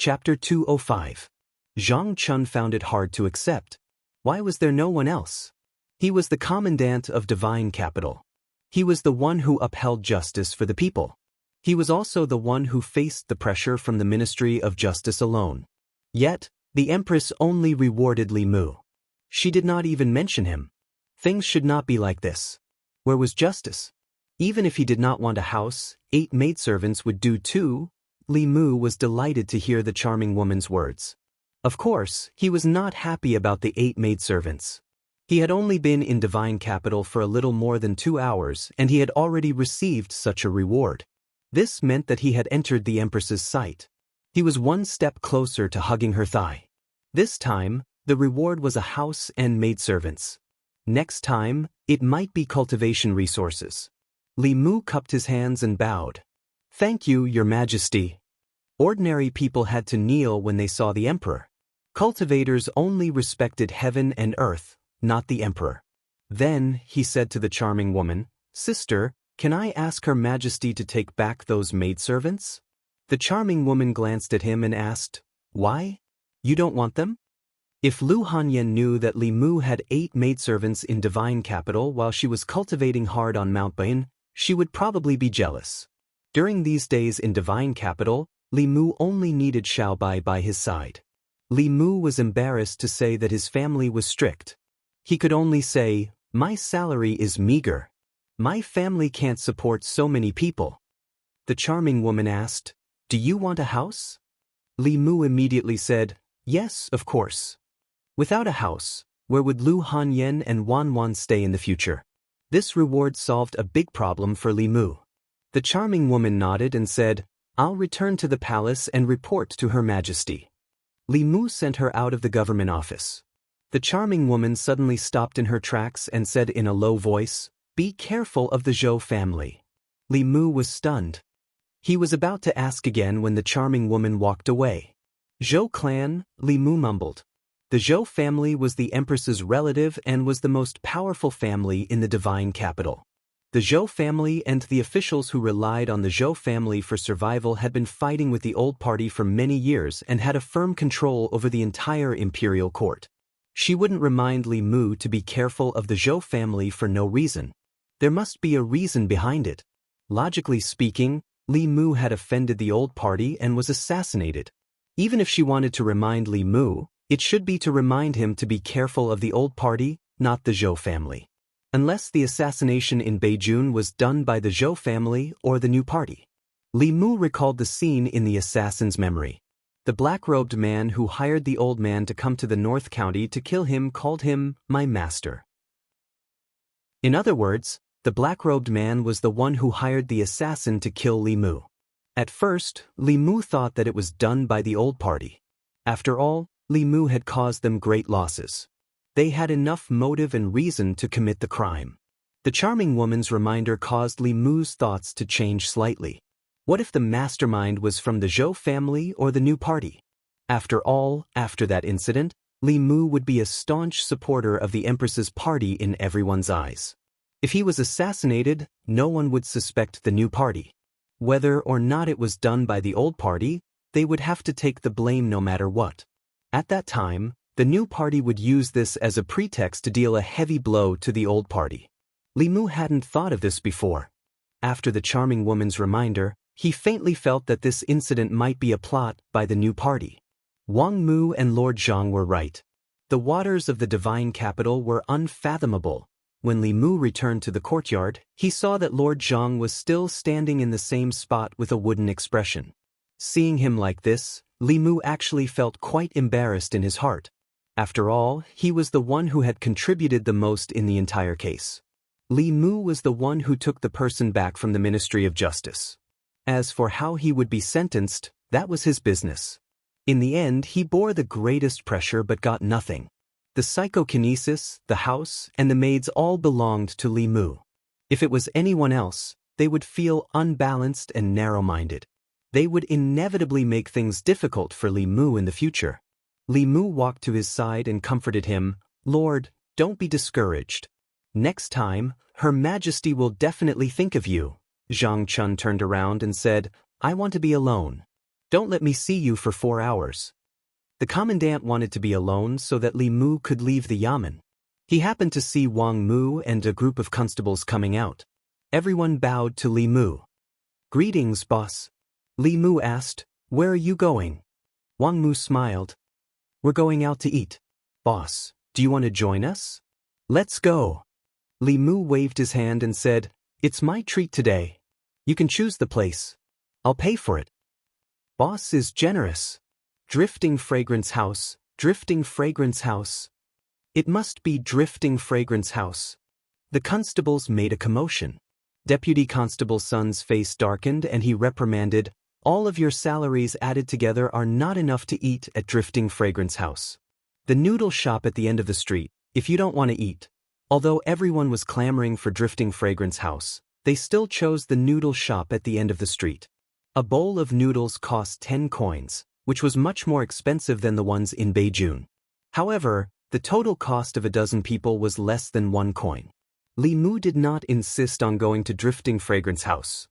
Chapter 205. Zhang Chun found it hard to accept. Why was there no one else? He was the commandant of divine capital. He was the one who upheld justice for the people. He was also the one who faced the pressure from the Ministry of Justice alone. Yet, the Empress only rewarded Li Mu. She did not even mention him. Things should not be like this. Where was justice? Even if he did not want a house, 8 maidservants would do too. Li Mu was delighted to hear the charming woman's words. Of course, he was not happy about the 8 maidservants. He had only been in divine capital for a little more than 2 hours, and he had already received such a reward. This meant that he had entered the Empress's sight. He was one step closer to hugging her thigh. This time, the reward was a house and maidservants. Next time, it might be cultivation resources. Li Mu cupped his hands and bowed. "Thank you, Your Majesty." Ordinary people had to kneel when they saw the emperor. Cultivators only respected heaven and earth, not the emperor. Then, he said to the charming woman, "Sister, can I ask Her Majesty to take back those maidservants?" The charming woman glanced at him and asked, "Why? You don't want them?" If Lu Hanyan knew that Li Mu had 8 maidservants in divine capital while she was cultivating hard on Mount Bain, she would probably be jealous. During these days in divine capital, Li Mu only needed Xiaobai by his side. Li Mu was embarrassed to say that his family was strict. He could only say, "My salary is meager. My family can't support so many people." The charming woman asked, "Do you want a house?" Li Mu immediately said, "Yes, of course." Without a house, where would Lu Hanyan and Wan Wan stay in the future? This reward solved a big problem for Li Mu. The charming woman nodded and said, "I'll return to the palace and report to Her Majesty." Li Mu sent her out of the government office. The charming woman suddenly stopped in her tracks and said in a low voice, "Be careful of the Zhou family." Li Mu was stunned. He was about to ask again when the charming woman walked away. "Zhou clan," Li Mu mumbled. The Zhou family was the Empress's relative and was the most powerful family in the divine capital. The Zhou family and the officials who relied on the Zhou family for survival had been fighting with the old party for many years and had a firm control over the entire imperial court. She wouldn't remind Li Mu to be careful of the Zhou family for no reason. There must be a reason behind it. Logically speaking, Li Mu had offended the old party and was assassinated. Even if she wanted to remind Li Mu, it should be to remind him to be careful of the old party, not the Zhou family. Unless the assassination in Beijun was done by the Zhou family or the new party. Li Mu recalled the scene in the assassin's memory. The black-robed man who hired the old man to come to the North County to kill him called him "my master." In other words, the black-robed man was the one who hired the assassin to kill Li Mu. At first, Li Mu thought that it was done by the old party. After all, Li Mu had caused them great losses. They had enough motive and reason to commit the crime. The charming woman's reminder caused Li Mu's thoughts to change slightly. What if the mastermind was from the Zhou family or the new party? After all, after that incident, Li Mu would be a staunch supporter of the Empress's party in everyone's eyes. If he was assassinated, no one would suspect the new party. Whether or not it was done by the old party, they would have to take the blame no matter what. At that time, the new party would use this as a pretext to deal a heavy blow to the old party. Li Mu hadn't thought of this before. After the charming woman's reminder, he faintly felt that this incident might be a plot by the new party. Wang Mu and Lord Zhang were right. The waters of the divine capital were unfathomable. When Li Mu returned to the courtyard, he saw that Lord Zhang was still standing in the same spot with a wooden expression. Seeing him like this, Li Mu actually felt quite embarrassed in his heart. After all, he was the one who had contributed the most in the entire case. Li Mu was the one who took the person back from the Ministry of Justice. As for how he would be sentenced, that was his business. In the end, he bore the greatest pressure but got nothing. The psychokinesis, the house, and the maids all belonged to Li Mu. If it was anyone else, they would feel unbalanced and narrow-minded. They would inevitably make things difficult for Li Mu in the future. Li Mu walked to his side and comforted him, "Lord, don't be discouraged. Next time, Her Majesty will definitely think of you." Zhang Chun turned around and said, "I want to be alone." Don't let me see you for 4 hours. The commandant wanted to be alone so that Li Mu could leave the yamen. He happened to see Wang Mu and a group of constables coming out. Everyone bowed to Li Mu. Greetings, boss. Li Mu asked, where are you going? Wang Mu smiled. We're going out to eat. Boss, do you want to join us? Let's go. Li Mu waved his hand and said, it's my treat today. You can choose the place. I'll pay for it. Boss is generous. Drifting Fragrance House, Drifting Fragrance House. It must be Drifting Fragrance House. The constables made a commotion. Deputy Constable Sun's face darkened and he reprimanded, all of your salaries added together are not enough to eat at Drifting Fragrance House. The noodle shop at the end of the street, if you don't want to eat. Although everyone was clamoring for Drifting Fragrance House, they still chose the noodle shop at the end of the street. A bowl of noodles cost 10 coins, which was much more expensive than the ones in Beijing. However, the total cost of a dozen people was less than 1 coin. Li Mu did not insist on going to Drifting Fragrance House.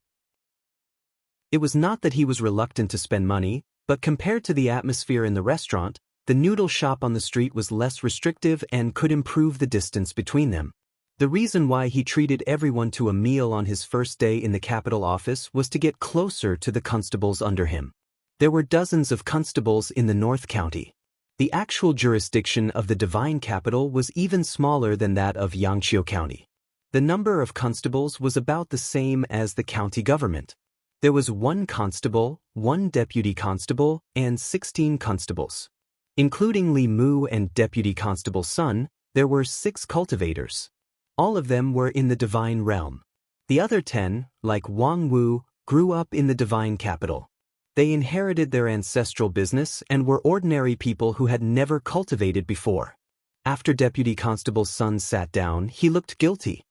It was not that he was reluctant to spend money, but compared to the atmosphere in the restaurant, the noodle shop on the street was less restrictive and could improve the distance between them. The reason why he treated everyone to a meal on his first day in the capital office was to get closer to the constables under him. There were dozens of constables in the North County. The actual jurisdiction of the Divine Capital was even smaller than that of Yangqiu County. The number of constables was about the same as the county government. There was 1 constable, 1 deputy constable, and 16 constables. Including Li Mu and Deputy Constable Sun, there were 6 cultivators. All of them were in the divine realm. The other 10, like Wang Wu, grew up in the Divine Capital. They inherited their ancestral business and were ordinary people who had never cultivated before. After Deputy Constable Sun sat down, he looked guilty.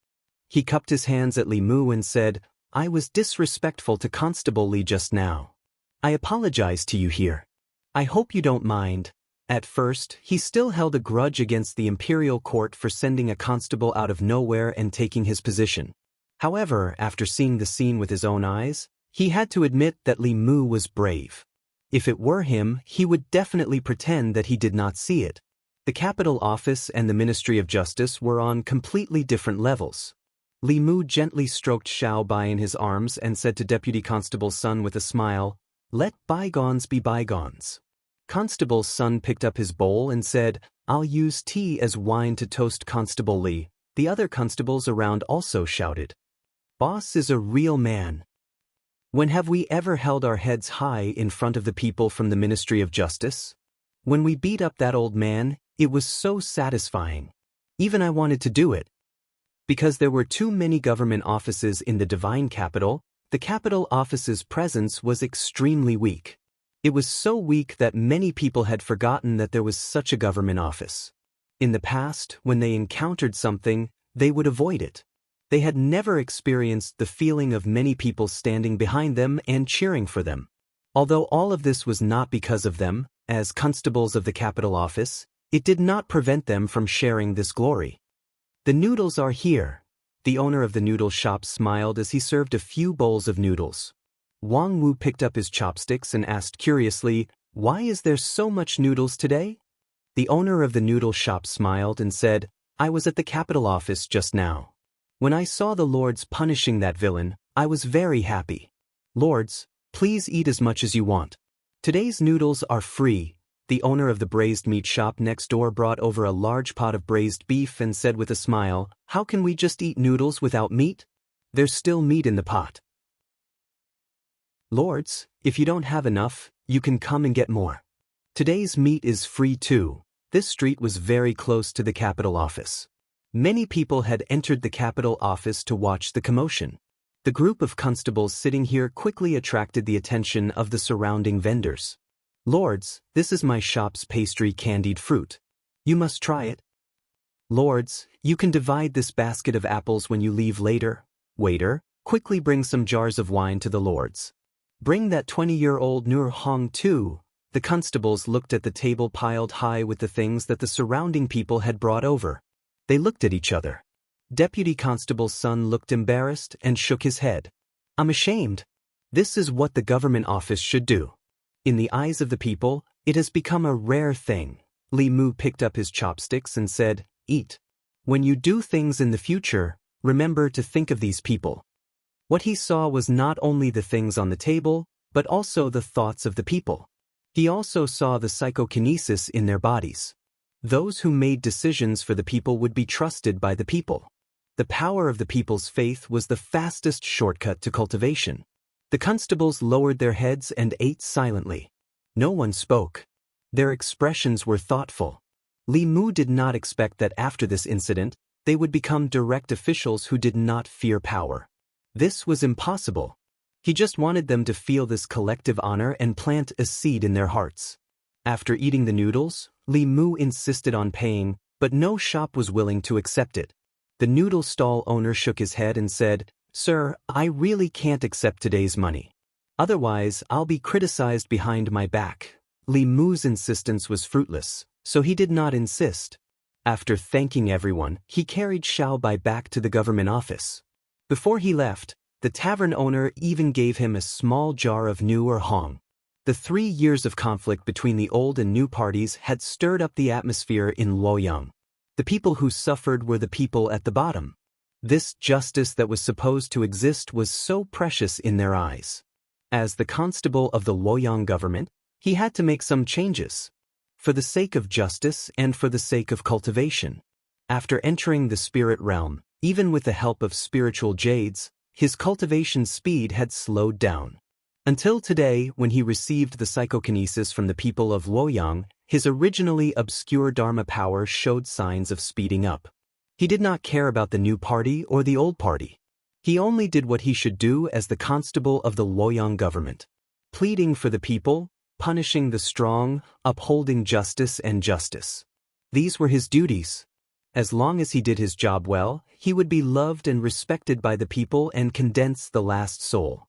He cupped his hands at Li Mu and said, I was disrespectful to Constable Li just now. I apologize to you here. I hope you don't mind. At first, he still held a grudge against the imperial court for sending a constable out of nowhere and taking his position. However, after seeing the scene with his own eyes, he had to admit that Li Mu was brave. If it were him, he would definitely pretend that he did not see it. The capital office and the Ministry of Justice were on completely different levels. Li Mu gently stroked Xiao Bai in his arms and said to Deputy Constable Sun with a smile, let bygones be bygones. Constable Sun picked up his bowl and said, I'll use tea as wine to toast Constable Li. The other constables around also shouted. Boss is a real man. When have we ever held our heads high in front of the people from the Ministry of Justice? When we beat up that old man, it was so satisfying. Even I wanted to do it. Because there were too many government offices in the Divine Capital, the capital office's presence was extremely weak. It was so weak that many people had forgotten that there was such a government office. In the past, when they encountered something, they would avoid it. They had never experienced the feeling of many people standing behind them and cheering for them. Although all of this was not because of them, as constables of the capital office, it did not prevent them from sharing this glory. The noodles are here. The owner of the noodle shop smiled as he served a few bowls of noodles. Wang Wu picked up his chopsticks and asked curiously, why is there so much noodles today? The owner of the noodle shop smiled and said, I was at the capital office just now. When I saw the lords punishing that villain, I was very happy. Lords, please eat as much as you want. Today's noodles are free. The owner of the braised meat shop next door brought over a large pot of braised beef and said with a smile, how can we just eat noodles without meat? There's still meat in the pot. Lords, if you don't have enough, you can come and get more. Today's meat is free too. This street was very close to the capital office. Many people had entered the capital office to watch the commotion. The group of constables sitting here quickly attracted the attention of the surrounding vendors. Lords, this is my shop's pastry candied fruit. You must try it. Lords, you can divide this basket of apples when you leave later. Waiter, quickly bring some jars of wine to the lords. Bring that 20-year-old Nur Hong too. The constables looked at the table piled high with the things that the surrounding people had brought over. They looked at each other. Deputy Constable's son looked embarrassed and shook his head. I'm ashamed. This is what the government office should do. In the eyes of the people, it has become a rare thing. Li Mu picked up his chopsticks and said, "Eat. When you do things in the future, remember to think of these people." What he saw was not only the things on the table, but also the thoughts of the people. He also saw the psychokinesis in their bodies. Those who made decisions for the people would be trusted by the people. The power of the people's faith was the fastest shortcut to cultivation. The constables lowered their heads and ate silently. No one spoke. Their expressions were thoughtful. Li Mu did not expect that after this incident, they would become direct officials who did not fear power. This was impossible. He just wanted them to feel this collective honor and plant a seed in their hearts. After eating the noodles, Li Mu insisted on paying, but no shop was willing to accept it. The noodle stall owner shook his head and said, "Sir, I really can't accept today's money. Otherwise, I'll be criticized behind my back." Li Mu's insistence was fruitless, so he did not insist. After thanking everyone, he carried Xiaobai back to the government office. Before he left, the tavern owner even gave him a small jar of new or hong. The 3 years of conflict between the old and new parties had stirred up the atmosphere in Luoyang. The people who suffered were the people at the bottom. This justice that was supposed to exist was so precious in their eyes. As the constable of the Luoyang government, he had to make some changes. For the sake of justice and for the sake of cultivation. After entering the spirit realm, even with the help of spiritual jades, his cultivation speed had slowed down. Until today, when he received the psychokinesis from the people of Luoyang, his originally obscure Dharma power showed signs of speeding up. He did not care about the new party or the old party. He only did what he should do as the constable of the Luoyang government. Pleading for the people, punishing the strong, upholding justice and justice. These were his duties. As long as he did his job well, he would be loved and respected by the people and condense the last soul.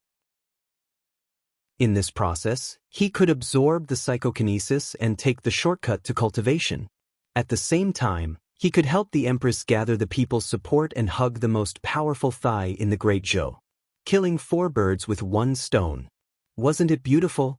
In this process, he could absorb the psychokinesis and take the shortcut to cultivation. At the same time, he could help the Empress gather the people's support and hug the most powerful thigh in the Great Zhou. Killing 4 birds with 1 stone. Wasn't it beautiful?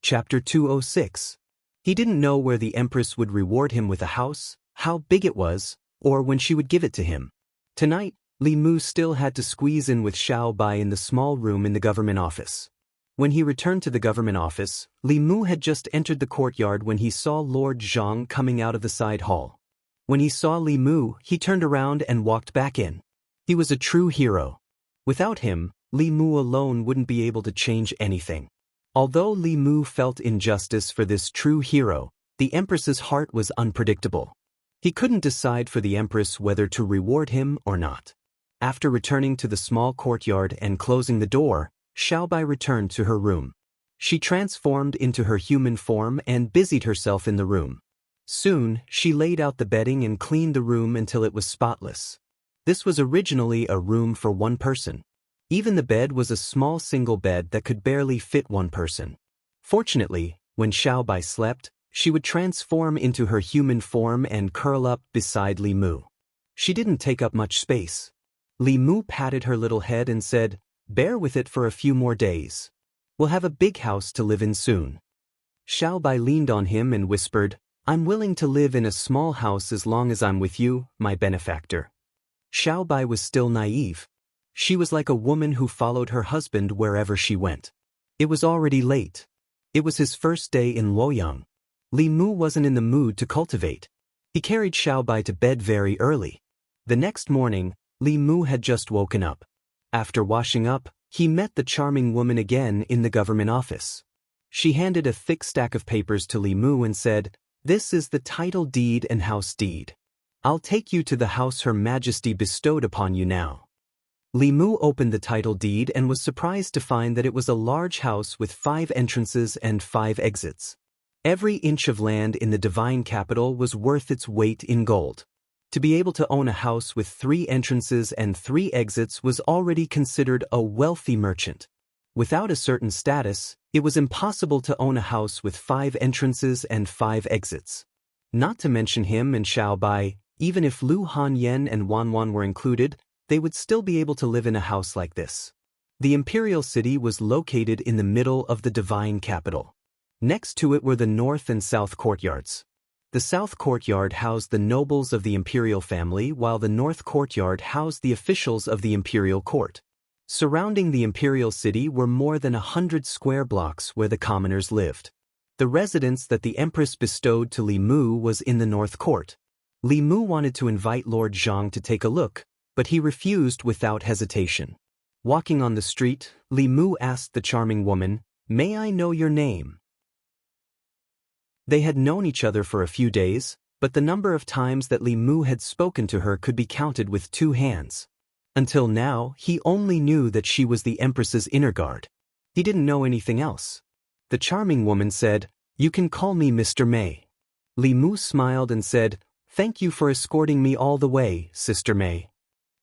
Chapter 206. He didn't know where the Empress would reward him with a house, how big it was, or when she would give it to him. Tonight, Li Mu still had to squeeze in with Xiaobai in the small room in the government office. When he returned to the government office, Li Mu had just entered the courtyard when he saw Lord Zhang coming out of the side hall. When he saw Li Mu, he turned around and walked back in. He was a true hero. Without him, Li Mu alone wouldn't be able to change anything. Although Li Mu felt injustice for this true hero, the Empress's heart was unpredictable. He couldn't decide for the Empress whether to reward him or not. After returning to the small courtyard and closing the door, Xiaobai returned to her room. She transformed into her human form and busied herself in the room. Soon, she laid out the bedding and cleaned the room until it was spotless. This was originally a room for 1 person. Even the bed was a small single bed that could barely fit 1 person. Fortunately, when Xiaobai slept, she would transform into her human form and curl up beside Li Mu. She didn't take up much space. Li Mu patted her little head and said, "Bear with it for a few more days. We'll have a big house to live in soon." Xiaobai leaned on him and whispered, "I'm willing to live in a small house as long as I'm with you, my benefactor." Xiaobai was still naive. She was like a woman who followed her husband wherever she went. It was already late. It was his first day in Luoyang. Li Mu wasn't in the mood to cultivate. He carried Xiaobai to bed very early. The next morning, Li Mu had just woken up. After washing up, he met the charming woman again in the government office. She handed a thick stack of papers to Li Mu and said, "This is the title deed and house deed. I'll take you to the house Her Majesty bestowed upon you now." Li Mu opened the title deed and was surprised to find that it was a large house with 5 entrances and 5 exits. Every inch of land in the divine capital was worth its weight in gold. To be able to own a house with 3 entrances and 3 exits was already considered a wealthy merchant. Without a certain status, it was impossible to own a house with 5 entrances and 5 exits. Not to mention him and Xiaobai, even if Lu Hanyan and Wanwan were included, they would still be able to live in a house like this. The imperial city was located in the middle of the divine capital. Next to it were the north and south courtyards. The south courtyard housed the nobles of the imperial family, while the north courtyard housed the officials of the imperial court. Surrounding the imperial city were more than 100 square blocks where the commoners lived. The residence that the empress bestowed to Li Mu was in the north court. Li Mu wanted to invite Lord Zhang to take a look, but he refused without hesitation. Walking on the street, Li Mu asked the charming woman, "May I know your name?" They had known each other for a few days, but the number of times that Li Mu had spoken to her could be counted with 2 hands. Until now, he only knew that she was the empress's inner guard. He didn't know anything else. The charming woman said, "You can call me Mr. May." Li Mu smiled and said, "Thank you for escorting me all the way, Sister May."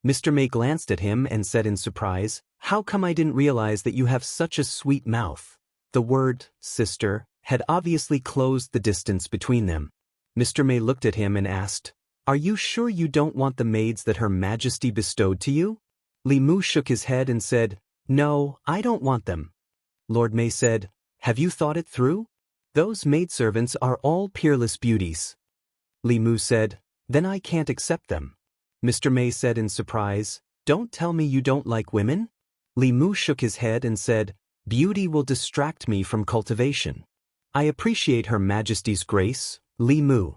Mr. May glanced at him and said in surprise, "How come I didn't realize that you have such a sweet mouth?" The word, sister, had obviously closed the distance between them. Mr. May looked at him and asked, "Are you sure you don't want the maids that Her Majesty bestowed to you?" Li Mu shook his head and said, "No, I don't want them." Lord May said, "Have you thought it through? Those maidservants are all peerless beauties." Li Mu said, "Then I can't accept them." Mr. May said in surprise, "Don't tell me you don't like women?" Li Mu shook his head and said, "Beauty will distract me from cultivation. I appreciate Her Majesty's grace, Li Mu."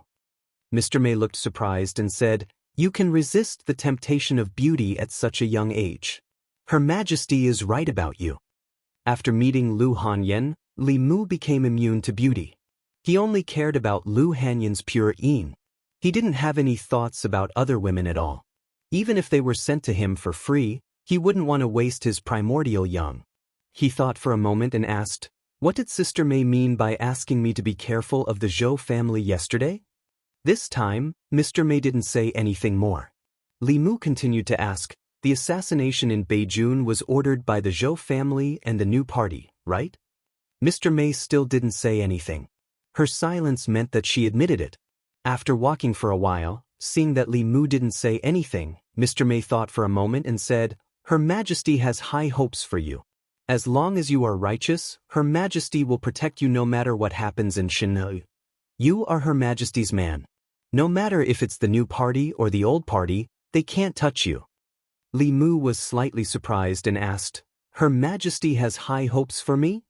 Mr. May looked surprised and said, "You can resist the temptation of beauty at such a young age. Her Majesty is right about you." After meeting Lu Hanyan, Li Mu became immune to beauty. He only cared about Lu Hanyan's pure yin. He didn't have any thoughts about other women at all. Even if they were sent to him for free, he wouldn't want to waste his primordial young. He thought for a moment and asked, "What did Sister May mean by asking me to be careful of the Zhou family yesterday?" This time, Mr. May didn't say anything more. Li Mu continued to ask, "The assassination in Beijing was ordered by the Zhou family and the new party, right?" Mr. May still didn't say anything. Her silence meant that she admitted it. After walking for a while, seeing that Li Mu didn't say anything, Mr. May thought for a moment and said, "Her Majesty has high hopes for you. As long as you are righteous, Her Majesty will protect you no matter what happens in Shinhe. You are Her Majesty's man. No matter if it's the new party or the old party, they can't touch you." Li Mu was slightly surprised and asked, "Her Majesty has high hopes for me?"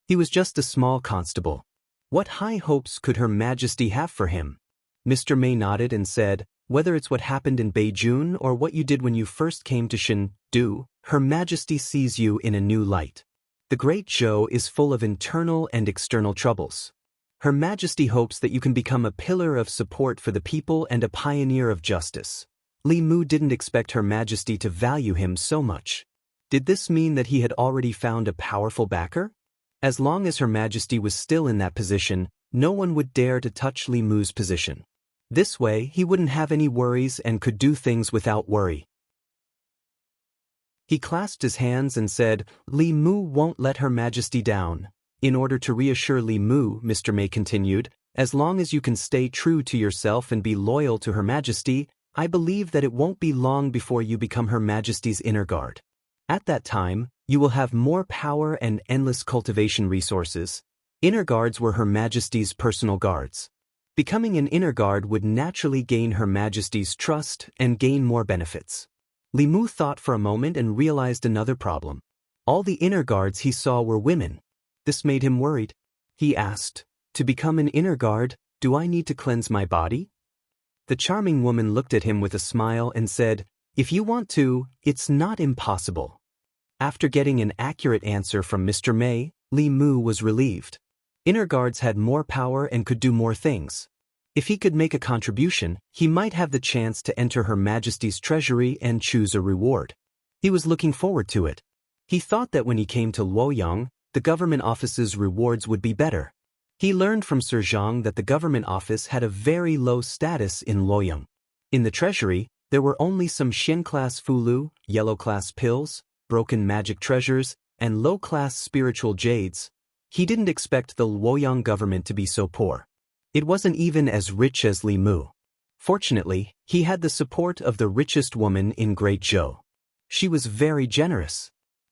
He was just a small constable. What high hopes could Her Majesty have for him? Mr. May nodded and said, "Whether it's what happened in Beijing or what you did when you first came to Shindu, Her Majesty sees you in a new light. The Great Zhou is full of internal and external troubles. Her Majesty hopes that you can become a pillar of support for the people and a pioneer of justice." Li Mu didn't expect Her Majesty to value him so much. Did this mean that he had already found a powerful backer? As long as Her Majesty was still in that position, no one would dare to touch Li Mu's position. This way, he wouldn't have any worries and could do things without worry. He clasped his hands and said, "Li Mu won't let Her Majesty down." In order to reassure Li Mu, Mr. May continued, "As long as you can stay true to yourself and be loyal to Her Majesty, I believe that it won't be long before you become Her Majesty's inner guard. At that time, you will have more power and endless cultivation resources." Inner guards were Her Majesty's personal guards. Becoming an inner guard would naturally gain Her Majesty's trust and gain more benefits. Li Mu thought for a moment and realized another problem. All the inner guards he saw were women. This made him worried. He asked, "To become an inner guard, do I need to cleanse my body?" The charming woman looked at him with a smile and said, "If you want to, it's not impossible." After getting an accurate answer from Mr. May, Li Mu was relieved. Inner guards had more power and could do more things. If he could make a contribution, he might have the chance to enter Her Majesty's treasury and choose a reward. He was looking forward to it. He thought that when he came to Luoyang, the government office's rewards would be better. He learned from Sir Zhang that the government office had a very low status in Luoyang. In the treasury, there were only some Xin-class fulu, yellow-class pills, broken magic treasures, and low-class spiritual jades. He didn't expect the Luoyang government to be so poor. It wasn't even as rich as Li Mu. Fortunately, he had the support of the richest woman in Great Zhou. She was very generous.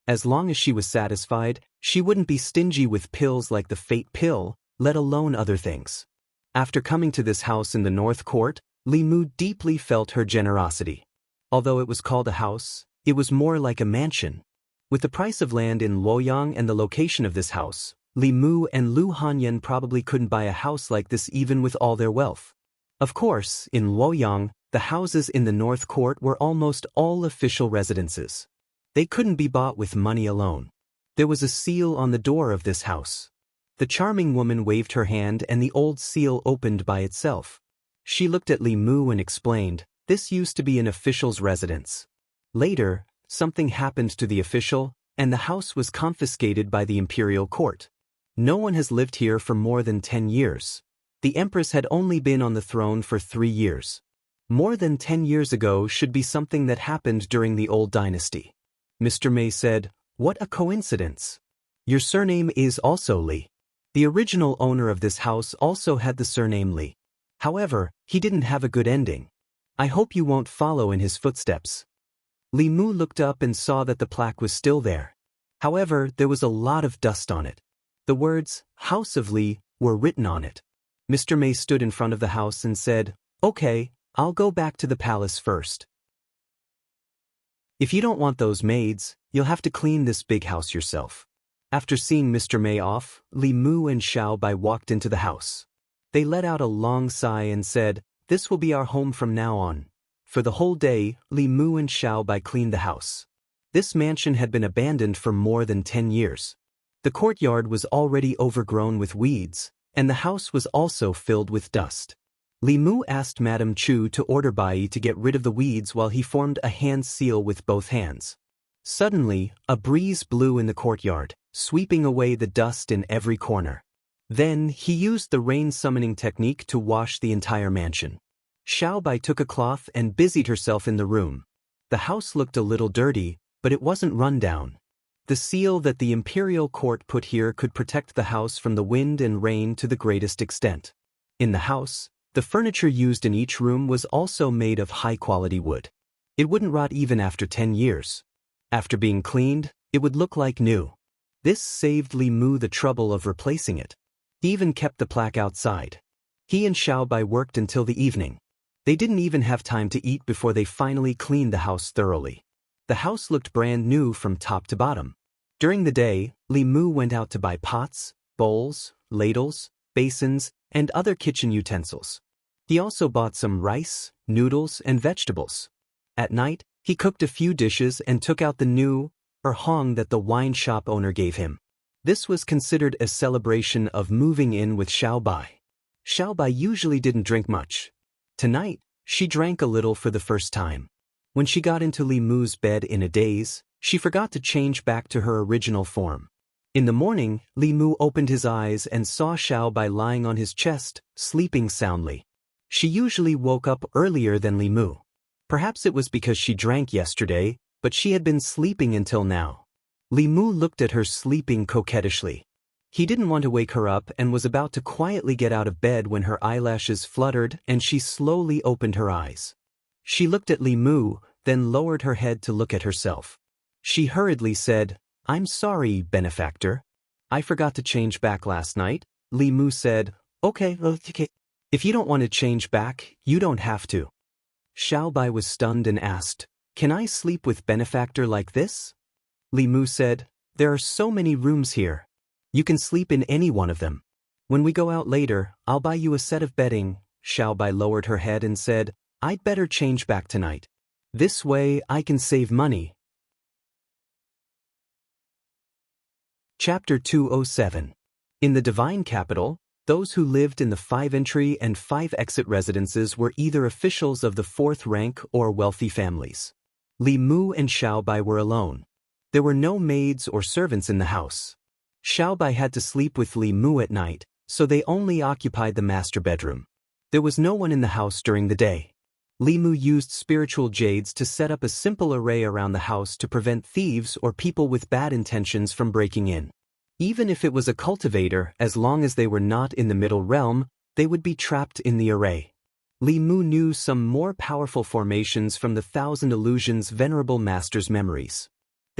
As long as she was satisfied, she wouldn't be stingy with pills like the fate pill, let alone other things. After coming to this house in the North Court, Li Mu deeply felt her generosity. Although it was called a house, it was more like a mansion. With the price of land in Luoyang and the location of this house, Li Mu and Lu Hanyan probably couldn't buy a house like this even with all their wealth. Of course, in Luoyang, the houses in the North Court were almost all official residences. They couldn't be bought with money alone. There was a seal on the door of this house. The charming woman waved her hand and the old seal opened by itself. She looked at Li Mu and explained, "This used to be an official's residence. Later, something happened to the official, and the house was confiscated by the imperial court. No one has lived here for more than 10 years. The empress had only been on the throne for 3 years. More than 10 years ago should be something that happened during the old dynasty." Mr. May said, "What a coincidence. Your surname is also Li." The original owner of this house also had the surname Li. However, he didn't have a good ending. "I hope you won't follow in his footsteps." Li Mu looked up and saw that the plaque was still there. However, there was a lot of dust on it. The words, "House of Li," were written on it. Mr. May stood in front of the house and said, "Okay, I'll go back to the palace first. If you don't want those maids, you'll have to clean this big house yourself." After seeing Mr. May off, Li Mu and Xiao Bai walked into the house. They let out a long sigh and said, "This will be our home from now on." For the whole day, Li Mu and Xiao Bai cleaned the house. This mansion had been abandoned for more than 10 years. The courtyard was already overgrown with weeds, and the house was also filled with dust. Li Mu asked Madame Chu to order Bai to get rid of the weeds while he formed a hand seal with both hands. Suddenly, a breeze blew in the courtyard, sweeping away the dust in every corner. Then, he used the rain-summoning technique to wash the entire mansion. Xiao Bai took a cloth and busied herself in the room. The house looked a little dirty, but it wasn't run down. The seal that the imperial court put here could protect the house from the wind and rain to the greatest extent. In the house, the furniture used in each room was also made of high-quality wood. It wouldn't rot even after 10 years. After being cleaned, it would look like new. This saved Li Mu the trouble of replacing it. He even kept the plaque outside. He and Xiao Bai worked until the evening. They didn't even have time to eat before they finally cleaned the house thoroughly. The house looked brand new from top to bottom. During the day, Li Mu went out to buy pots, bowls, ladles, basins, and other kitchen utensils. He also bought some rice, noodles, and vegetables. At night, he cooked a few dishes and took out the new hong that the wine shop owner gave him. This was considered a celebration of moving in with Xiao Bai. Xiao Bai usually didn't drink much. Tonight, she drank a little for the first time. When she got into Li Mu's bed in a daze, she forgot to change back to her original form. In the morning, Li Mu opened his eyes and saw Xiao Bai lying on his chest, sleeping soundly. She usually woke up earlier than Li Mu. Perhaps it was because she drank yesterday, but she had been sleeping until now. Li Mu looked at her sleeping coquettishly. He didn't want to wake her up and was about to quietly get out of bed when her eyelashes fluttered and she slowly opened her eyes. She looked at Li Mu, then lowered her head to look at herself. She hurriedly said, "I'm sorry, benefactor. I forgot to change back last night." Li Mu said, Okay. If you don't want to change back, you don't have to." Xiao Bai was stunned and asked, "Can I sleep with benefactor like this?" Li Mu said, "There are so many rooms here. You can sleep in any one of them. When we go out later, I'll buy you a set of bedding." Xiao Bai lowered her head and said, "I'd better change back tonight. This way I can save money." Chapter 207. In the Divine Capital, those who lived in the 5-entry and 5-exit residences were either officials of the 4th rank or wealthy families. Li Mu and Xiao Bai were alone. There were no maids or servants in the house. Xiao Bai had to sleep with Li Mu at night, so they only occupied the master bedroom. There was no one in the house during the day. Li Mu used spiritual jades to set up a simple array around the house to prevent thieves or people with bad intentions from breaking in. Even if it was a cultivator, as long as they were not in the middle realm, they would be trapped in the array. Li Mu knew some more powerful formations from the 1,000 Illusions Venerable Master's memories.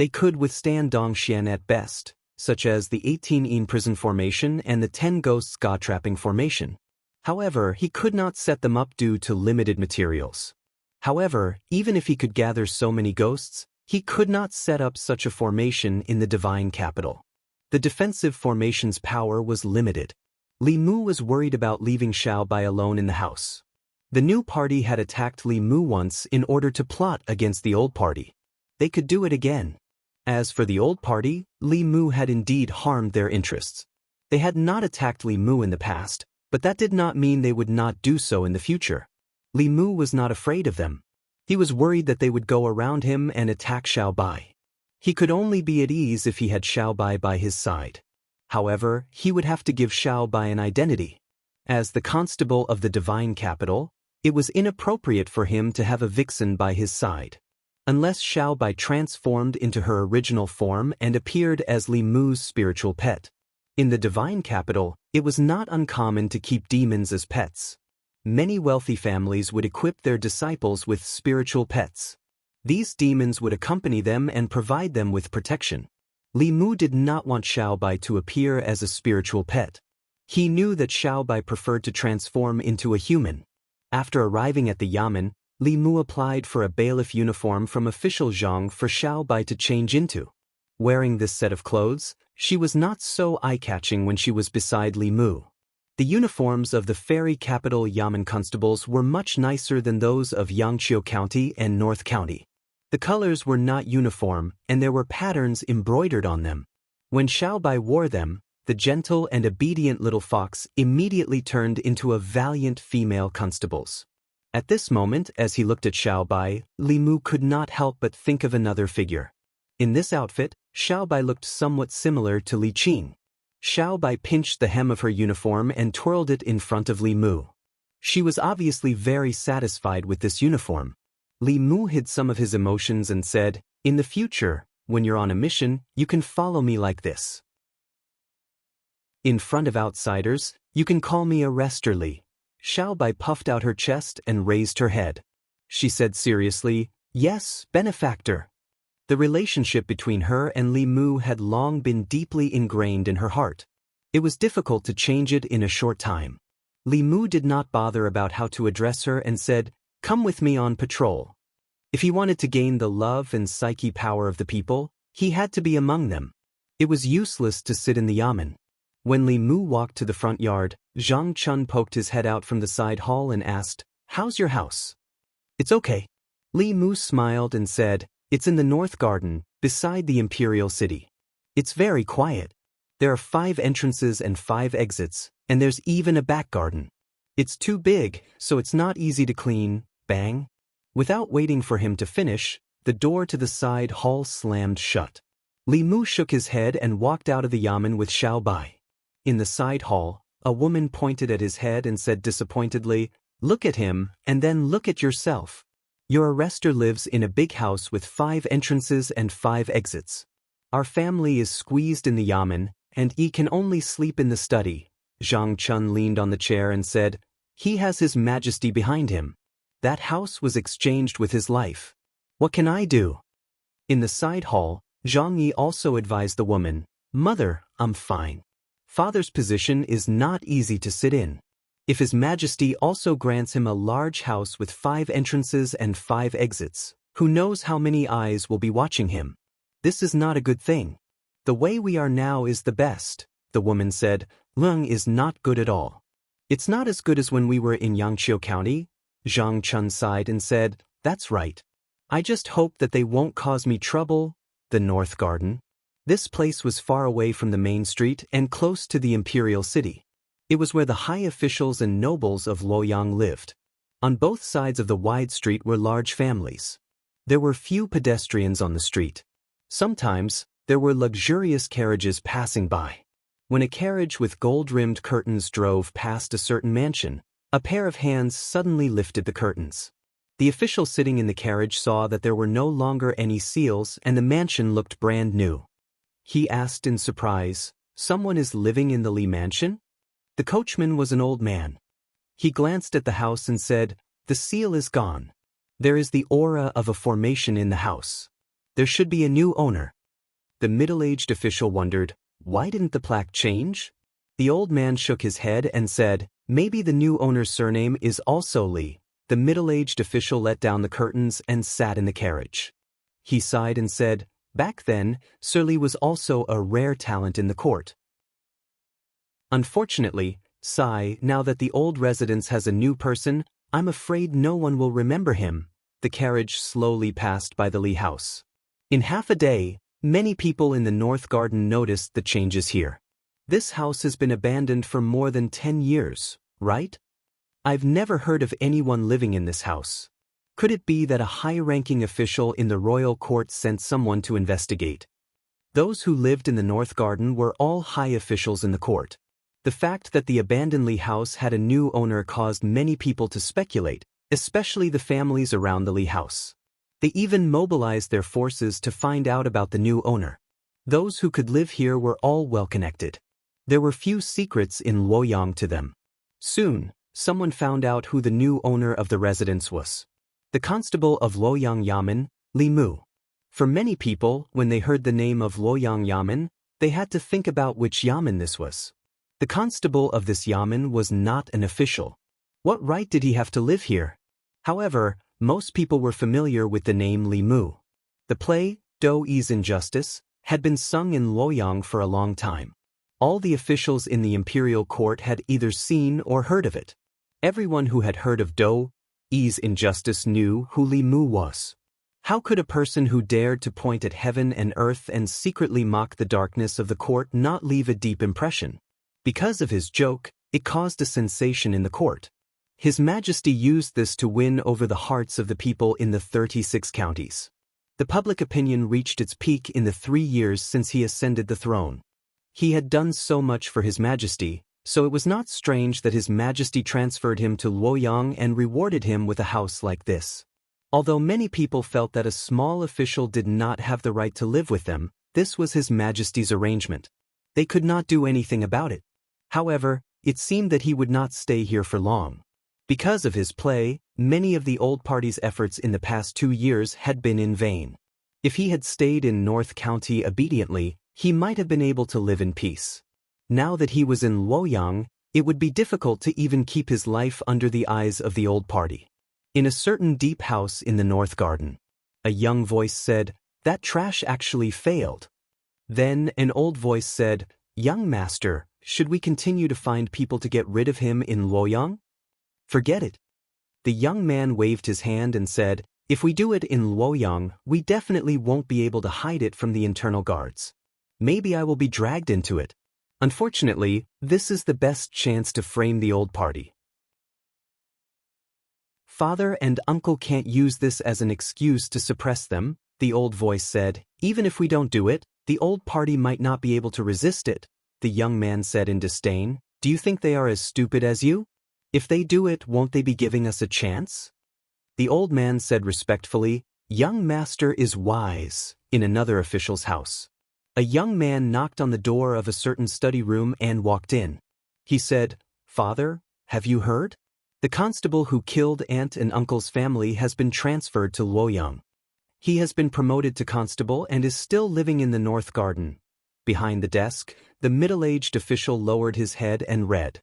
They could withstand Dongxian at best, such as the 18 prison formation and the 10 ghosts trapping formation. However, he could not set them up due to limited materials. However, even if he could gather so many ghosts, he could not set up such a formation in the divine capital. The defensive formation's power was limited. Li Mu was worried about leaving Xiaobai alone in the house. The new party had attacked Li Mu once in order to plot against the old party. They could do it again. As for the old party, Li Mu had indeed harmed their interests. They had not attacked Li Mu in the past, but that did not mean they would not do so in the future. Li Mu was not afraid of them. He was worried that they would go around him and attack Xiaobai. He could only be at ease if he had Xiaobai by his side. However, he would have to give Xiaobai an identity. As the constable of the divine capital, it was inappropriate for him to have a vixen by his side. Unless Xiaobai transformed into her original form and appeared as Li Mu's spiritual pet. In the divine capital, it was not uncommon to keep demons as pets. Many wealthy families would equip their disciples with spiritual pets. These demons would accompany them and provide them with protection. Li Mu did not want Xiaobai to appear as a spiritual pet. He knew that Xiaobai preferred to transform into a human. After arriving at the yamen, Li Mu applied for a bailiff uniform from official Zhang for Xiaobai to change into. Wearing this set of clothes, she was not so eye-catching when she was beside Li Mu. The uniforms of the fairy capital yamen constables were much nicer than those of Yangqiu County and North County. The colors were not uniform, and there were patterns embroidered on them. When Xiaobai wore them, the gentle and obedient little fox immediately turned into a valiant female constables. At this moment, as he looked at Xiaobai, Li Mu could not help but think of another figure. In this outfit, Xiaobai looked somewhat similar to Li Qing. Xiaobai pinched the hem of her uniform and twirled it in front of Li Mu. She was obviously very satisfied with this uniform. Li Mu hid some of his emotions and said, "In the future, when you're on a mission, you can follow me like this. In front of outsiders, you can call me Arrestor Li." Xiaobai puffed out her chest and raised her head. She said seriously, "Yes, benefactor." The relationship between her and Li Mu had long been deeply ingrained in her heart. It was difficult to change it in a short time. Li Mu did not bother about how to address her and said, "Come with me on patrol." If he wanted to gain the love and psyche power of the people, he had to be among them. It was useless to sit in the yamen. When Li Mu walked to the front yard, Zhang Chun poked his head out from the side hall and asked, "How's your house?" "It's okay." Li Mu smiled and said, "It's in the north garden, beside the imperial city. It's very quiet. There are 5 entrances and 5 exits, and there's even a back garden. It's too big, so it's not easy to clean." Bang! Without waiting for him to finish, the door to the side hall slammed shut. Li Mu shook his head and walked out of the yamen with Xiaobai. In the side hall, a woman pointed at his head and said disappointedly, "Look at him, and then look at yourself. Your arrestor lives in a big house with 5 entrances and 5 exits. Our family is squeezed in the yamen, and he can only sleep in the study." Zhang Chun leaned on the chair and said, "He has His Majesty behind him. That house was exchanged with his life. What can I do?" In the side hall, Zhang Yi also advised the woman, "Mother, I'm fine. Father's position is not easy to sit in. If His Majesty also grants him a large house with 5 entrances and 5 exits, who knows how many eyes will be watching him? This is not a good thing. The way we are now is the best." The woman said, "Lung is not good at all. It's not as good as when we were in Yangqiu County." Zhang Chun sighed and said, "That's right. I just hope that they won't cause me trouble." The North Garden. This place was far away from the main street and close to the imperial city. It was where the high officials and nobles of Luoyang lived. On both sides of the wide street were large families. There were few pedestrians on the street. Sometimes, there were luxurious carriages passing by. When a carriage with gold-rimmed curtains drove past a certain mansion, a pair of hands suddenly lifted the curtains. The official sitting in the carriage saw that there were no longer any seals and the mansion looked brand new. He asked in surprise, "Someone is living in the Li mansion?" The coachman was an old man. He glanced at the house and said, "The seal is gone. There is the aura of a formation in the house." There should be a new owner. The middle-aged official wondered, why didn't the plaque change? The old man shook his head and said, maybe the new owner's surname is also Lee. The middle-aged official let down the curtains and sat in the carriage. He sighed and said, back then, Sir Lee was also a rare talent in the court. Unfortunately, now that the old residence has a new person, I'm afraid no one will remember him. The carriage slowly passed by the Lee house. In half a day, many people in the North Garden noticed the changes here. This house has been abandoned for more than 10 years, right? I've never heard of anyone living in this house. Could it be that a high-ranking official in the royal court sent someone to investigate? Those who lived in the North Garden were all high officials in the court. The fact that the abandoned Lee house had a new owner caused many people to speculate, especially the families around the Lee house. They even mobilized their forces to find out about the new owner. Those who could live here were all well-connected. There were few secrets in Luoyang to them. Soon, someone found out who the new owner of the residence was. The constable of Luoyang Yamen, Li Mu. For many people, when they heard the name of Luoyang Yamen, they had to think about which yamen this was. The constable of this yamen was not an official. What right did he have to live here? However, most people were familiar with the name Li Mu. The play, Do Yi's Injustice, had been sung in Luoyang for a long time. All the officials in the imperial court had either seen or heard of it. Everyone who had heard of Do Yi's Injustice knew who Li Mu was. How could a person who dared to point at heaven and earth and secretly mock the darkness of the court not leave a deep impression? Because of his joke, it caused a sensation in the court. His Majesty used this to win over the hearts of the people in the 36 counties. The public opinion reached its peak in the 3 years since he ascended the throne. He had done so much for His Majesty, so it was not strange that His Majesty transferred him to Luoyang and rewarded him with a house like this. Although many people felt that a small official did not have the right to live with them, this was His Majesty's arrangement. They could not do anything about it. However, it seemed that he would not stay here for long. Because of his play, many of the old party's efforts in the past 2 years had been in vain. If he had stayed in North County obediently, he might have been able to live in peace. Now that he was in Luoyang, it would be difficult to even keep his life under the eyes of the old party. In a certain deep house in the North Garden, a young voice said, "That trash actually failed." Then an old voice said, "Young master, should we continue to find people to get rid of him in Luoyang?" "Forget it." The young man waved his hand and said, "If we do it in Luoyang, we definitely won't be able to hide it from the internal guards. Maybe I will be dragged into it. Unfortunately, this is the best chance to frame the old party. Father and uncle can't use this as an excuse to suppress them," the old voice said. "Even if we don't do it, the old party might not be able to resist it." The young man said in disdain, "Do you think they are as stupid as you? If they do it, won't they be giving us a chance?" The old man said respectfully, "Young master is wise." In another official's house, a young man knocked on the door of a certain study room and walked in. He said, "Father, have you heard? The constable who killed aunt and uncle's family has been transferred to Luoyang. He has been promoted to constable and is still living in the North Garden." Behind the desk, the middle-aged official lowered his head and read.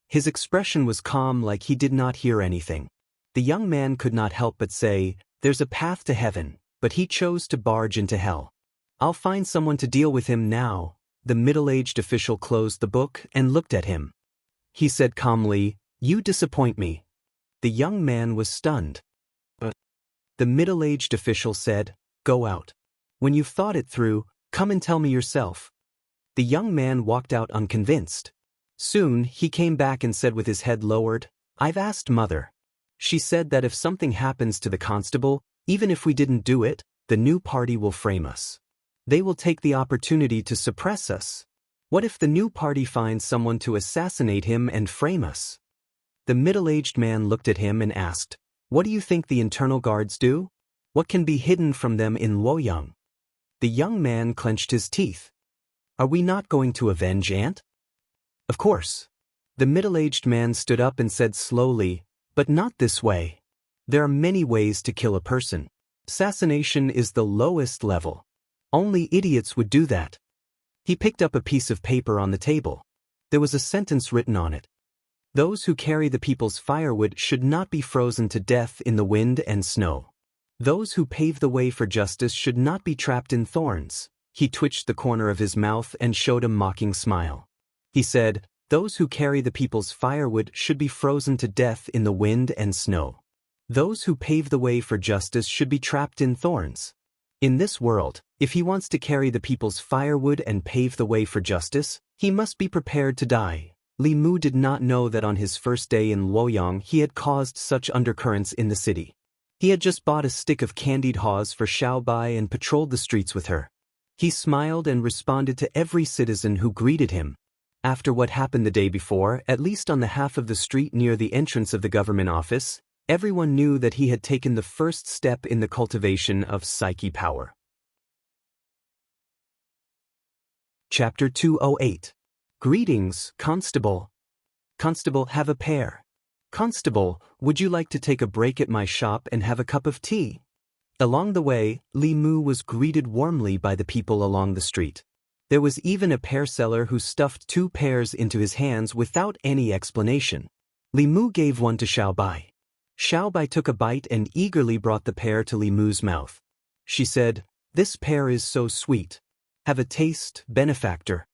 His expression was calm, like he did not hear anything. The young man could not help but say, "There's a path to heaven, but he chose to barge into hell. I'll find someone to deal with him now." The middle-aged official closed the book and looked at him. He said calmly, "You disappoint me." The young man was stunned. But the middle-aged official said, "Go out. When you've thought it through, come and tell me yourself." The young man walked out unconvinced. Soon, he came back and said with his head lowered, "I've asked Mother. She said that if something happens to the constable, even if we didn't do it, the new party will frame us. They will take the opportunity to suppress us. What if the new party finds someone to assassinate him and frame us?" The middle-aged man looked at him and asked, "What do you think the internal guards do? What can be hidden from them in Luoyang?" The young man clenched his teeth. "Are we not going to avenge aunt?" "Of course." The middle-aged man stood up and said slowly, "But not this way. There are many ways to kill a person. Assassination is the lowest level. Only idiots would do that. He picked up a piece of paper on the table. There was a sentence written on it. Those who carry the people's firewood should not be frozen to death in the wind and snow. Those who pave the way for justice should not be trapped in thorns. He twitched the corner of his mouth and showed a mocking smile. He said, those who carry the people's firewood should be frozen to death in the wind and snow. Those who pave the way for justice should be trapped in thorns. In this world, if he wants to carry the people's firewood and pave the way for justice, he must be prepared to die. Li Mu did not know that on his first day in Luoyang he had caused such undercurrents in the city. He had just bought a stick of candied haws for Xiao Bai and patrolled the streets with her. He smiled and responded to every citizen who greeted him. After what happened the day before, at least on the half of the street near the entrance of the government office, everyone knew that he had taken the first step in the cultivation of psyche power. Chapter 208. Greetings, Constable. Constable, have a pair. Constable, would you like to take a break at my shop and have a cup of tea? Along the way, Li Mu was greeted warmly by the people along the street. There was even a pear seller who stuffed 2 pears into his hands without any explanation. Li Mu gave one to Xiao Bai. Xiao Bai took a bite and eagerly brought the pear to Li Mu's mouth. She said, "This pear is so sweet. Have a taste, benefactor."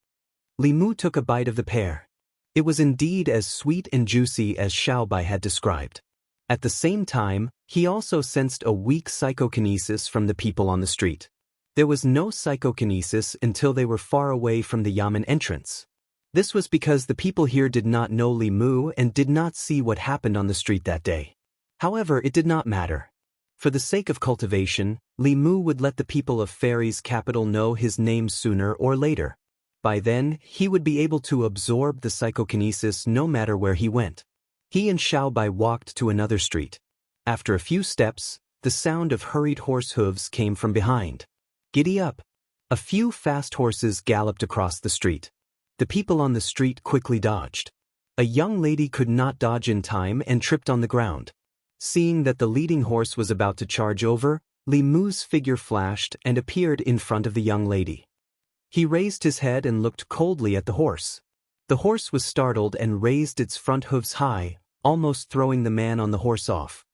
Li Mu took a bite of the pear. It was indeed as sweet and juicy as Xiao Bai had described. At the same time, he also sensed a weak psychokinesis from the people on the street. There was no psychokinesis until they were far away from the yamen entrance. This was because the people here did not know Li Mu and did not see what happened on the street that day. However, it did not matter. For the sake of cultivation, Li Mu would let the people of Fairy's capital know his name sooner or later. By then, he would be able to absorb the psychokinesis no matter where he went. He and Xiao Bai walked to another street. After a few steps, the sound of hurried horse hooves came from behind. Giddy up! A few fast horses galloped across the street. The people on the street quickly dodged. A young lady could not dodge in time and tripped on the ground. Seeing that the leading horse was about to charge over, Li Mu's figure flashed and appeared in front of the young lady. He raised his head and looked coldly at the horse. The horse was startled and raised its front hooves high, almost throwing the man on the horse off.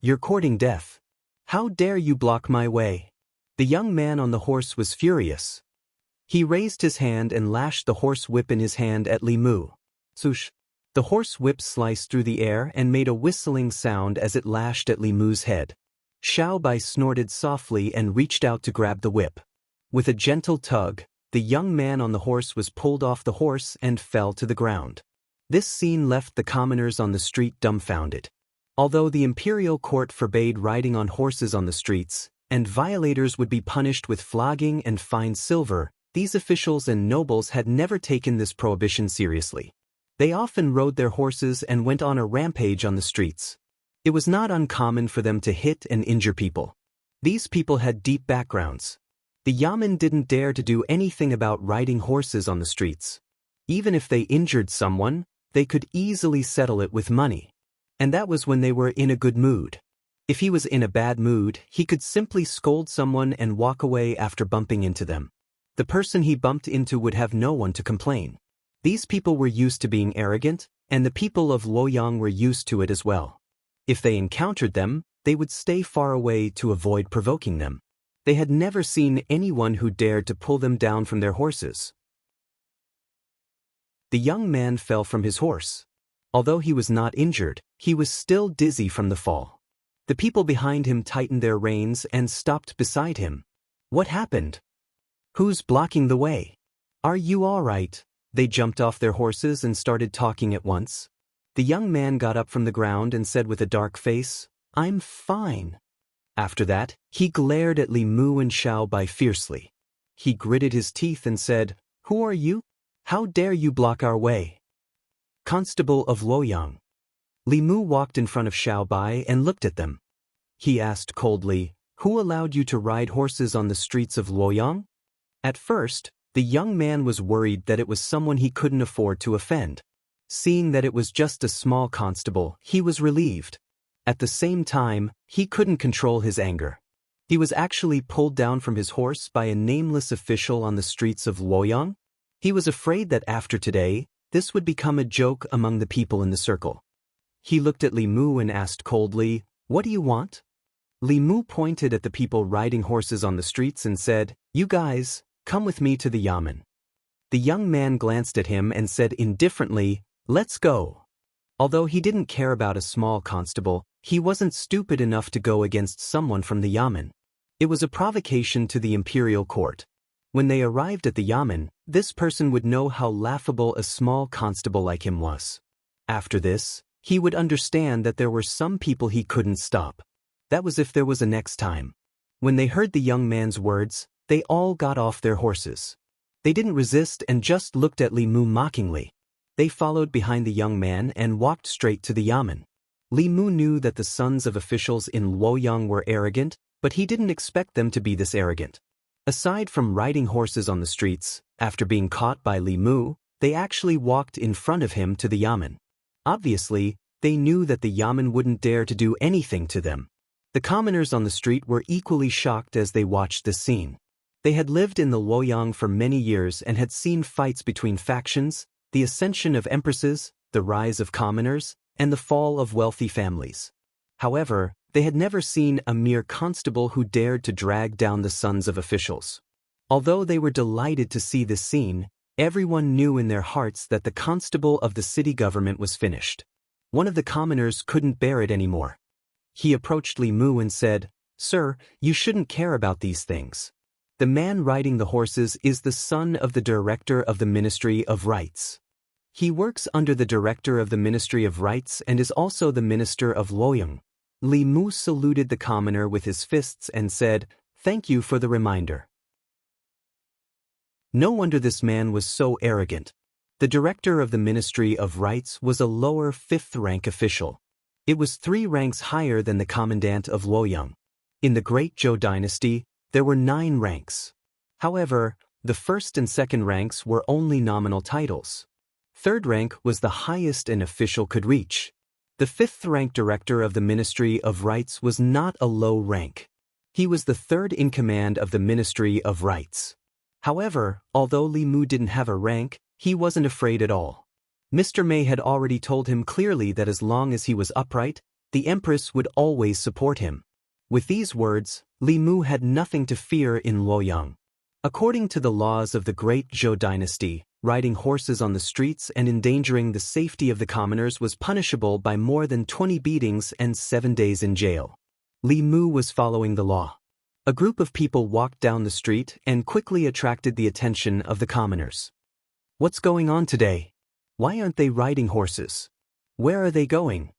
"You're courting death. How dare you block my way?" The young man on the horse was furious. He raised his hand and lashed the horse whip in his hand at Li Mu. Swoosh! The horse whip sliced through the air and made a whistling sound as it lashed at Li Mu's head. Xiao Bai snorted softly and reached out to grab the whip. With a gentle tug, the young man on the horse was pulled off the horse and fell to the ground. This scene left the commoners on the street dumbfounded. Although the imperial court forbade riding on horses on the streets, and violators would be punished with flogging and fined silver, these officials and nobles had never taken this prohibition seriously. They often rode their horses and went on a rampage on the streets. It was not uncommon for them to hit and injure people. These people had deep backgrounds. The yamen didn't dare to do anything about riding horses on the streets. Even if they injured someone, they could easily settle it with money. And that was when they were in a good mood. If he was in a bad mood, he could simply scold someone and walk away after bumping into them. The person he bumped into would have no one to complain. These people were used to being arrogant, and the people of Luoyang were used to it as well. If they encountered them, they would stay far away to avoid provoking them. They had never seen anyone who dared to pull them down from their horses. The young man fell from his horse. Although he was not injured, he was still dizzy from the fall. The people behind him tightened their reins and stopped beside him. "What happened? Who's blocking the way? Are you all right?" They jumped off their horses and started talking at once. The young man got up from the ground and said with a dark face, "I'm fine." After that, he glared at Li Mu and Xiao Bai fiercely. He gritted his teeth and said, "Who are you? How dare you block our way?" "Constable of Luoyang." Li Mu walked in front of Xiao Bai and looked at them. He asked coldly, "Who allowed you to ride horses on the streets of Luoyang?" At first, the young man was worried that it was someone he couldn't afford to offend. Seeing that it was just a small constable, he was relieved. At the same time, he couldn't control his anger. He was actually pulled down from his horse by a nameless official on the streets of Luoyang. He was afraid that after today, this would become a joke among the people in the circle. He looked at Li Mu and asked coldly, "What do you want?" Li Mu pointed at the people riding horses on the streets and said, "You guys, come with me to the yamen." The young man glanced at him and said indifferently, "Let's go." Although he didn't care about a small constable, he wasn't stupid enough to go against someone from the yamen. It was a provocation to the imperial court. When they arrived at the yamen, this person would know how laughable a small constable like him was. After this, he would understand that there were some people he couldn't stop. That was if there was a next time. When they heard the young man's words, they all got off their horses. They didn't resist and just looked at Li Mu mockingly. They followed behind the young man and walked straight to the yamen. Li Mu knew that the sons of officials in Luoyang were arrogant, but he didn't expect them to be this arrogant. Aside from riding horses on the streets, after being caught by Li Mu, they actually walked in front of him to the yamen. Obviously, they knew that the yamen wouldn't dare to do anything to them. The commoners on the street were equally shocked as they watched this scene. They had lived in the Luoyang for many years and had seen fights between factions, the ascension of empresses, the rise of commoners, and the fall of wealthy families. However, they had never seen a mere constable who dared to drag down the sons of officials. Although they were delighted to see this scene, everyone knew in their hearts that the constable of the city government was finished. One of the commoners couldn't bear it anymore. He approached Li Mu and said, "Sir, you shouldn't care about these things. The man riding the horses is the son of the director of the Ministry of Rights. He works under the director of the Ministry of Rights and is also the minister of Luoyang." Li Mu saluted the commoner with his fists and said, "Thank you for the reminder." No wonder this man was so arrogant. The director of the Ministry of Rights was a lower 5th rank official. It was 3 ranks higher than the commandant of Luoyang. In the Great Zhou dynasty, there were 9 ranks. However, the 1st and 2nd ranks were only nominal titles. 3rd rank was the highest an official could reach. The 5th rank director of the Ministry of Rights was not a low rank. He was the 3rd in command of the Ministry of Rights. However, although Li Mu didn't have a rank, he wasn't afraid at all. Mr. Mei had already told him clearly that as long as he was upright, the Empress would always support him. With these words, Li Mu had nothing to fear in Luoyang. According to the laws of the Great Zhou dynasty, riding horses on the streets and endangering the safety of the commoners was punishable by more than 20 beatings and 7 days in jail. Li Mu was following the law. A group of people walked down the street and quickly attracted the attention of the commoners. "What's going on today? Why aren't they riding horses? Where are they going?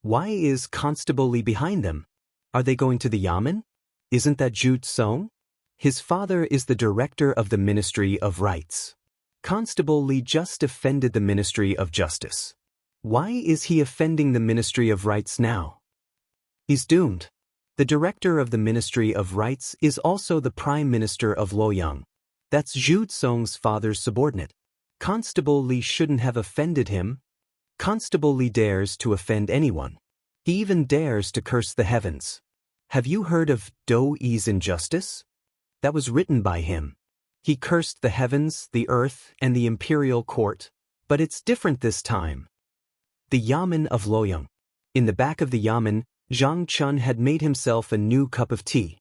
Why is Constable Li behind them? Are they going to the yamen? Isn't that Zhu Song? His father is the director of the Ministry of Rights. Constable Li just offended the Ministry of Justice. Why is he offending the Ministry of Rights now? He's doomed." The director of the Ministry of Rights is also the Prime Minister of Luoyang. That's Zhu Song's father's subordinate. Constable Li shouldn't have offended him. Constable Li dares to offend anyone. He even dares to curse the heavens. Have you heard of Do Yi's injustice? That was written by him. He cursed the heavens, the earth, and the imperial court, but it's different this time. The yamen of Luoyang. In the back of the yamen, Zhang Chun had made himself a new cup of tea.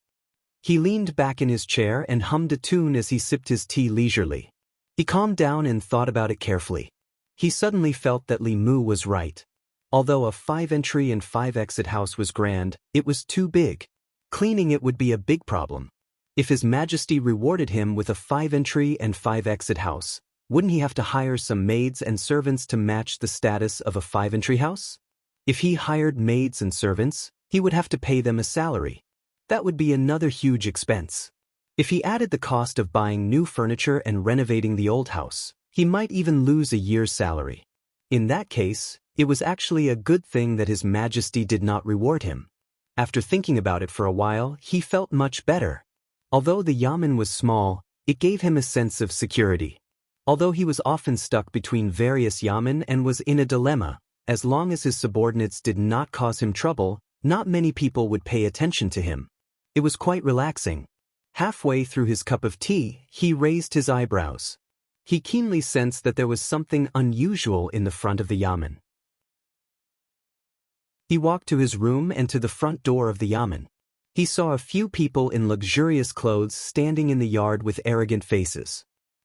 He leaned back in his chair and hummed a tune as he sipped his tea leisurely. He calmed down and thought about it carefully. He suddenly felt that Li Mu was right. Although a 5-entry and 5-exit house was grand, it was too big. Cleaning it would be a big problem. If His Majesty rewarded him with a 5-entry and 5-exit house, wouldn't he have to hire some maids and servants to match the status of a 5-entry house? If he hired maids and servants, he would have to pay them a salary. That would be another huge expense. If he added the cost of buying new furniture and renovating the old house, he might even lose a year's salary. In that case, it was actually a good thing that His Majesty did not reward him. After thinking about it for a while, he felt much better. Although the yamen was small, it gave him a sense of security. Although he was often stuck between various yamen and was in a dilemma, as long as his subordinates did not cause him trouble, not many people would pay attention to him. It was quite relaxing. Halfway through his cup of tea, he raised his eyebrows. He keenly sensed that there was something unusual in the front of the yamen. He walked to his room and to the front door of the yamen. He saw a few people in luxurious clothes standing in the yard with arrogant faces.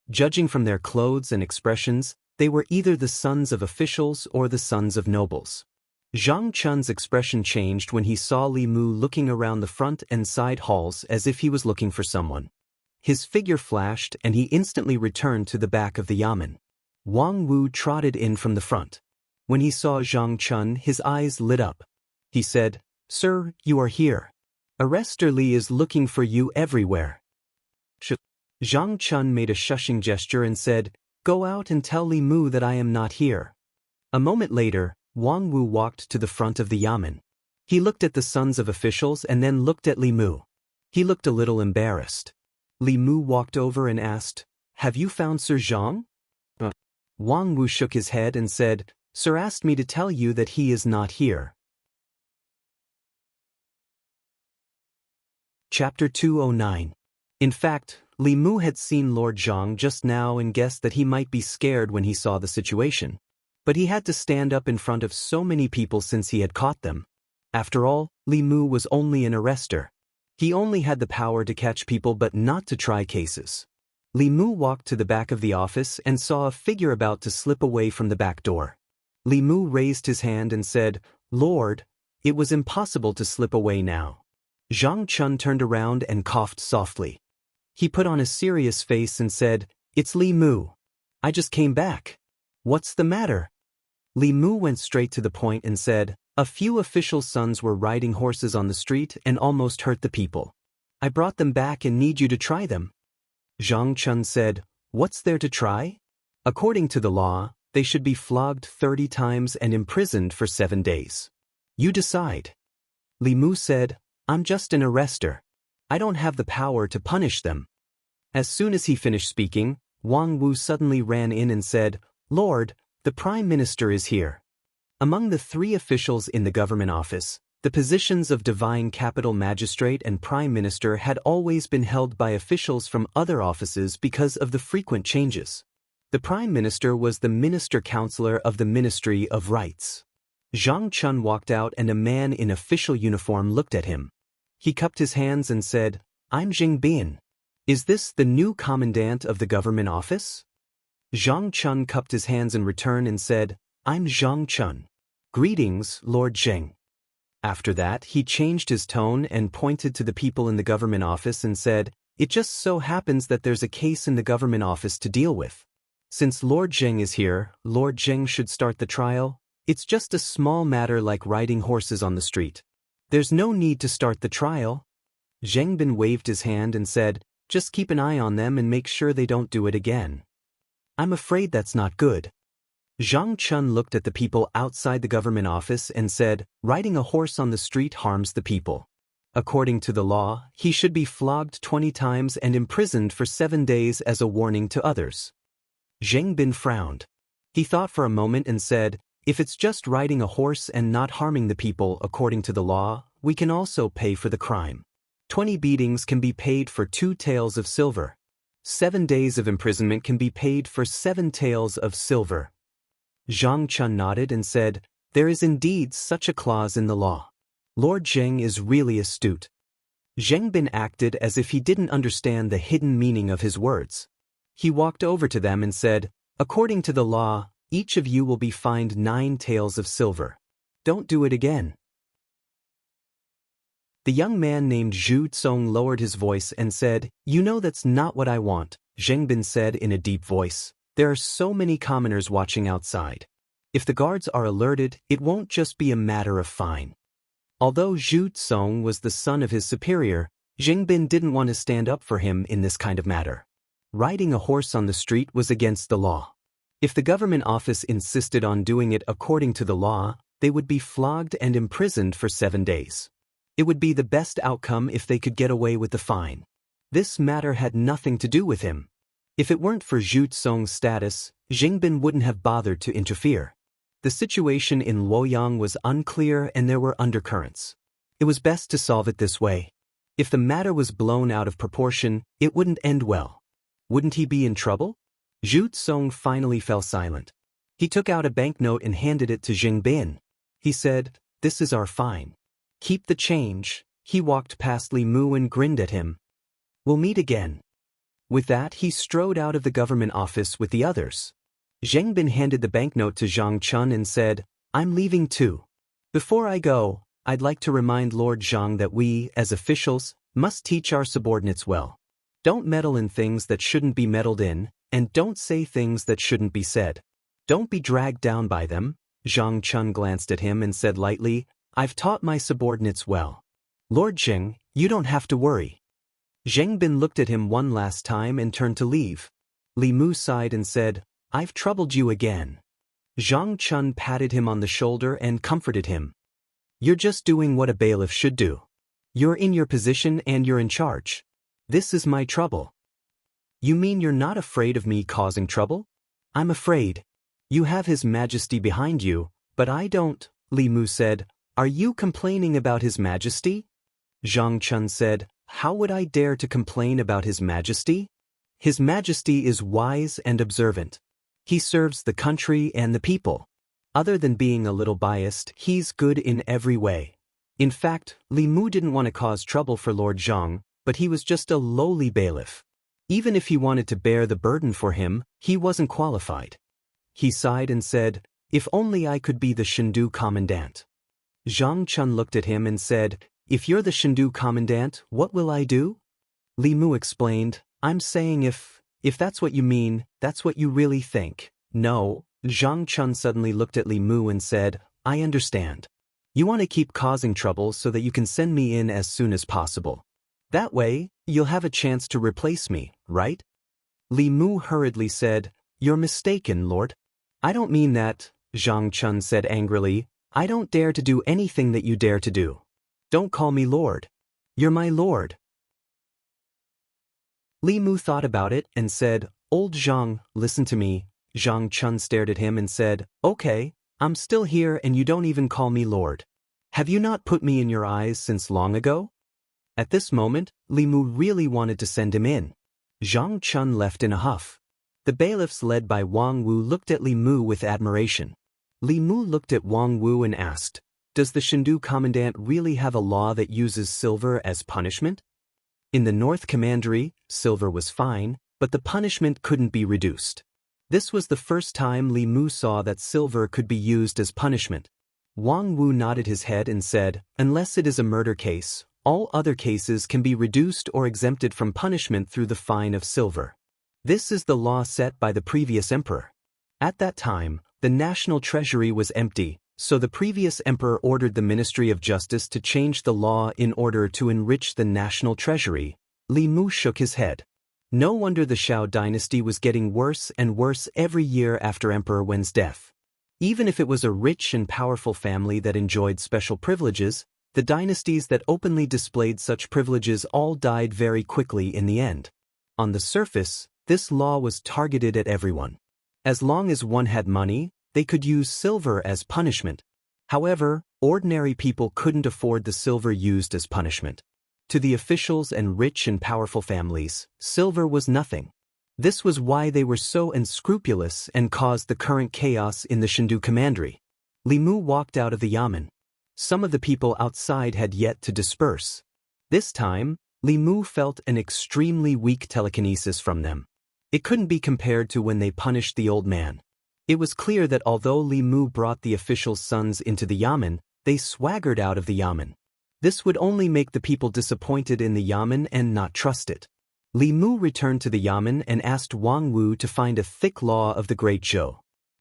Judging from their clothes and expressions, they were either the sons of officials or the sons of nobles. Zhang Chun's expression changed when he saw Li Mu looking around the front and side halls as if he was looking for someone. His figure flashed and he instantly returned to the back of the yamen. Wang Wu trotted in from the front. When he saw Zhang Chun, his eyes lit up. He said, "Sir, you are here. Arrester Li is looking for you everywhere." Zhang Chun made a shushing gesture and said, "Go out and tell Li Mu that I am not here." A moment later, Wang Wu walked to the front of the yamen. He looked at the sons of officials and then looked at Li Mu. He looked a little embarrassed. Li Mu walked over and asked, "Have you found Sir Zhang?" Wang Wu shook his head and said, "Sir asked me to tell you that he is not here." Chapter 209. In fact, Li Mu had seen Lord Zhang just now and guessed that he might be scared when he saw the situation. But he had to stand up in front of so many people since he had caught them. After all, Li Mu was only an arrester. He only had the power to catch people but not to try cases. Li Mu walked to the back of the office and saw a figure about to slip away from the back door. Li Mu raised his hand and said, "Lord, it was impossible to slip away now." Zhang Chun turned around and coughed softly. He put on a serious face and said, "It's Li Mu. I just came back. What's the matter?" Li Mu went straight to the point and said, "A few officials' sons were riding horses on the street and almost hurt the people. I brought them back and need you to try them." Zhang Chun said, "What's there to try?" "According to the law, they should be flogged 30 times and imprisoned for 7 days. You decide." Li Mu said, "I'm just an arrester. I don't have the power to punish them." As soon as he finished speaking, Wang Wu suddenly ran in and said, "Lord, the Prime Minister is here." Among the 3 officials in the government office, the positions of Divine Capital Magistrate and Prime Minister had always been held by officials from other offices because of the frequent changes. The Prime Minister was the Minister Counselor of the Ministry of Rights. Zhang Chun walked out and a man in official uniform looked at him. He cupped his hands and said, "I'm Jing Bin. Is this the new commandant of the government office?" Zhang Chun cupped his hands in return and said, "I'm Zhang Chun. Greetings, Lord Zheng." After that, he changed his tone and pointed to the people in the government office and said, "It just so happens that there's a case in the government office to deal with. Since Lord Zheng is here, Lord Zheng should start the trial. It's just a small matter like riding horses on the street. There's no need to start the trial." Zheng Bin waved his hand and said, "Just keep an eye on them and make sure they don't do it again." "I'm afraid that's not good." Zhang Chun looked at the people outside the government office and said, "Riding a horse on the street harms the people. According to the law, he should be flogged 20 times and imprisoned for 7 days as a warning to others." Zheng Bin frowned. He thought for a moment and said, "If it's just riding a horse and not harming the people according to the law, we can also pay for the crime. 20 beatings can be paid for 2 taels of silver. 7 days of imprisonment can be paid for 7 taels of silver." Zhang Chun nodded and said, "There is indeed such a clause in the law. Lord Zheng is really astute." Zheng Bin acted as if he didn't understand the hidden meaning of his words. He walked over to them and said, "According to the law, each of you will be fined 9 taels of silver. Don't do it again." The young man named Zhu Tsong lowered his voice and said, "You know that's not what I want," Zheng Bin said in a deep voice. "There are so many commoners watching outside. If the guards are alerted, it won't just be a matter of fine." Although Zhu Tsong was the son of his superior, Zheng Bin didn't want to stand up for him in this kind of matter. Riding a horse on the street was against the law. If the government office insisted on doing it according to the law, they would be flogged and imprisoned for 7 days. It would be the best outcome if they could get away with the fine. This matter had nothing to do with him. If it weren't for Zhu Tsong's status, Zheng Bin wouldn't have bothered to interfere. The situation in Luoyang was unclear and there were undercurrents. It was best to solve it this way. If the matter was blown out of proportion, it wouldn't end well. Wouldn't he be in trouble? Zhu Tsong finally fell silent. He took out a banknote and handed it to Jing Bin. He said, "This is our fine. Keep the change." He walked past Li Mu and grinned at him. "We'll meet again." With that, he strode out of the government office with the others. Zheng Bin handed the banknote to Zhang Chun and said, "I'm leaving too. Before I go, I'd like to remind Lord Zhang that we, as officials, must teach our subordinates well. Don't meddle in things that shouldn't be meddled in, and don't say things that shouldn't be said. Don't be dragged down by them." Zhang Chun glanced at him and said lightly, "I've taught my subordinates well. Lord Zheng, you don't have to worry." Zheng Bin looked at him one last time and turned to leave. Li Mu sighed and said, "I've troubled you again." Zhang Chun patted him on the shoulder and comforted him. "You're just doing what a bailiff should do. You're in your position and you're in charge. This is my trouble." "You mean you're not afraid of me causing trouble?" "I'm afraid. You have His Majesty behind you, but I don't," Li Mu said. "Are you complaining about His Majesty?" Zhang Chun said, "How would I dare to complain about His Majesty? His Majesty is wise and observant. He serves the country and the people. Other than being a little biased, he's good in every way." In fact, Li Mu didn't want to cause trouble for Lord Zhang, but he was just a lowly bailiff. Even if he wanted to bear the burden for him, he wasn't qualified. He sighed and said, "If only I could be the Shendu commandant." Zhang Chun looked at him and said, "If you're the Shendu commandant, what will I do?" Li Mu explained, "I'm saying if that's what you mean, that's what you really think." "No." Zhang Chun suddenly looked at Li Mu and said, "I understand. You want to keep causing trouble so that you can send me in as soon as possible. That way, you'll have a chance to replace me, right?" Li Mu hurriedly said, "You're mistaken, Lord. I don't mean that," Zhang Chun said angrily. "I don't dare to do anything that you dare to do. Don't call me Lord. You're my Lord." Li Mu thought about it and said, "Old Zhang, listen to me." Zhang Chun stared at him and said, "Okay, I'm still here and you don't even call me Lord. Have you not put me in your eyes since long ago?" At this moment, Li Mu really wanted to send him in. Zhang Chun left in a huff. The bailiffs led by Wang Wu looked at Li Mu with admiration. Li Mu looked at Wang Wu and asked, "Does the Shendu commandant really have a law that uses silver as punishment?" In the North Commandery, silver was fine, but the punishment couldn't be reduced. This was the first time Li Mu saw that silver could be used as punishment. Wang Wu nodded his head and said, "Unless it is a murder case, all other cases can be reduced or exempted from punishment through the fine of silver. This is the law set by the previous emperor." At that time, the national treasury was empty, so the previous emperor ordered the Ministry of Justice to change the law in order to enrich the national treasury. Li Mu shook his head. No wonder the Shao dynasty was getting worse and worse every year after Emperor Wen's death. Even if it was a rich and powerful family that enjoyed special privileges, the dynasties that openly displayed such privileges all died very quickly in the end. On the surface, this law was targeted at everyone. As long as one had money, they could use silver as punishment. However, ordinary people couldn't afford the silver used as punishment. To the officials and rich and powerful families, silver was nothing. This was why they were so unscrupulous and caused the current chaos in the Shendu Commandery. Li Mu walked out of the yamen. Some of the people outside had yet to disperse. This time, Li Mu felt an extremely weak telekinesis from them. It couldn't be compared to when they punished the old man. It was clear that although Li Mu brought the officials' sons into the yamen, they swaggered out of the yamen. This would only make the people disappointed in the yamen and not trust it. Li Mu returned to the yamen and asked Wang Wu to find a thick law of the Great Zhou.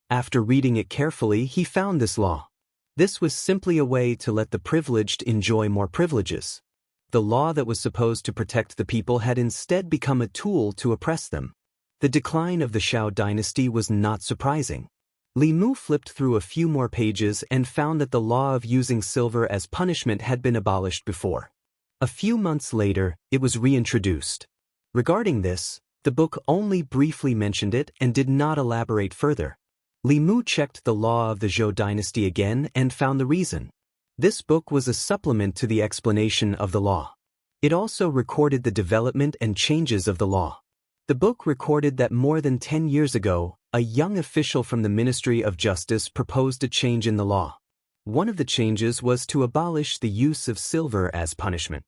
After reading it carefully, he found this law. This was simply a way to let the privileged enjoy more privileges. The law that was supposed to protect the people had instead become a tool to oppress them. The decline of the Shao dynasty was not surprising. Li Mu flipped through a few more pages and found that the law of using silver as punishment had been abolished before. A few months later, it was reintroduced. Regarding this, the book only briefly mentioned it and did not elaborate further. Li Mu checked the law of the Zhou dynasty again and found the reason. This book was a supplement to the explanation of the law. It also recorded the development and changes of the law. The book recorded that more than 10 years ago, a young official from the Ministry of Justice proposed a change in the law. One of the changes was to abolish the use of silver as punishment.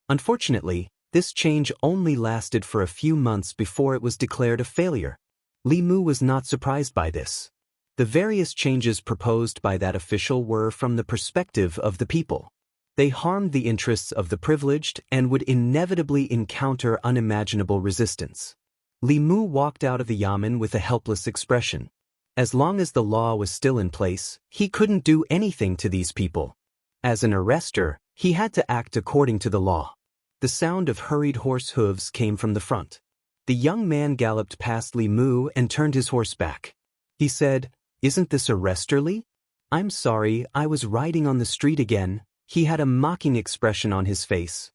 Unfortunately, this change only lasted for a few months before it was declared a failure. Li Mu was not surprised by this. The various changes proposed by that official were from the perspective of the people. They harmed the interests of the privileged and would inevitably encounter unimaginable resistance. Li Mu walked out of the yamen with a helpless expression. As long as the law was still in place, he couldn't do anything to these people. As an arrestor, he had to act according to the law. The sound of hurried horse hooves came from the front. The young man galloped past Li Mu and turned his horse back. He said, "Isn't this arresterly?" "I'm sorry, I was riding on the street again." He had a mocking expression on his face.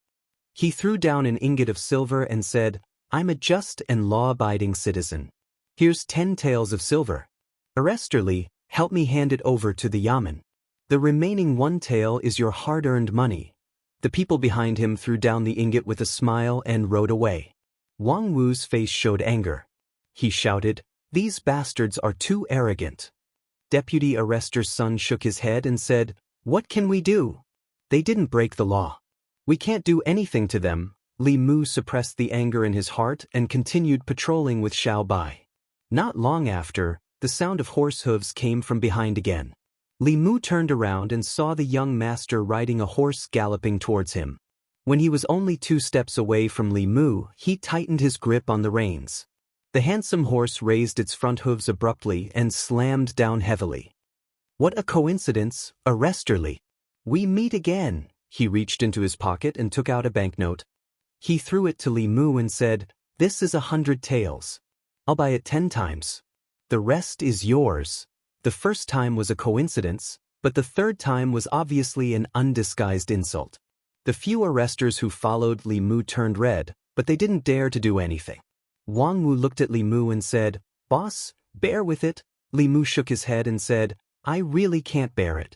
He threw down an ingot of silver and said, "I'm a just and law-abiding citizen. Here's 10 taels of silver. Arresterly, help me hand it over to the yamen. The remaining 1 tael is your hard-earned money." The people behind him threw down the ingot with a smile and rode away. Wang Wu's face showed anger. He shouted, "These bastards are too arrogant." Deputy Arrester's son shook his head and said, "What can we do? They didn't break the law. We can't do anything to them." Li Mu suppressed the anger in his heart and continued patrolling with Xiao Bai. Not long after, the sound of horse hooves came from behind again. Li Mu turned around and saw the young master riding a horse galloping towards him. When he was only 2 steps away from Li Mu, he tightened his grip on the reins. The handsome horse raised its front hooves abruptly and slammed down heavily. "What a coincidence, Arresterly. We meet again." He reached into his pocket and took out a banknote. He threw it to Li Mu and said, "This is 100 taels. I'll buy it 10 times. The rest is yours." The first time was a coincidence, but the third time was obviously an undisguised insult. The few arresters who followed Li Mu turned red, but they didn't dare to do anything. Wang Wu looked at Li Mu and said, "Boss, bear with it." Li Mu shook his head and said, "I really can't bear it.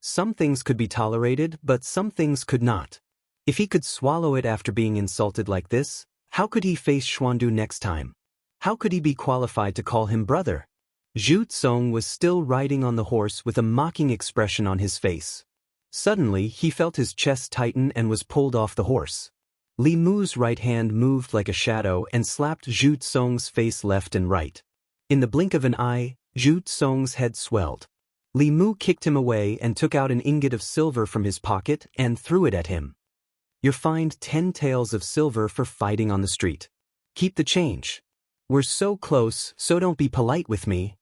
Some things could be tolerated, but some things could not. If he could swallow it after being insulted like this, how could he face Xuandu next time? How could he be qualified to call him brother?" Zhu Tsong was still riding on the horse with a mocking expression on his face. Suddenly, he felt his chest tighten and was pulled off the horse. Li Mu's right hand moved like a shadow and slapped Zhu Tsong's face left and right. In the blink of an eye, Zhu Tsong's head swelled. Li Mu kicked him away and took out an ingot of silver from his pocket and threw it at him. "You're fined 10 taels of silver for fighting on the street. Keep the change. We're so close, so don't be polite with me."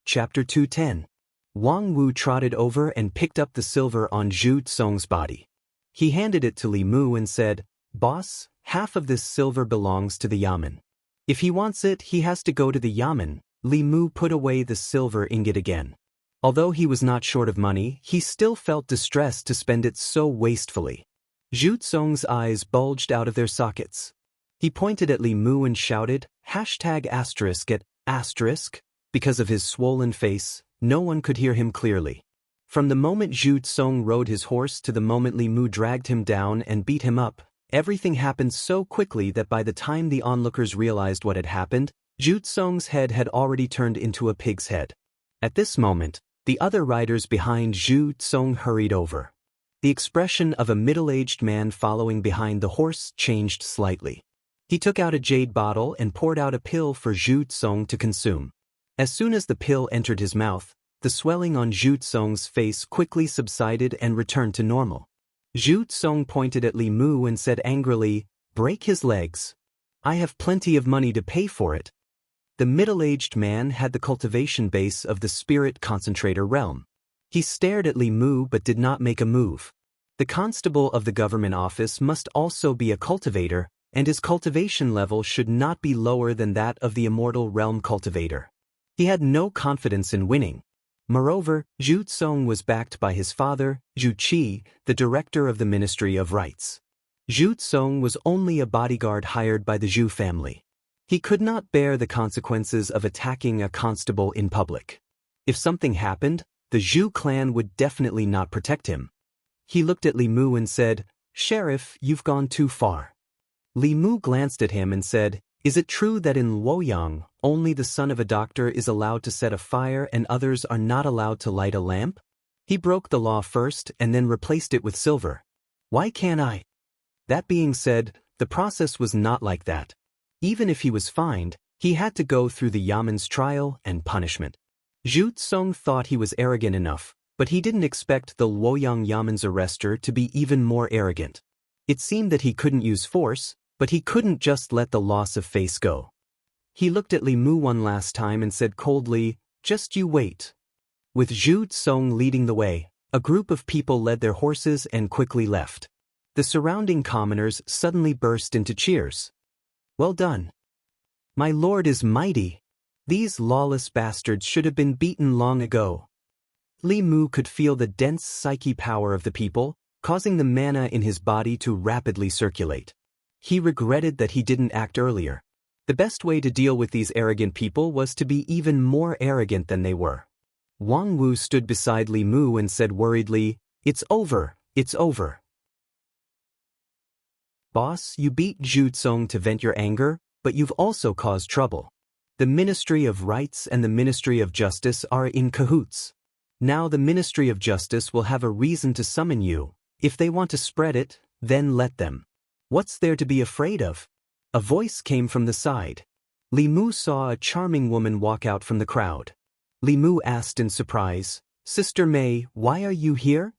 Chapter 210. Wang Wu trotted over and picked up the silver on Zhu Tsong's body. He handed it to Li Mu and said, "Boss, half of this silver belongs to the yamen. If he wants it, he has to go to the yamen." Li Mu put away the silver ingot again. Although he was not short of money, he still felt distressed to spend it so wastefully. Zhu Tsong's eyes bulged out of their sockets. He pointed at Li Mu and shouted, ****. Because of his swollen face, no one could hear him clearly. From the moment Zhu Tsong rode his horse to the moment Li Mu dragged him down and beat him up, everything happened so quickly that by the time the onlookers realized what had happened, Zhu Tsong's head had already turned into a pig's head. At this moment, the other riders behind Zhu Tsong hurried over. The expression of a middle-aged man following behind the horse changed slightly. He took out a jade bottle and poured out a pill for Zhu Tsong to consume. As soon as the pill entered his mouth, the swelling on Zhu Tsong's face quickly subsided and returned to normal. Zhu Tsong pointed at Li Mu and said angrily, "Break his legs. I have plenty of money to pay for it." The middle-aged man had the cultivation base of the spirit concentrator realm. He stared at Li Mu but did not make a move. The constable of the government office must also be a cultivator, and his cultivation level should not be lower than that of the immortal realm cultivator. He had no confidence in winning. Moreover, Zhu Tsong was backed by his father, Zhu Qi, the director of the Ministry of Rights. Zhu Tsong was only a bodyguard hired by the Zhu family. He could not bear the consequences of attacking a constable in public. If something happened, the Zhu clan would definitely not protect him. He looked at Li Mu and said, "Sheriff, you've gone too far." Li Mu glanced at him and said, "Is it true that in Luoyang, only the son of a doctor is allowed to set a fire and others are not allowed to light a lamp? He broke the law first and then replaced it with silver. Why can't I?" That being said, the process was not like that. Even if he was fined, he had to go through the Yaman's trial and punishment. Zhu Tsong thought he was arrogant enough, but he didn't expect the Luoyang Yaman's arrestor to be even more arrogant. It seemed that he couldn't use force, but he couldn't just let the loss of face go. He looked at Li Mu one last time and said coldly, "Just you wait." With Zhu Tsong leading the way, a group of people led their horses and quickly left. The surrounding commoners suddenly burst into cheers. "Well done. My lord is mighty. These lawless bastards should have been beaten long ago." Li Mu could feel the dense psyche power of the people, causing the mana in his body to rapidly circulate. He regretted that he didn't act earlier. The best way to deal with these arrogant people was to be even more arrogant than they were. Wang Wu stood beside Li Mu and said worriedly, "It's over, it's over." "Boss, you beat Zhu Tsong to vent your anger, but you've also caused trouble. The Ministry of Rights and the Ministry of Justice are in cahoots. Now the Ministry of Justice will have a reason to summon you. If they want to spread it, then let them. What's there to be afraid of?" A voice came from the side. Li Mu saw a charming woman walk out from the crowd. Li Mu asked in surprise, "Sister Mei, why are you here?"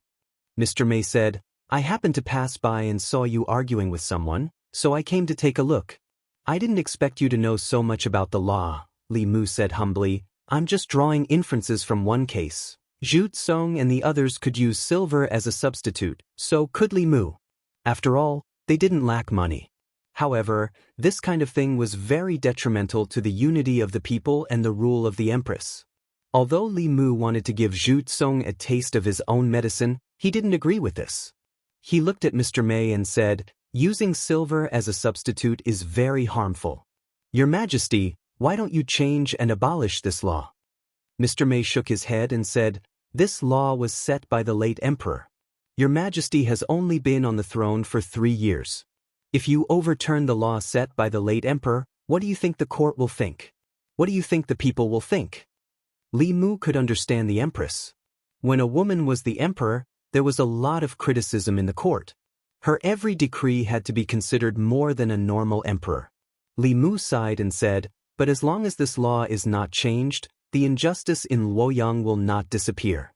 Mr. Mei said, "I happened to pass by and saw you arguing with someone, so I came to take a look." "I didn't expect you to know so much about the law," Li Mu said humbly. "I'm just drawing inferences from one case. Zhu Tsong and the others could use silver as a substitute, so could Li Mu. After all, they didn't lack money. However, this kind of thing was very detrimental to the unity of the people and the rule of the empress. Although Li Mu wanted to give Zhu Tsong a taste of his own medicine, he didn't agree with this. He looked at Mr. Mei and said, "Using silver as a substitute is very harmful. Your Majesty, why don't you change and abolish this law?" Mr. Mei shook his head and said, "This law was set by the late emperor. Your Majesty has only been on the throne for 3 years. If you overturn the law set by the late emperor, what do you think the court will think? What do you think the people will think?" Li Mu could understand the empress. When a woman was the emperor, there was a lot of criticism in the court. Her every decree had to be considered more than a normal emperor. Li Mu sighed and said, "But as long as this law is not changed, the injustice in Luoyang will not disappear.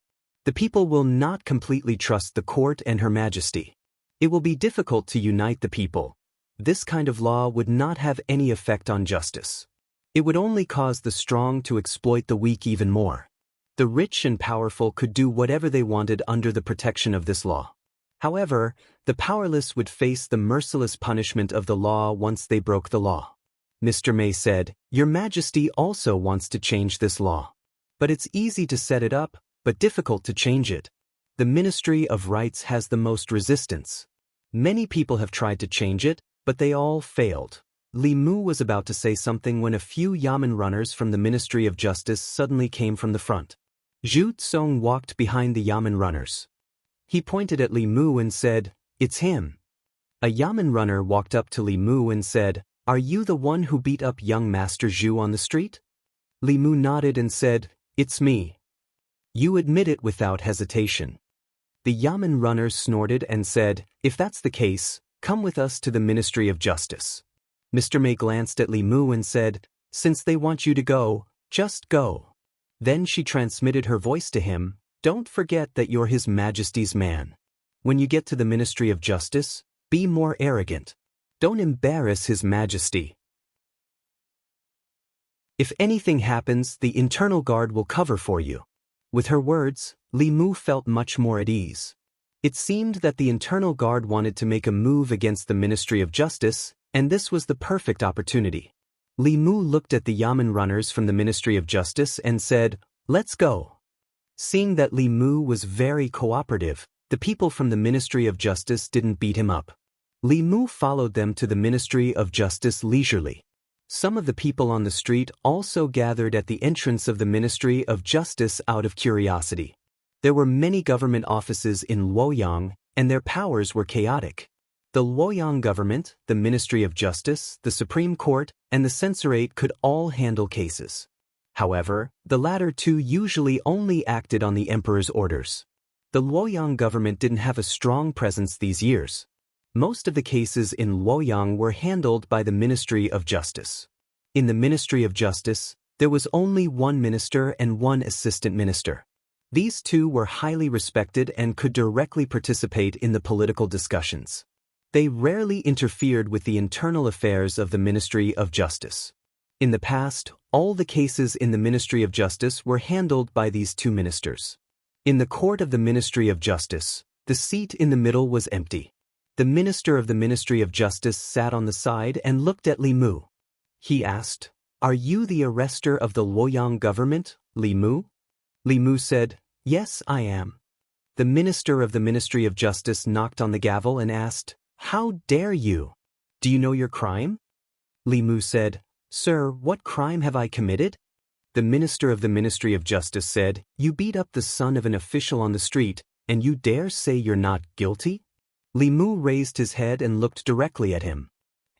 The people will not completely trust the court and Her Majesty. It will be difficult to unite the people. This kind of law would not have any effect on justice. It would only cause the strong to exploit the weak even more. The rich and powerful could do whatever they wanted under the protection of this law. However, the powerless would face the merciless punishment of the law once they broke the law." Mr. Mei said, "Your Majesty also wants to change this law. But it's easy to set it up, but difficult to change it. The Ministry of Rights has the most resistance. Many people have tried to change it, but they all failed." Li Mu was about to say something when a few Yamen runners from the Ministry of Justice suddenly came from the front. Zhu Tsong walked behind the Yamen runners. He pointed at Li Mu and said, "It's him." A Yamen runner walked up to Li Mu and said, "Are you the one who beat up young Master Zhu on the street?" Li Mu nodded and said, "It's me." "You admit it without hesitation." The Yamen runner snorted and said, "If that's the case, come with us to the Ministry of Justice." Mr. Mei glanced at Li Mu and said, "Since they want you to go, just go." Then she transmitted her voice to him, "Don't forget that you're His Majesty's man. When you get to the Ministry of Justice, be more arrogant. Don't embarrass His Majesty. If anything happens, the internal guard will cover for you." With her words, Li Mu felt much more at ease. It seemed that the internal guard wanted to make a move against the Ministry of Justice, and this was the perfect opportunity. Li Mu looked at the Yamen runners from the Ministry of Justice and said, "Let's go." Seeing that Li Mu was very cooperative, the people from the Ministry of Justice didn't beat him up. Li Mu followed them to the Ministry of Justice leisurely. Some of the people on the street also gathered at the entrance of the Ministry of Justice out of curiosity. There were many government offices in Luoyang, and their powers were chaotic. The Luoyang government, the Ministry of Justice, the Supreme Court, and the censorate could all handle cases. However, the latter two usually only acted on the emperor's orders. The Luoyang government didn't have a strong presence these years. Most of the cases in Luoyang were handled by the Ministry of Justice. In the Ministry of Justice, there was only one minister and one assistant minister. These two were highly respected and could directly participate in the political discussions. They rarely interfered with the internal affairs of the Ministry of Justice. In the past, all the cases in the Ministry of Justice were handled by these two ministers. In the court of the Ministry of Justice, the seat in the middle was empty. The minister of the Ministry of Justice sat on the side and looked at Li Mu. He asked, "Are you the arrestor of the Luoyang government, Li Mu?" Li Mu said, "Yes, I am." The minister of the Ministry of Justice knocked on the gavel and asked, "How dare you? Do you know your crime?" Li Mu said, "Sir, what crime have I committed?" The minister of the Ministry of Justice said, "You beat up the son of an official on the street, and you dare say you're not guilty?" Li Mu raised his head and looked directly at him.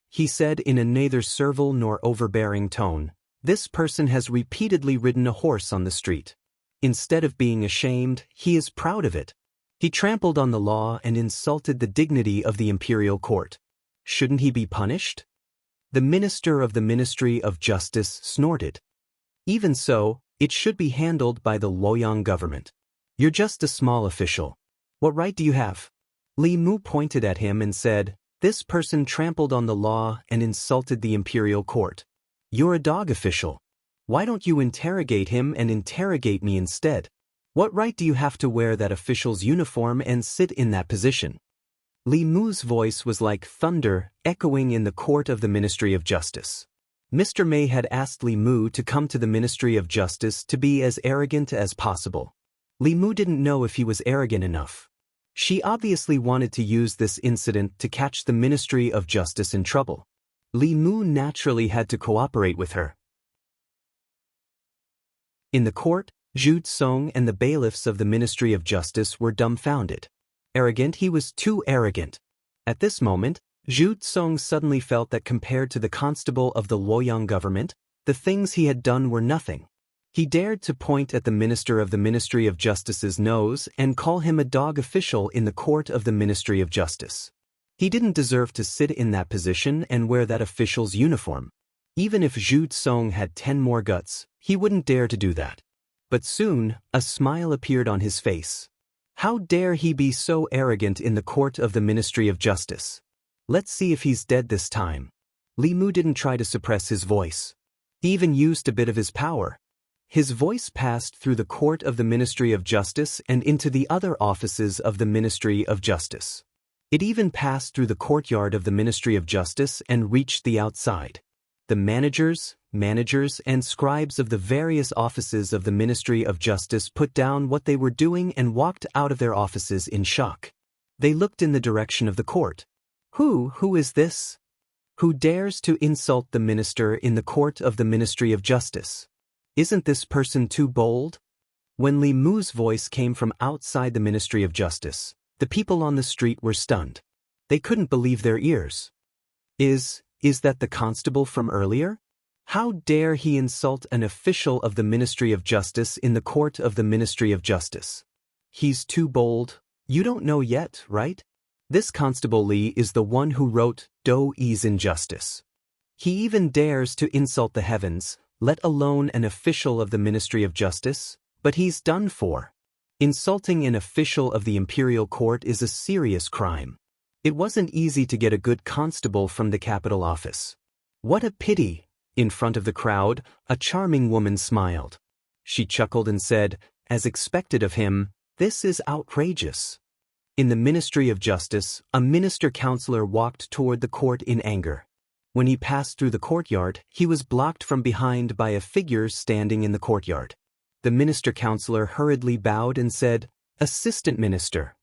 He said in a neither servile nor overbearing tone, "This person has repeatedly ridden a horse on the street. Instead of being ashamed, he is proud of it. He trampled on the law and insulted the dignity of the imperial court. Shouldn't he be punished?" The minister of the Ministry of Justice snorted. "Even so, it should be handled by the Luoyang government. You're just a small official. What right do you have?" Li Mu pointed at him and said, "This person trampled on the law and insulted the imperial court. You're a dog official. Why don't you interrogate him and interrogate me instead? What right do you have to wear that official's uniform and sit in that position?" Li Mu's voice was like thunder echoing in the court of the Ministry of Justice. Mr. Mei had asked Li Mu to come to the Ministry of Justice to be as arrogant as possible. Li Mu didn't know if he was arrogant enough. She obviously wanted to use this incident to catch the Ministry of Justice in trouble. Li Mu naturally had to cooperate with her. In the court, Zhu Tsong and the bailiffs of the Ministry of Justice were dumbfounded. Arrogant, he was too arrogant. At this moment, Zhu Tsong suddenly felt that compared to the constable of the Luoyang government, the things he had done were nothing. He dared to point at the minister of the Ministry of Justice's nose and call him a dog official in the court of the Ministry of Justice. He didn't deserve to sit in that position and wear that official's uniform. Even if Zhu Tsong had 10 more guts, he wouldn't dare to do that. But soon, a smile appeared on his face. How dare he be so arrogant in the court of the Ministry of Justice? Let's see if he's dead this time. Li Mu didn't try to suppress his voice. He even used a bit of his power. His voice passed through the court of the Ministry of Justice and into the other offices of the Ministry of Justice. It even passed through the courtyard of the Ministry of Justice and reached the outside. The managers, and scribes of the various offices of the Ministry of Justice put down what they were doing and walked out of their offices in shock. They looked in the direction of the court. Who is this? Who dares to insult the minister in the court of the Ministry of Justice? Isn't this person too bold? When Li Mu's voice came from outside the Ministry of Justice, the people on the street were stunned. They couldn't believe their ears. Is that the constable from earlier? How dare he insult an official of the Ministry of Justice in the court of the Ministry of Justice? He's too bold. You don't know yet, right? This Constable Li is the one who wrote Do Yi's Injustice. He even dares to insult the heavens, let alone an official of the Ministry of Justice, but he's done for. Insulting an official of the imperial court is a serious crime. It wasn't easy to get a good constable from the capital office. What a pity! In front of the crowd, a charming woman smiled. She chuckled and said, as expected of him, "This is outrageous." In the Ministry of Justice, a minister-counselor walked toward the court in anger. When he passed through the courtyard, he was blocked from behind by a figure standing in the courtyard. The minister-counselor hurriedly bowed and said, "Assistant Minister."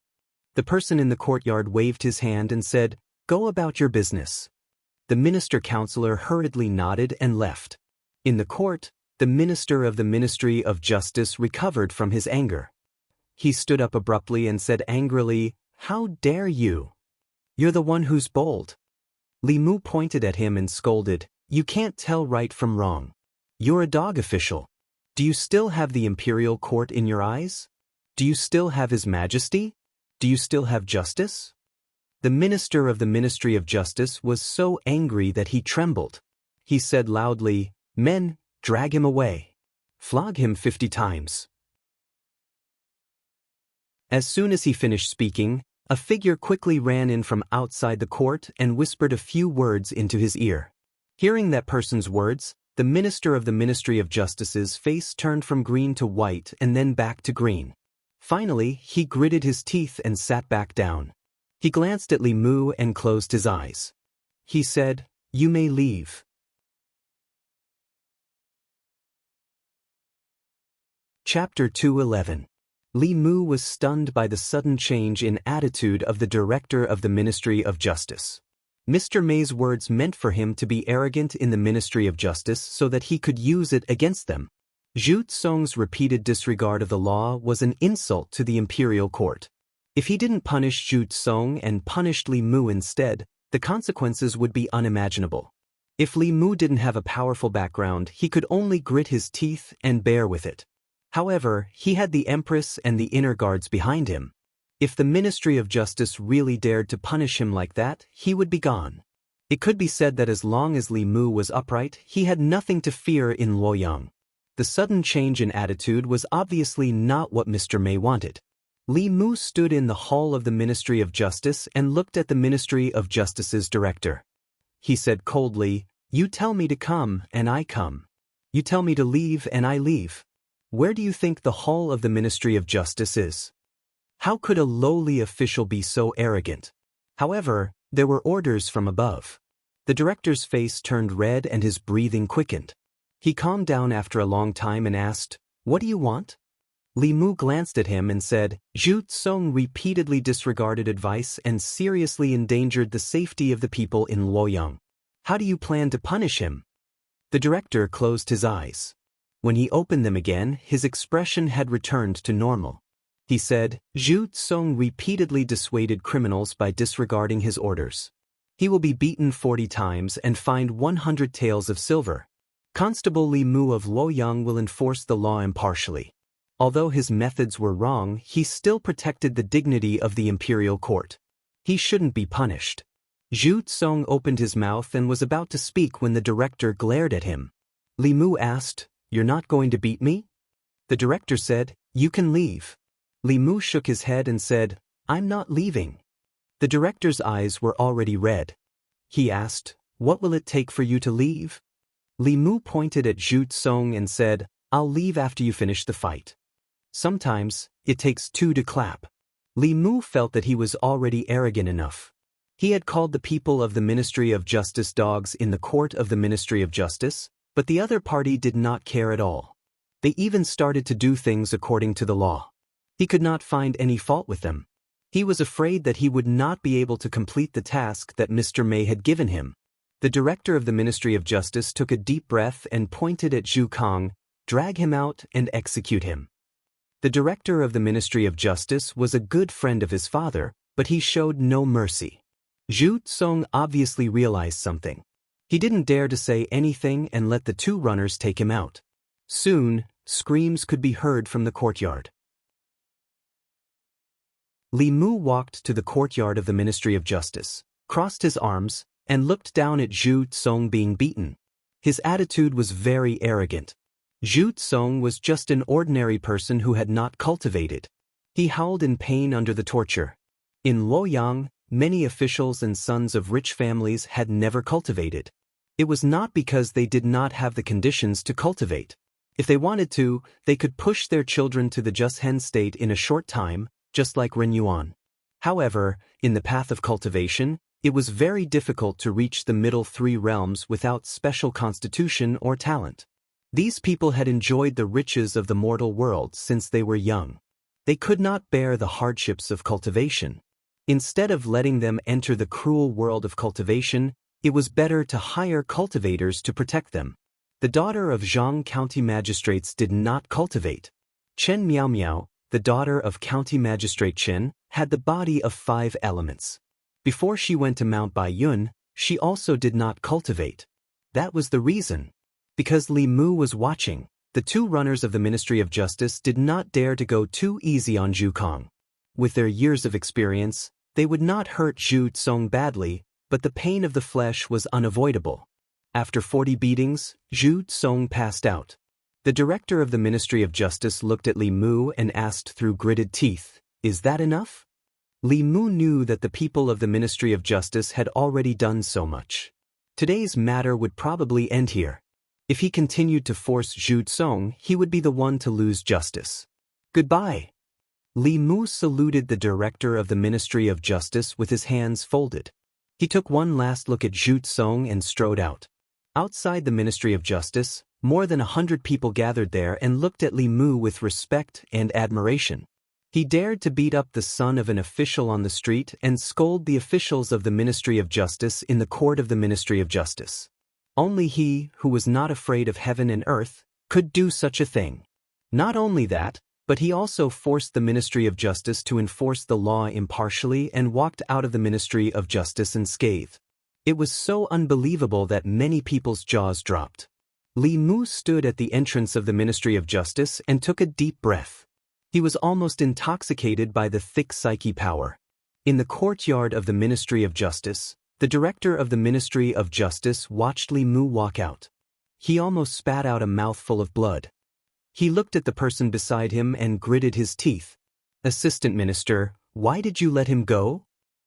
The person in the courtyard waved his hand and said, "Go about your business." The minister-counselor hurriedly nodded and left. In the court, the minister of the Ministry of Justice recovered from his anger. He stood up abruptly and said angrily, "How dare you? You're the one who's bold." Li Mu pointed at him and scolded, "You can't tell right from wrong. You're a dog official. Do you still have the imperial court in your eyes? Do you still have His Majesty? Do you still have justice?" The minister of the Ministry of Justice was so angry that he trembled. He said loudly, "Men, drag him away. Flog him 50 times." As soon as he finished speaking, a figure quickly ran in from outside the court and whispered a few words into his ear. Hearing that person's words, the minister of the Ministry of Justice's face turned from green to white and then back to green. Finally, he gritted his teeth and sat back down. He glanced at Li Mu and closed his eyes. He said, "You may leave." Chapter 211. Li Mu was stunned by the sudden change in attitude of the director of the Ministry of Justice. Mr. May's words meant for him to be arrogant in the Ministry of Justice so that he could use it against them. Zhu Tsong's repeated disregard of the law was an insult to the imperial court. If he didn't punish Zhu Tsong and punished Li Mu instead, the consequences would be unimaginable. If Li Mu didn't have a powerful background, he could only grit his teeth and bear with it. However, he had the Empress and the inner guards behind him. If the Ministry of Justice really dared to punish him like that, he would be gone. It could be said that as long as Li Mu was upright, he had nothing to fear in Luoyang. The sudden change in attitude was obviously not what Mr. May wanted. Li Mu stood in the hall of the Ministry of Justice and looked at the Ministry of Justice's director. He said coldly, "You tell me to come, and I come. You tell me to leave, and I leave. Where do you think the hall of the Ministry of Justice is? How could a lowly official be so arrogant?" However, there were orders from above. The director's face turned red and his breathing quickened. He calmed down after a long time and asked, "What do you want?" Li Mu glanced at him and said, "Zhu Tsong repeatedly disregarded advice and seriously endangered the safety of the people in Luoyang. How do you plan to punish him?" The director closed his eyes. When he opened them again, his expression had returned to normal. He said, "Zhu Tsong repeatedly dissuaded criminals by disregarding his orders. He will be beaten 40 times and fined 100 taels of silver. Constable Li Mu of Luoyang will enforce the law impartially. Although his methods were wrong, he still protected the dignity of the imperial court. He shouldn't be punished." Zhu Tsong opened his mouth and was about to speak when the director glared at him. Li Mu asked, "You're not going to beat me?" The director said, "You can leave." Li Mu shook his head and said, "I'm not leaving." The director's eyes were already red. He asked, "What will it take for you to leave?" Li Mu pointed at Zhu Tsong and said, "I'll leave after you finish the fight. Sometimes, it takes 2 to clap." Li Mu felt that he was already arrogant enough. He had called the people of the Ministry of Justice dogs in the court of the Ministry of Justice, but the other party did not care at all. They even started to do things according to the law. He could not find any fault with them. He was afraid that he would not be able to complete the task that Mr. May had given him. The director of the Ministry of Justice took a deep breath and pointed at Zhu Kang, "Drag him out and execute him." The director of the Ministry of Justice was a good friend of his father, but he showed no mercy. Zhu Tsong obviously realized something. He didn't dare to say anything and let the 2 runners take him out. Soon, screams could be heard from the courtyard. Li Mu walked to the courtyard of the Ministry of Justice, crossed his arms, and looked down at Zhu Tsong being beaten. His attitude was very arrogant. Zhu Tsong was just an ordinary person who had not cultivated. He howled in pain under the torture. In Luoyang, many officials and sons of rich families had never cultivated. It was not because they did not have the conditions to cultivate. If they wanted to, they could push their children to the Jushen state in a short time, just like Ren Yuan. However, in the path of cultivation, it was very difficult to reach the middle 3 realms without special constitution or talent. These people had enjoyed the riches of the mortal world since they were young. They could not bear the hardships of cultivation. Instead of letting them enter the cruel world of cultivation, it was better to hire cultivators to protect them. The daughter of Zhang County magistrates did not cultivate. Chen Miao Miao, the daughter of County Magistrate Chen, had the body of 5 elements. Before she went to Mount Baiyun, she also did not cultivate. That was the reason. Because Li Mu was watching, the 2 runners of the Ministry of Justice did not dare to go too easy on Zhu Kong. With their years of experience, they would not hurt Zhu Tsong badly, but the pain of the flesh was unavoidable. After 40 beatings, Zhu Tsong passed out. The director of the Ministry of Justice looked at Li Mu and asked through gritted teeth, "Is that enough?" Li Mu knew that the people of the Ministry of Justice had already done so much. Today's matter would probably end here. If he continued to force Zhu Tsong, he would be the one to lose justice. Goodbye. Li Mu saluted the director of the Ministry of Justice with his hands folded. He took one last look at Zhu Tsong and strode out. Outside the Ministry of Justice, more than 100 people gathered there and looked at Li Mu with respect and admiration. He dared to beat up the son of an official on the street and scold the officials of the Ministry of Justice in the court of the Ministry of Justice. Only he, who was not afraid of heaven and earth, could do such a thing. Not only that, but he also forced the Ministry of Justice to enforce the law impartially and walked out of the Ministry of Justice unscathed. It was so unbelievable that many people's jaws dropped. Li Mu stood at the entrance of the Ministry of Justice and took a deep breath. He was almost intoxicated by the thick psyche power. In the courtyard of the Ministry of Justice, the director of the Ministry of Justice watched Li Mu walk out. He almost spat out a mouthful of blood. He looked at the person beside him and gritted his teeth. "Assistant Minister, why did you let him go?"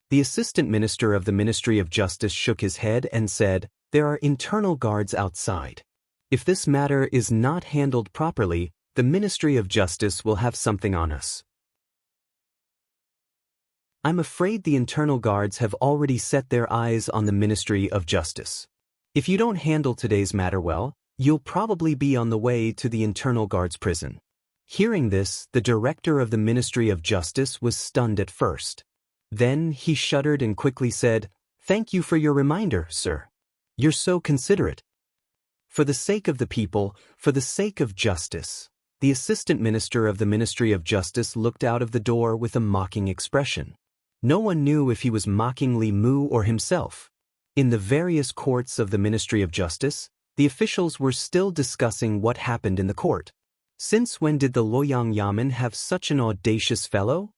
The Assistant Minister of the Ministry of Justice shook his head and said, "There are internal guards outside. If this matter is not handled properly, the Ministry of Justice will have something on us. I'm afraid the internal guards have already set their eyes on the Ministry of Justice. If you don't handle today's matter well, you'll probably be on the way to the internal guards prison." Hearing this, the director of the Ministry of Justice was stunned at first. Then he shuddered and quickly said, "Thank you for your reminder, sir. You're so considerate." For the sake of the people, for the sake of justice, the Assistant Minister of the Ministry of Justice looked out of the door with a mocking expression. No one knew if he was mocking Li Mu or himself. In the various courts of the Ministry of Justice, the officials were still discussing what happened in the court. Since when did the Luoyang Yamen have such an audacious fellow?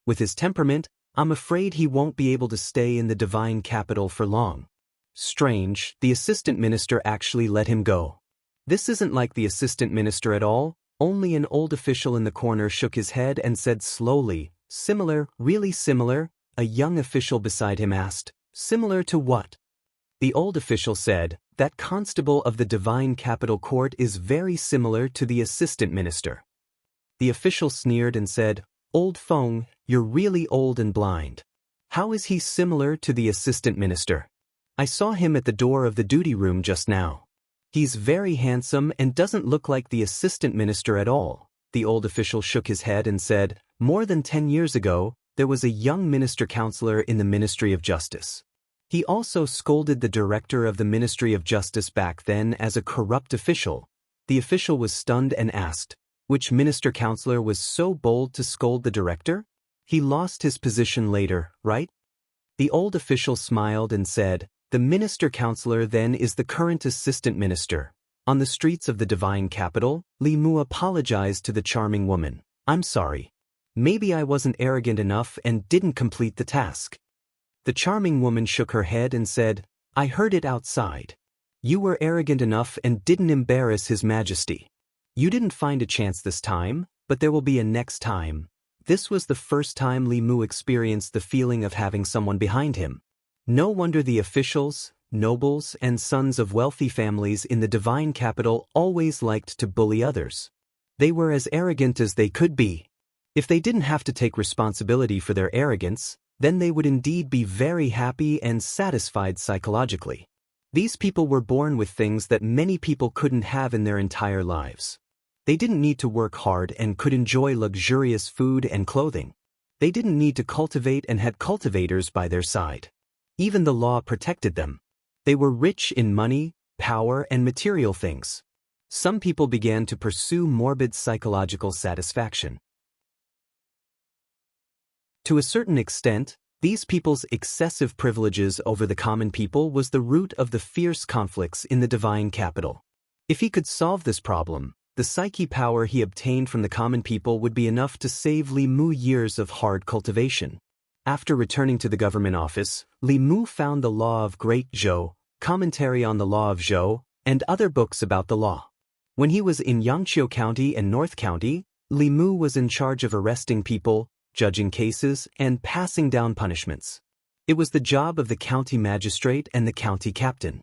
With his temperament, I'm afraid he won't be able to stay in the divine capital for long. Strange, the assistant minister actually let him go. This isn't like the assistant minister at all. Only an old official in the corner shook his head and said slowly, "Similar, really similar?" A young official beside him asked, "Similar to what?" The old official said, "That constable of the divine capital court is very similar to the assistant minister." The official sneered and said, "Old Feng, you're really old and blind. How is he similar to the assistant minister? I saw him at the door of the duty room just now. He's very handsome and doesn't look like the assistant minister at all." The old official shook his head and said, "More than 10 years ago, there was a young minister counselor in the Ministry of Justice. He also scolded the director of the Ministry of Justice back then as a corrupt official." The official was stunned and asked, "Which minister counselor was so bold to scold the director? He lost his position later, right?" The old official smiled and said, "The minister counselor then is the current assistant minister." On the streets of the divine capital, Li Mu apologized to the charming woman. "I'm sorry. Maybe I wasn't arrogant enough and didn't complete the task." The charming woman shook her head and said, "I heard it outside. You were arrogant enough and didn't embarrass His Majesty. You didn't find a chance this time, but there will be a next time." This was the first time Li Mu experienced the feeling of having someone behind him. No wonder the officials, nobles, and sons of wealthy families in the divine capital always liked to bully others. They were as arrogant as they could be. If they didn't have to take responsibility for their arrogance, then they would indeed be very happy and satisfied psychologically. These people were born with things that many people couldn't have in their entire lives. They didn't need to work hard and could enjoy luxurious food and clothing. They didn't need to cultivate and had cultivators by their side. Even the law protected them. They were rich in money, power, and material things. Some people began to pursue morbid psychological satisfaction. To a certain extent, these people's excessive privileges over the common people was the root of the fierce conflicts in the divine capital. If he could solve this problem, the psyche power he obtained from the common people would be enough to save Li Mu years of hard cultivation. After returning to the government office, Li Mu found the Law of Great Zhou, Commentary on the Law of Zhou, and other books about the law. When he was in Yangqiu County and North County, Li Mu was in charge of arresting people, judging cases, and passing down punishments. It was the job of the county magistrate and the county captain.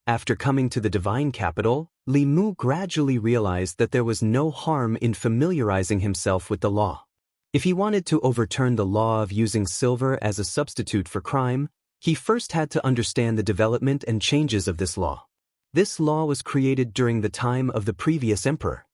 After coming to the divine capital, Li Mu gradually realized that there was no harm in familiarizing himself with the law. If he wanted to overturn the law of using silver as a substitute for crime, he first had to understand the development and changes of this law. This law was created during the time of the previous emperor.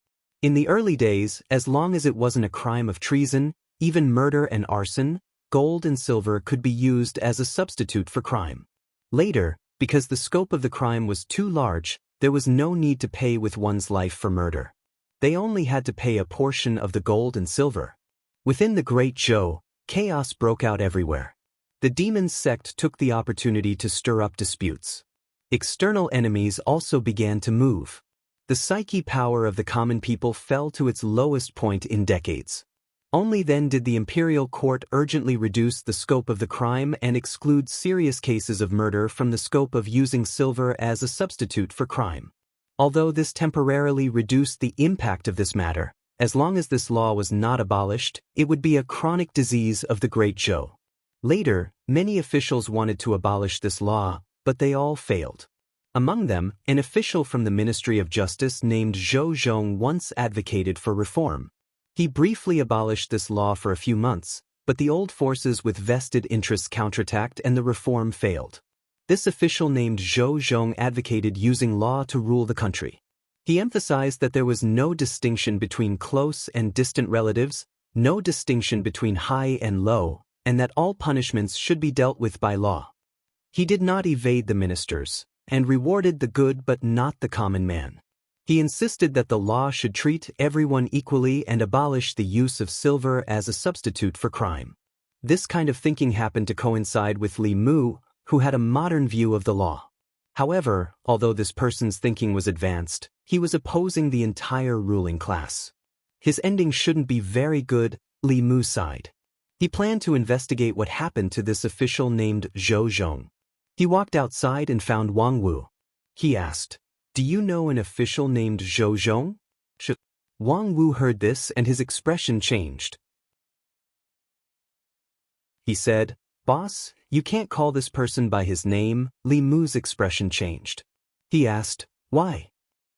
In the early days, as long as it wasn't a crime of treason, even murder and arson, gold and silver could be used as a substitute for crime. Later, because the scope of the crime was too large, there was no need to pay with one's life for murder. They only had to pay a portion of the gold and silver. Within the Great Zhou, chaos broke out everywhere. The demon sect took the opportunity to stir up disputes. External enemies also began to move. The psyche power of the common people fell to its lowest point in decades. Only then did the imperial court urgently reduce the scope of the crime and exclude serious cases of murder from the scope of using silver as a substitute for crime. Although this temporarily reduced the impact of this matter, as long as this law was not abolished, it would be a chronic disease of the Great Zhou. Later, many officials wanted to abolish this law, but they all failed. Among them, an official from the Ministry of Justice named Zhou Zhong once advocated for reform. He briefly abolished this law for a few months, but the old forces with vested interests counterattacked and the reform failed. This official named Zhou Zhong advocated using law to rule the country. He emphasized that there was no distinction between close and distant relatives, no distinction between high and low, and that all punishments should be dealt with by law. He did not evade the ministers, and rewarded the good but not the common man. He insisted that the law should treat everyone equally and abolish the use of silver as a substitute for crime. This kind of thinking happened to coincide with Li Mu, who had a modern view of the law. However, although this person's thinking was advanced, he was opposing the entire ruling class. His ending shouldn't be very good, Li Mu sighed. He planned to investigate what happened to this official named Zhou Zhong. He walked outside and found Wang Wu. He asked, "Do you know an official named Zhou Zhong?" Wang Wu heard this and his expression changed. He said, "Boss, you can't call this person by his name." Li Mu's expression changed. He asked, "Why?"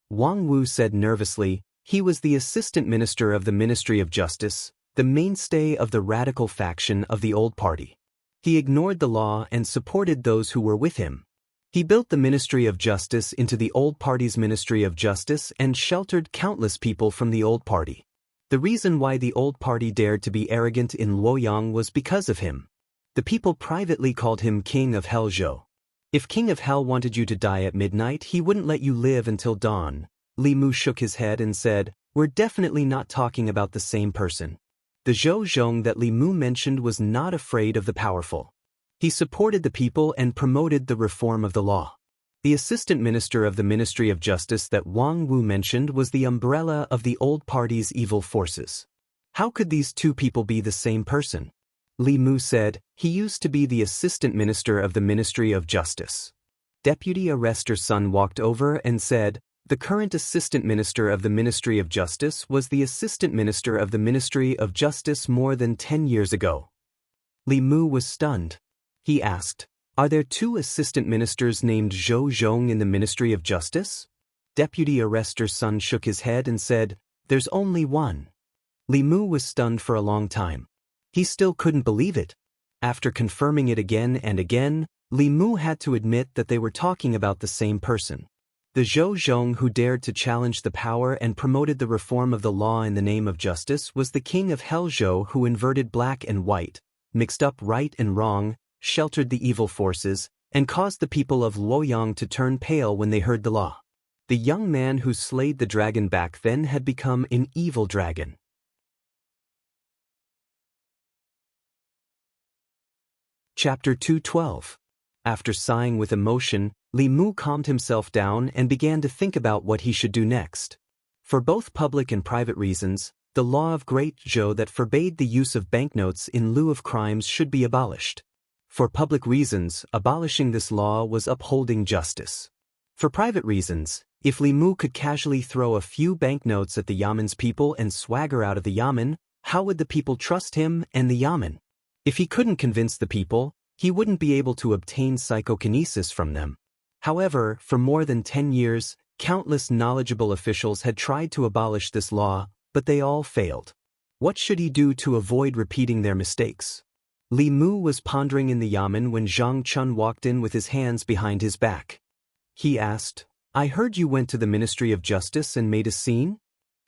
Wang Wu said nervously, he was the assistant minister of the Ministry of Justice, the mainstay of the radical faction of the old party. He ignored the law and supported those who were with him. He built the Ministry of Justice into the old party's Ministry of Justice and sheltered countless people from the old party. The reason why the old party dared to be arrogant in Luoyang was because of him. The people privately called him King of Hell Zhou. If King of Hell wanted you to die at midnight, he wouldn't let you live until dawn. Li Mu shook his head and said, "We're definitely not talking about the same person." The Zhou Zhong that Li Mu mentioned was not afraid of the powerful. He supported the people and promoted the reform of the law. The assistant minister of the Ministry of Justice that Wang Wu mentioned was the umbrella of the old party's evil forces. How could these two people be the same person? Li Mu said, he used to be the assistant minister of the Ministry of Justice. Deputy Arrestor Sun walked over and said, the current assistant minister of the Ministry of Justice was the assistant minister of the Ministry of Justice more than 10 years ago. Li Mu was stunned. He asked, "Are there two assistant ministers named Zhou Zhong in the Ministry of Justice?" Deputy Arrestor Sun shook his head and said, "There's only one." Li Mu was stunned for a long time. He still couldn't believe it. After confirming it again and again, Li Mu had to admit that they were talking about the same person. The Zhou Zhong who dared to challenge the power and promoted the reform of the law in the name of justice was the king of Hell Zhou who inverted black and white, mixed up right and wrong, sheltered the evil forces, and caused the people of Luoyang to turn pale when they heard the law. The young man who slayed the dragon back then had become an evil dragon. Chapter 212. After sighing with emotion, Li Mu calmed himself down and began to think about what he should do next. For both public and private reasons, the law of Great Zhou that forbade the use of banknotes in lieu of crimes should be abolished. For public reasons, abolishing this law was upholding justice. For private reasons, if Li Mu could casually throw a few banknotes at the Yamen's people and swagger out of the Yamen, how would the people trust him and the Yamen? If he couldn't convince the people, he wouldn't be able to obtain psychokinesis from them. However, for more than 10 years, countless knowledgeable officials had tried to abolish this law, but they all failed. What should he do to avoid repeating their mistakes? Li Mu was pondering in the Yamen when Zhang Chun walked in with his hands behind his back. He asked, "I heard you went to the Ministry of Justice and made a scene?"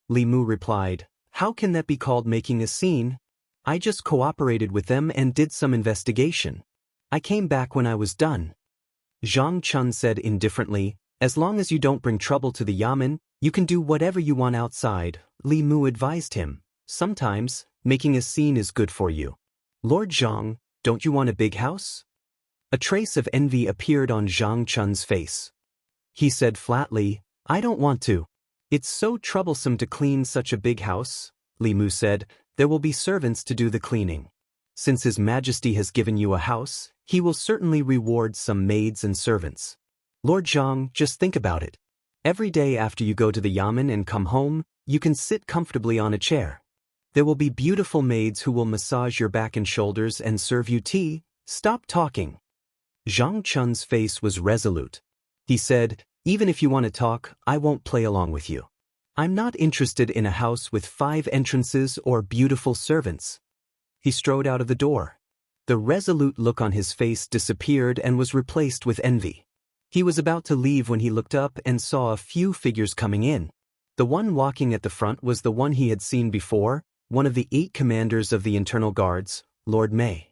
Li Mu replied, "How can that be called making a scene? I just cooperated with them and did some investigation. I came back when I was done." Zhang Chun said indifferently, "As long as you don't bring trouble to the Yamen, you can do whatever you want outside." Li Mu advised him, "Sometimes, making a scene is good for you. Lord Zhang, don't you want a big house?" A trace of envy appeared on Zhang Chun's face. He said flatly, "I don't want to. It's so troublesome to clean such a big house." Li Mu said, "There will be servants to do the cleaning. Since His Majesty has given you a house, he will certainly reward some maids and servants. Lord Zhang, just think about it. Every day after you go to the Yamen and come home, you can sit comfortably on a chair. There will be beautiful maids who will massage your back and shoulders and serve you tea. Stop talking." Zhang Chun's face was resolute. He said, "Even if you want to talk, I won't play along with you. I'm not interested in a house with 5 entrances or beautiful servants." He strode out of the door. The resolute look on his face disappeared and was replaced with envy. He was about to leave when he looked up and saw a few figures coming in. The one walking at the front was the one he had seen before, one of the 8 commanders of the internal guards, Lord Mei.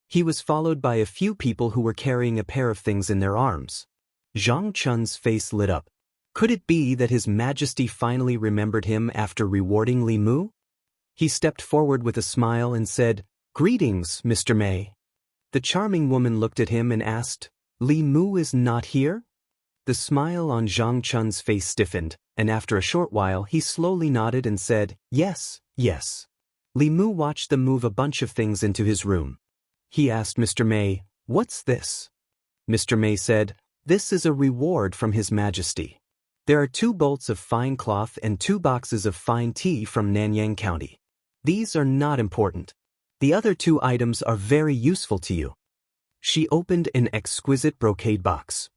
He was followed by a few people who were carrying a pair of things in their arms. Zhang Chun's face lit up. Could it be that His Majesty finally remembered him after rewarding Li Mu? He stepped forward with a smile and said, "Greetings, Mr. Mei." The charming woman looked at him and asked, "Li Mu is not here?" The smile on Zhang Chun's face stiffened, and after a short while he slowly nodded and said, "Yes, yes." Li Mu watched them move a bunch of things into his room. He asked Mr. Mei, "What's this?" Mr. Mei said, "This is a reward from His Majesty. There are 2 bolts of fine cloth and 2 boxes of fine tea from Nanyang County. These are not important. The other 2 items are very useful to you." She opened an exquisite brocade box.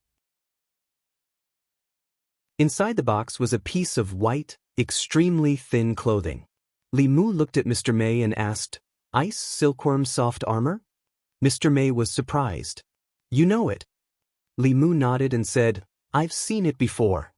Inside the box was a piece of white, extremely thin clothing. Li Mu looked at Mr. Mei and asked, "Ice silkworm soft armor?" Mr. Mei was surprised. "You know it?" Li Mu nodded and said, "I've seen it before."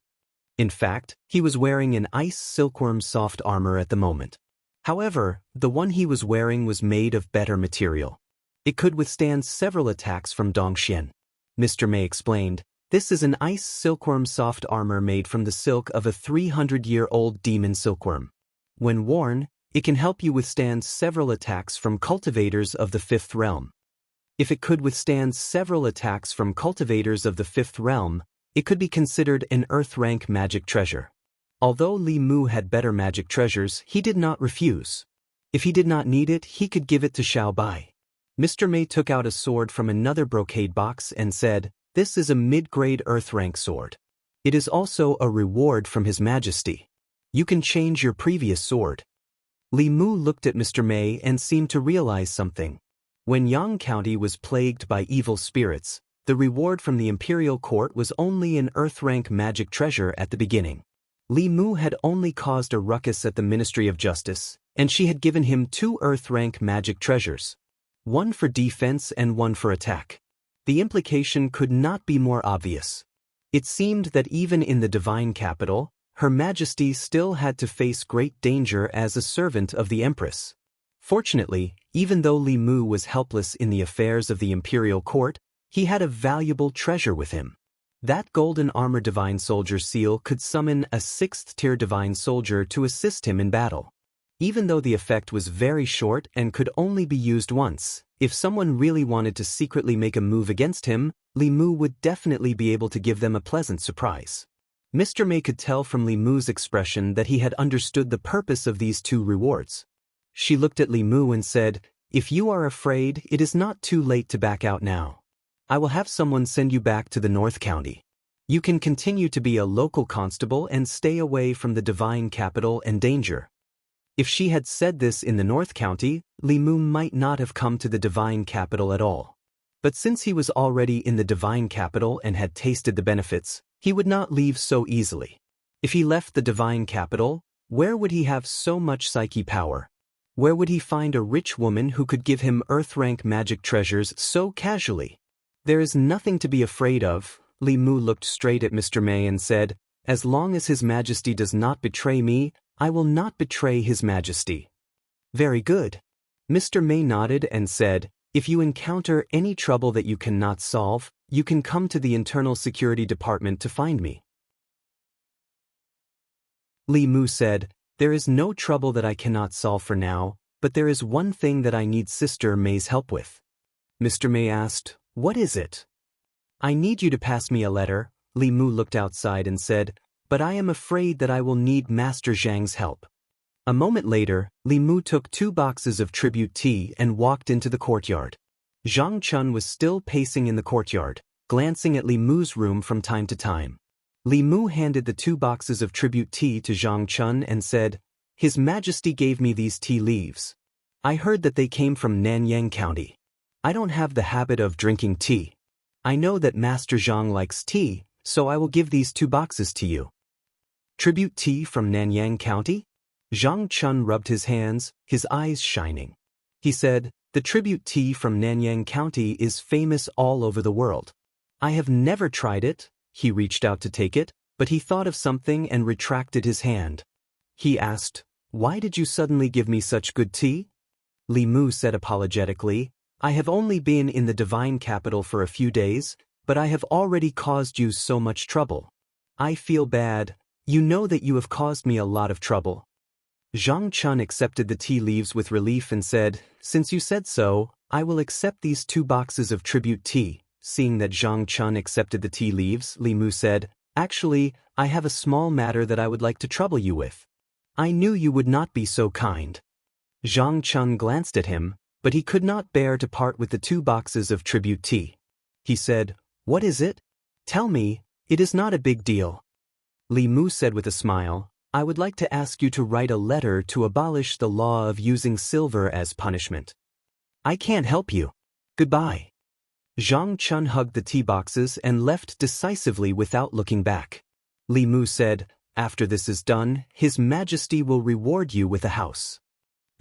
In fact, he was wearing an ice silkworm soft armor at the moment. However, the one he was wearing was made of better material. It could withstand several attacks from Dongxian. Mr. Mei explained, "This is an ice silkworm soft armor made from the silk of a 300-year-old demon silkworm. When worn, it can help you withstand several attacks from cultivators of the 5th realm. If it could withstand several attacks from cultivators of the 5th realm, it could be considered an earth-rank magic treasure." Although Li Mu had better magic treasures, he did not refuse. If he did not need it, he could give it to Xiao Bai. Mr. Mei took out a sword from another brocade box and said, "This is a mid-grade earth-rank sword. It is also a reward from His Majesty. You can change your previous sword." Li Mu looked at Mr. Mei and seemed to realize something. When Yang County was plagued by evil spirits, the reward from the imperial court was only an earth-rank magic treasure at the beginning. Li Mu had only caused a ruckus at the Ministry of Justice, and she had given him 2 earth-rank magic treasures. One for defense and one for attack. The implication could not be more obvious. It seemed that even in the divine capital, Her Majesty still had to face great danger as a servant of the Empress. Fortunately, even though Li Mu was helpless in the affairs of the imperial court, he had a valuable treasure with him. That golden armor divine soldier seal could summon a 6th-tier divine soldier to assist him in battle. Even though the effect was very short and could only be used once, If someone really wanted to secretly make a move against him, Li Mu would definitely be able to give them a pleasant surprise. Mr. May could tell from Li Mu's expression that he had understood the purpose of these two rewards. She looked at Li Mu and said, "If you are afraid, it is not too late to back out now. I will have someone send you back to the North County. You can continue to be a local constable and stay away from the divine capital and danger." If she had said this in the North County, Li Mu might not have come to the divine capital at all. But since he was already in the divine capital and had tasted the benefits, he would not leave so easily. If he left the divine capital, where would he have so much psyche power? Where would he find a rich woman who could give him earth-rank magic treasures so casually? There is nothing to be afraid of. Li Mu looked straight at Mr. May and said, "As long as His Majesty does not betray me, I will not betray His Majesty." "Very good." Mr. May nodded and said, "If you encounter any trouble that you cannot solve, you can come to the Internal Security Department to find me." Li Mu said, "There is no trouble that I cannot solve for now, but there is one thing that I need Sister May's help with." Mr. May asked, "What is it?" "I need you to pass me a letter." Li Mu looked outside and said, "But I am afraid that I will need Master Zhang's help." A moment later, Li Mu took 2 boxes of tribute tea and walked into the courtyard. Zhang Chun was still pacing in the courtyard, glancing at Li Mu's room from time to time. Li Mu handed the 2 boxes of tribute tea to Zhang Chun and said, "His Majesty gave me these tea leaves. I heard that they came from Nanyang County. I don't have the habit of drinking tea. I know that Master Zhang likes tea, so I will give these 2 boxes to you." "Tribute tea from Nanyang County?" Zhang Chun rubbed his hands, his eyes shining. He said, "The tribute tea from Nanyang County is famous all over the world. I have never tried it." He reached out to take it, but he thought of something and retracted his hand. He asked, "Why did you suddenly give me such good tea?" Li Mu said apologetically, "I have only been in the divine capital for a few days, but I have already caused you so much trouble. I feel bad. You know that you have caused me a lot of trouble." Zhang Chun accepted the tea leaves with relief and said, "Since you said so, I will accept these 2 boxes of tribute tea." Seeing that Zhang Chun accepted the tea leaves, Li Mu said, "Actually, I have a small matter that I would like to trouble you with. I knew you would not be so kind." Zhang Chun glanced at him, but he could not bear to part with the 2 boxes of tribute tea. He said, "What is it? Tell me, it is not a big deal." Li Mu said with a smile, "I would like to ask you to write a letter to abolish the law of using silver as punishment." "I can't help you. Goodbye." Zhang Chun hugged the tea boxes and left decisively without looking back. Li Mu said, "After this is done, His Majesty will reward you with a house."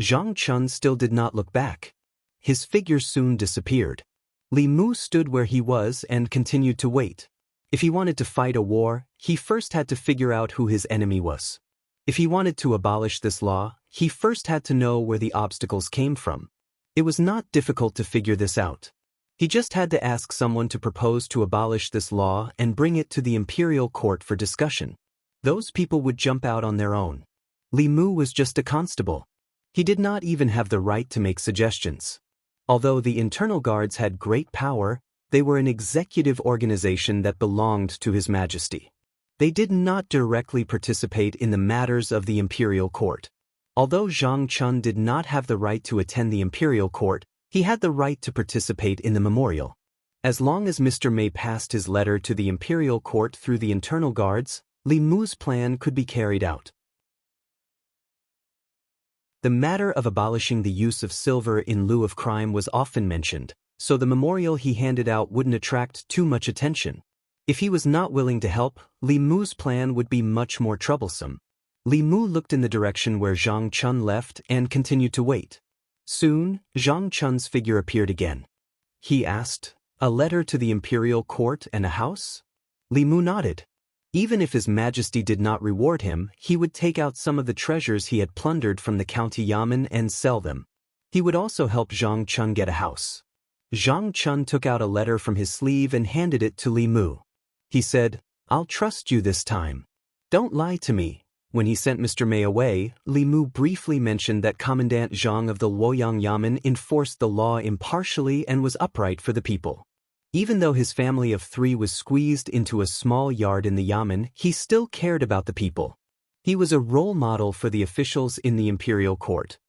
Zhang Chun still did not look back. His figure soon disappeared. Li Mu stood where he was and continued to wait. If he wanted to fight a war, he first had to figure out who his enemy was. If he wanted to abolish this law, he first had to know where the obstacles came from. It was not difficult to figure this out. He just had to ask someone to propose to abolish this law and bring it to the imperial court for discussion. Those people would jump out on their own. Li Mu was just a constable. He did not even have the right to make suggestions. Although the internal guards had great power, they were an executive organization that belonged to His Majesty. They did not directly participate in the matters of the imperial court. Although Zhang Chun did not have the right to attend the imperial court, he had the right to participate in the memorial. As long as Mr. May passed his letter to the imperial court through the internal guards, Li Mu's plan could be carried out. The matter of abolishing the use of silver in lieu of crime was often mentioned, so the memorial he handed out wouldn't attract too much attention. If he was not willing to help, Li Mu's plan would be much more troublesome. Li Mu looked in the direction where Zhang Chun left and continued to wait. Soon, Zhang Chun's figure appeared again. He asked, "A letter to the imperial court and a house?" Li Mu nodded. Even if His Majesty did not reward him, he would take out some of the treasures he had plundered from the county yamen and sell them. He would also help Zhang Chun get a house. Zhang Chun took out a letter from his sleeve and handed it to Li Mu. He said, "I'll trust you this time. Don't lie to me." When he sent Mr. Mei away, Li Mu briefly mentioned that Commandant Zhang of the Luoyang Yamen enforced the law impartially and was upright for the people. Even though his family of 3 was squeezed into a small yard in the Yamen, he still cared about the people. He was a role model for the officials in the imperial court.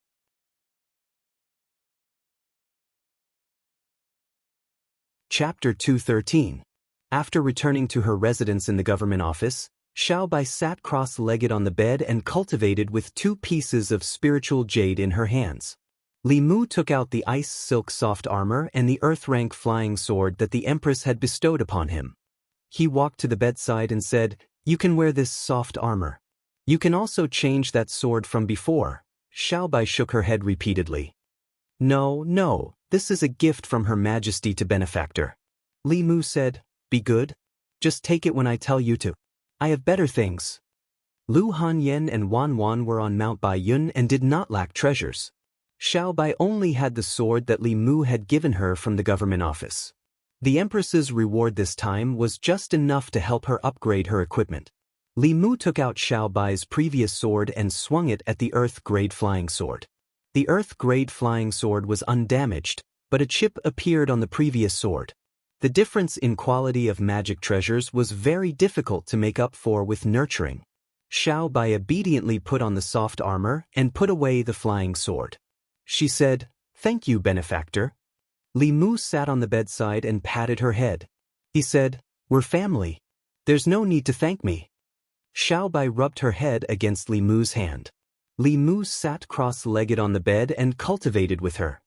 Chapter 213. After returning to her residence in the government office, Xiao Bai sat cross-legged on the bed and cultivated with 2 pieces of spiritual jade in her hands. Li Mu took out the ice silk soft armor and the earth-rank flying sword that the Empress had bestowed upon him. He walked to the bedside and said, "You can wear this soft armor. You can also change that sword from before." Xiao Bai shook her head repeatedly. No, this is a gift from Her Majesty to benefactor." Li Mu said, "Be good. Just take it when I tell you to. I have better things." Lu Hanyan and Wan Wan were on Mount Baiyun and did not lack treasures. Xiao Bai only had the sword that Li Mu had given her from the government office. The Empress's reward this time was just enough to help her upgrade her equipment. Li Mu took out Xiao Bai's previous sword and swung it at the Earth-grade flying sword. The Earth-grade flying sword was undamaged, but a chip appeared on the previous sword. The difference in quality of magic treasures was very difficult to make up for with nurturing. Xiao Bai obediently put on the soft armor and put away the flying sword. She said, "Thank you, benefactor." Li Mu sat on the bedside and patted her head. He said, "We're family. There's no need to thank me." Xiao Bai rubbed her head against Li Mu's hand. Li Mu sat cross-legged on the bed and cultivated with her.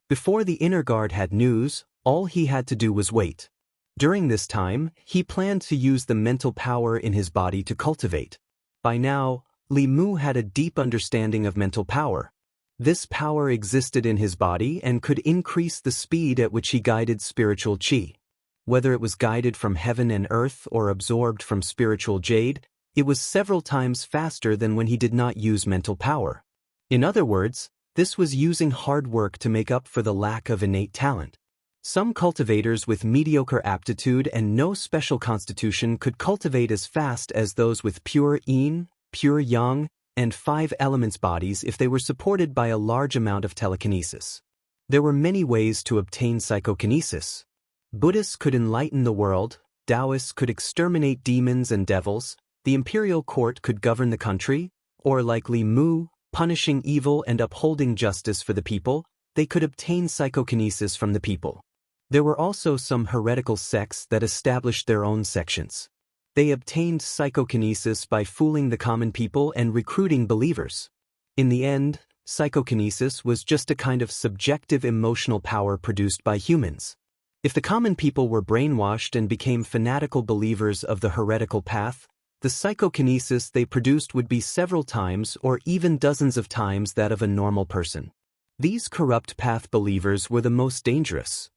Before the inner guard had news, all he had to do was wait. During this time, he planned to use the mental power in his body to cultivate. By now, Li Mu had a deep understanding of mental power. This power existed in his body and could increase the speed at which he guided spiritual qi. Whether it was guided from heaven and earth or absorbed from spiritual jade, it was several times faster than when he did not use mental power. In other words, this was using hard work to make up for the lack of innate talent. Some cultivators with mediocre aptitude and no special constitution could cultivate as fast as those with pure yin, pure yang, and 5 elements bodies if they were supported by a large amount of telekinesis. There were many ways to obtain psychokinesis. Buddhists could enlighten the world, Taoists could exterminate demons and devils, the imperial court could govern the country, or like Li Mu, punishing evil and upholding justice for the people, they could obtain psychokinesis from the people. There were also some heretical sects that established their own sections. They obtained psychokinesis by fooling the common people and recruiting believers. In the end, psychokinesis was just a kind of subjective emotional power produced by humans. If the common people were brainwashed and became fanatical believers of the heretical path, the psychokinesis they produced would be several times or even dozens of times that of a normal person. These corrupt path believers were the most dangerous.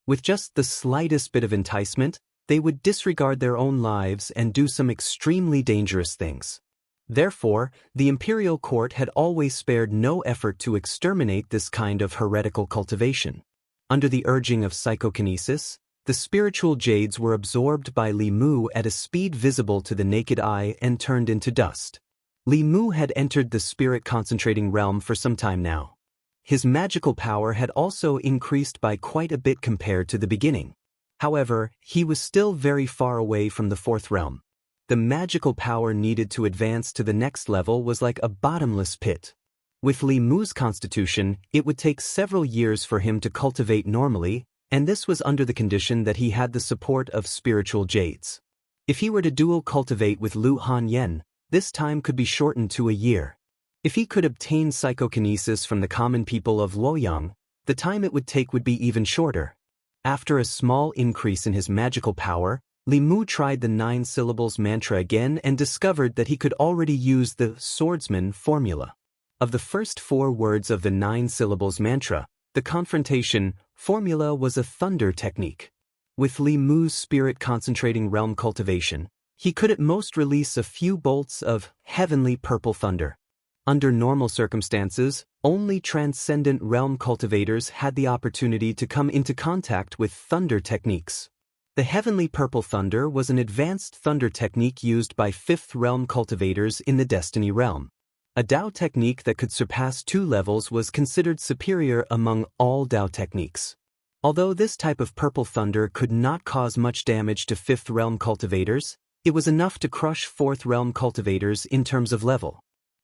With just the slightest bit of enticement, they would disregard their own lives and do some extremely dangerous things. Therefore, the imperial court had always spared no effort to exterminate this kind of heretical cultivation. Under the urging of psychokinesis, the spiritual jades were absorbed by Li Mu at a speed visible to the naked eye and turned into dust. Li Mu had entered the spirit concentrating realm for some time now. His magical power had also increased by quite a bit compared to the beginning. However, he was still very far away from the 4th realm. The magical power needed to advance to the next level was like a bottomless pit. With Li Mu's constitution, it would take several years for him to cultivate normally, and this was under the condition that he had the support of spiritual jades. If he were to dual cultivate with Lu Hanyan, this time could be shortened to a year. If he could obtain psychokinesis from the common people of Luoyang, the time it would take would be even shorter. After a small increase in his magical power, Li Mu tried the 9 syllables mantra again and discovered that he could already use the swordsman formula. Of the first 4 words of the 9 syllables mantra, the confrontation formula was a thunder technique. With Li Mu's spirit concentrating realm cultivation, he could at most release a few bolts of heavenly purple thunder. Under normal circumstances, only transcendent realm cultivators had the opportunity to come into contact with thunder techniques. The heavenly purple thunder was an advanced thunder technique used by fifth realm cultivators in the Destiny realm. A Dao technique that could surpass 2 levels was considered superior among all Dao techniques. Although this type of purple thunder could not cause much damage to 5th realm cultivators, it was enough to crush 4th realm cultivators in terms of level.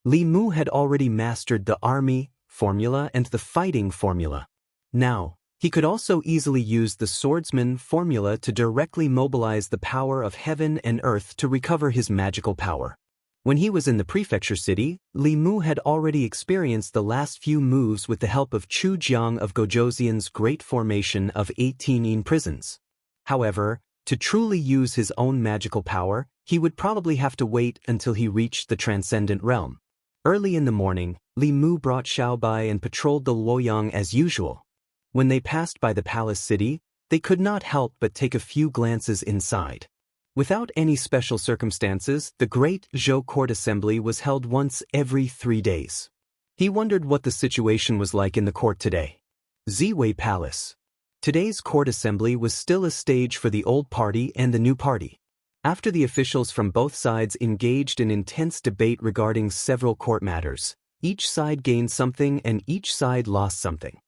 Li Mu had already mastered the army formula and the fighting formula. Now, he could also easily use the swordsman formula to directly mobilize the power of heaven and earth to recover his magical power. When he was in the prefecture city, Li Mu had already experienced the last few moves with the help of Chu Jiang of Gojoseon's great formation of 18 prisons. However, to truly use his own magical power, he would probably have to wait until he reached the transcendent realm. Early in the morning, Li Mu brought Xiaobai and patrolled the Luoyang as usual. When they passed by the palace city, they could not help but take a few glances inside. Without any special circumstances, the Great Zhou Court Assembly was held once every 3 days. He wondered what the situation was like in the court today. Ziwei Palace. Today's court assembly was still a stage for the old party and the new party. After the officials from both sides engaged in intense debate regarding several court matters, each side gained something and each side lost something.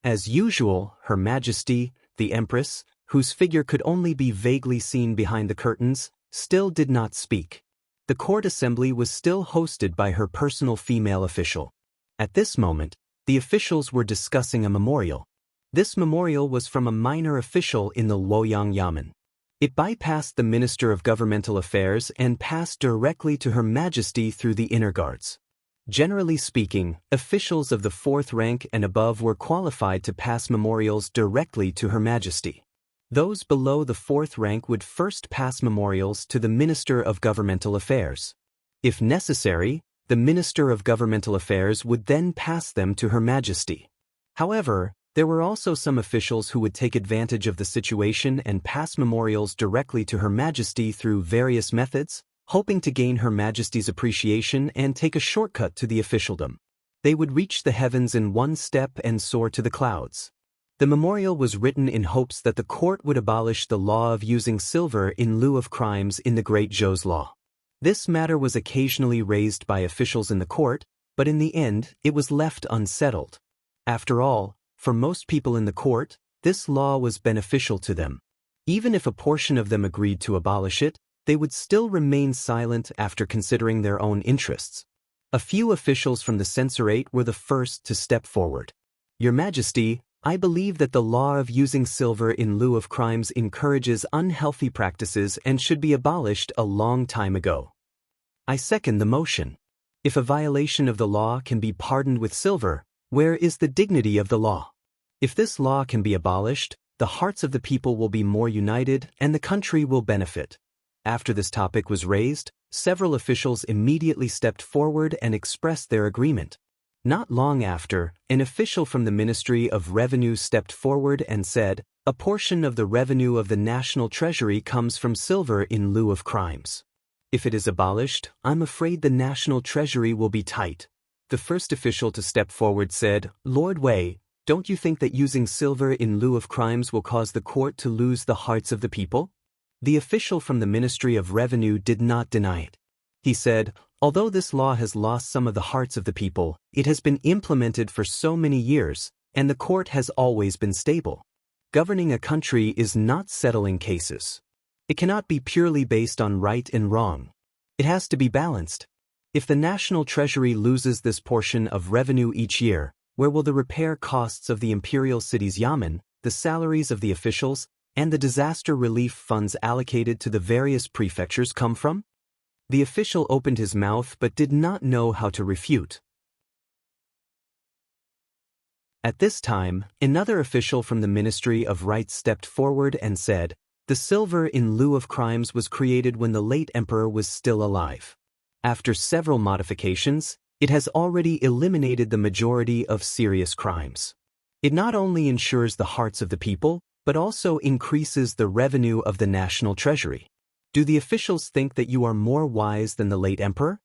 As usual, Her Majesty, the Empress, whose figure could only be vaguely seen behind the curtains, still did not speak. The court assembly was still hosted by her personal female official. At this moment, the officials were discussing a memorial. This memorial was from a minor official in the Luoyang Yamen. It bypassed the Minister of Governmental Affairs and passed directly to Her Majesty through the inner guards. Generally speaking, officials of the 4th rank and above were qualified to pass memorials directly to Her Majesty. Those below the 4th rank would first pass memorials to the Minister of Governmental Affairs. If necessary, the Minister of Governmental Affairs would then pass them to Her Majesty. However, there were also some officials who would take advantage of the situation and pass memorials directly to Her Majesty through various methods, hoping to gain Her Majesty's appreciation and take a shortcut to the officialdom. They would reach the heavens in one step and soar to the clouds. The memorial was written in hopes that the court would abolish the law of using silver in lieu of crimes in the Great Zhou's law. This matter was occasionally raised by officials in the court, but in the end, it was left unsettled. After all, for most people in the court, this law was beneficial to them. Even if a portion of them agreed to abolish it, they would still remain silent after considering their own interests. A few officials from the censorate were the first to step forward. Your Majesty, I believe that the law of using silver in lieu of crimes encourages unhealthy practices and should be abolished a long time ago. I second the motion. If a violation of the law can be pardoned with silver, where is the dignity of the law? If this law can be abolished, the hearts of the people will be more united and the country will benefit. After this topic was raised, several officials immediately stepped forward and expressed their agreement. Not long after, an official from the Ministry of Revenue stepped forward and said, "A portion of the revenue of the national treasury comes from silver in lieu of crimes. If it is abolished, I'm afraid the national treasury will be tight." The first official to step forward said, "Lord Wei, don't you think that using silver in lieu of crimes will cause the court to lose the hearts of the people?" The official from the Ministry of Revenue did not deny it. He said, "Although this law has lost some of the hearts of the people, it has been implemented for so many years, and the court has always been stable. Governing a country is not settling cases. It cannot be purely based on right and wrong. It has to be balanced. If the national treasury loses this portion of revenue each year, where will the repair costs of the imperial city's yamen, the salaries of the officials, and the disaster relief funds allocated to the various prefectures come from?" The official opened his mouth but did not know how to refute. At this time, another official from the Ministry of Rights stepped forward and said, "The silver in lieu of crimes was created when the late emperor was still alive. After several modifications, it has already eliminated the majority of serious crimes. It not only ensures the hearts of the people, but also increases the revenue of the national treasury. Do the officials think that you are more wise than the late emperor?"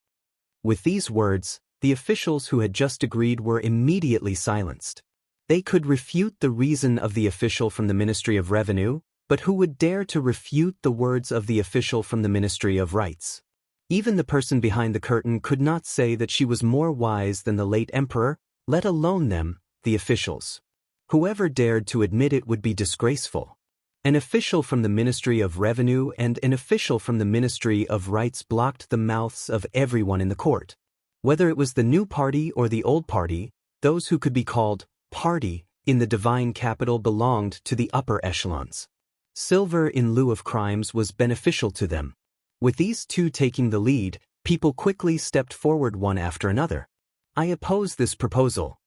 With these words, the officials who had just agreed were immediately silenced. They could refute the reason of the official from the Ministry of Revenue, but who would dare to refute the words of the official from the Ministry of Rights? Even the person behind the curtain could not say that she was more wise than the late emperor, let alone them, the officials. Whoever dared to admit it would be disgraceful. An official from the Ministry of Revenue and an official from the Ministry of Rights blocked the mouths of everyone in the court. Whether it was the new party or the old party, those who could be called party in the divine capital belonged to the upper echelons. Silver in lieu of crimes was beneficial to them. With these two taking the lead, people quickly stepped forward one after another. I oppose this proposal.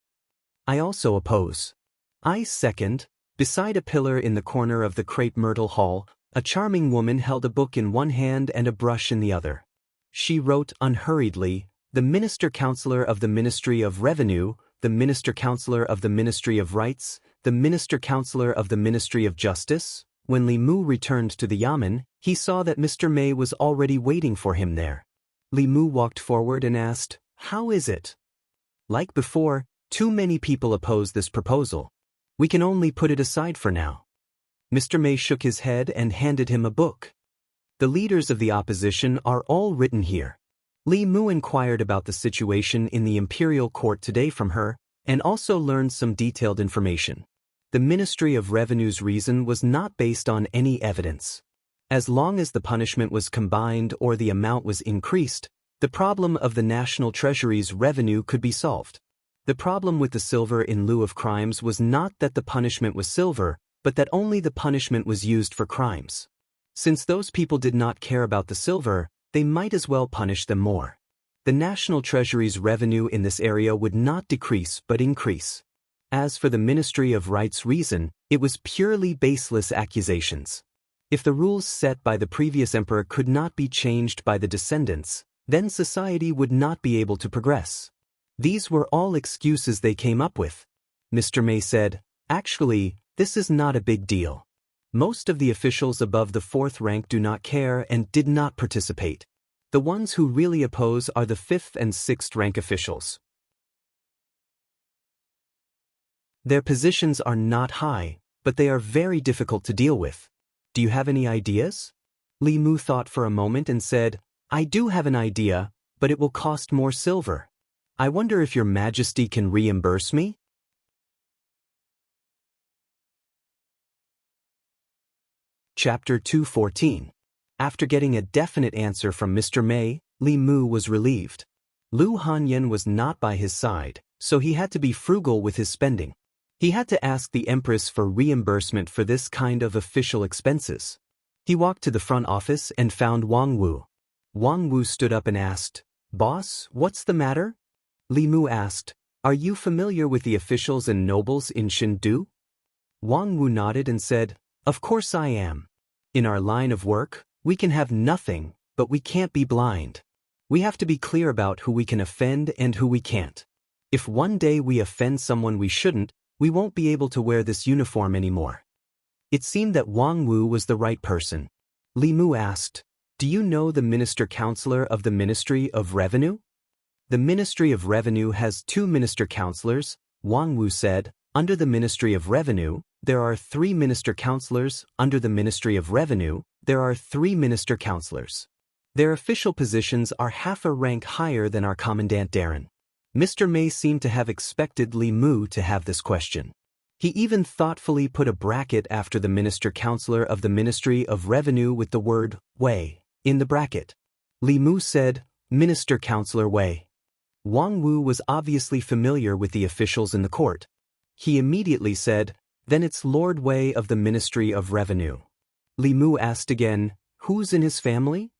I also oppose. I second. Beside a pillar in the corner of the crepe myrtle hall, a charming woman held a book in one hand and a brush in the other. She wrote unhurriedly, "The Minister-Counselor of the Ministry of Revenue, the Minister-Counselor of the Ministry of Rights, the Minister-Counselor of the Ministry of Justice." When Li Mu returned to the yamen, he saw that Mr. May was already waiting for him there. Li Mu walked forward and asked, "How is it?" Like before, too many people oppose this proposal. We can only put it aside for now. Mr. May shook his head and handed him a book. The leaders of the opposition are all written here. Li Mu inquired about the situation in the imperial court today from her, and also learned some detailed information. The Ministry of Revenue's reason was not based on any evidence. As long as the punishment was combined or the amount was increased, the problem of the national treasury's revenue could be solved. The problem with the silver in lieu of crimes was not that the punishment was silver, but that only the punishment was used for crimes. Since those people did not care about the silver, they might as well punish them more. The national treasury's revenue in this area would not decrease but increase. As for the Ministry of Rights' reason, it was purely baseless accusations. If the rules set by the previous emperor could not be changed by the descendants, then society would not be able to progress. These were all excuses they came up with. Mr. May said, "Actually, this is not a big deal. Most of the officials above the 4th rank do not care and did not participate. The ones who really oppose are the 5th and 6th rank officials. Their positions are not high, but they are very difficult to deal with. Do you have any ideas?" Li Mu thought for a moment and said, "I do have an idea, but it will cost more silver. I wonder if your Majesty can reimburse me?" Chapter 214. After getting a definite answer from Mr. May, Li Mu was relieved. Lu Hanyan was not by his side, so he had to be frugal with his spending. He had to ask the Empress for reimbursement for this kind of official expenses. He walked to the front office and found Wang Wu. Wang Wu stood up and asked, "Boss, what's the matter?" Li Mu asked, "Are you familiar with the officials and nobles in Shindu?" Wang Wu nodded and said, "Of course I am. In our line of work, we can have nothing, but we can't be blind. We have to be clear about who we can offend and who we can't. If one day we offend someone we shouldn't, we won't be able to wear this uniform anymore." It seemed that Wang Wu was the right person. Li Mu asked, "Do you know the Minister-Counselor of the Ministry of Revenue?" "The Ministry of Revenue has 2 Minister-Counselors," Wang Wu said. "Under the Ministry of Revenue, there are 3 Minister-Counselors. Under the Ministry of Revenue, there are 3 Minister-Counselors. Their official positions are half a rank higher than our Commandant Darren." Mr. May seemed to have expected Li Mu to have this question. He even thoughtfully put a bracket after the Minister-Counselor of the Ministry of Revenue with the word Wei in the bracket. Li Mu said, "Minister-Counselor Wei." Wang Wu was obviously familiar with the officials in the court. He immediately said, "Then it's Lord Wei of the Ministry of Revenue." Li Mu asked again, "Who's in his family?"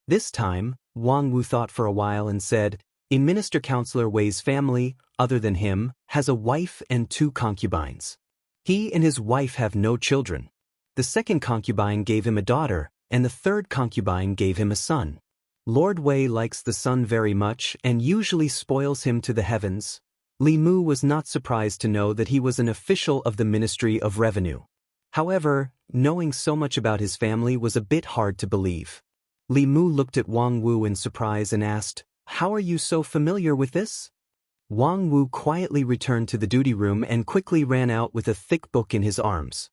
This time, Wang Wu thought for a while and said, "In Minister-Counselor Wei's family, other than him, has a wife and 2 concubines. He and his wife have no children. The second concubine gave him a daughter, and the third concubine gave him a son. Lord Wei likes the son very much and usually spoils him to the heavens." Li Mu was not surprised to know that he was an official of the Ministry of Revenue. However, knowing so much about his family was a bit hard to believe. Li Mu looked at Wang Wu in surprise and asked, "How are you so familiar with this?" Wang Wu quietly returned to the duty room and quickly ran out with a thick book in his arms.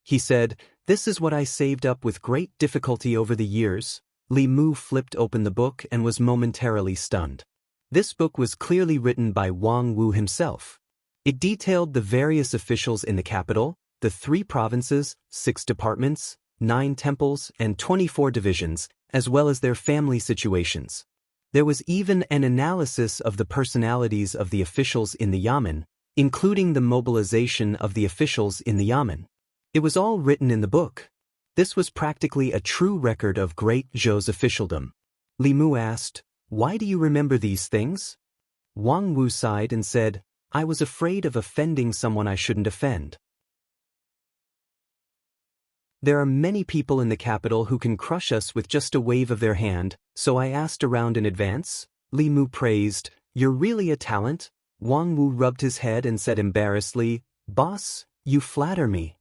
He said, "This is what I saved up with great difficulty over the years." Li Mu flipped open the book and was momentarily stunned. This book was clearly written by Wang Wu himself. It detailed the various officials in the capital, the 3 provinces, 6 departments, 9 temples, and 24 divisions, as well as their family situations. There was even an analysis of the personalities of the officials in the yamen, including the mobilization of the officials in the yamen. It was all written in the book. This was practically a true record of Great Zhou's officialdom. Li Mu asked, "Why do you remember these things?" Wang Wu sighed and said, "I was afraid of offending someone I shouldn't offend. There are many people in the capital who can crush us with just a wave of their hand, so I asked around in advance." Li Mu praised, "You're really a talent." Wang Wu rubbed his head and said embarrassedly, "Boss, you flatter me."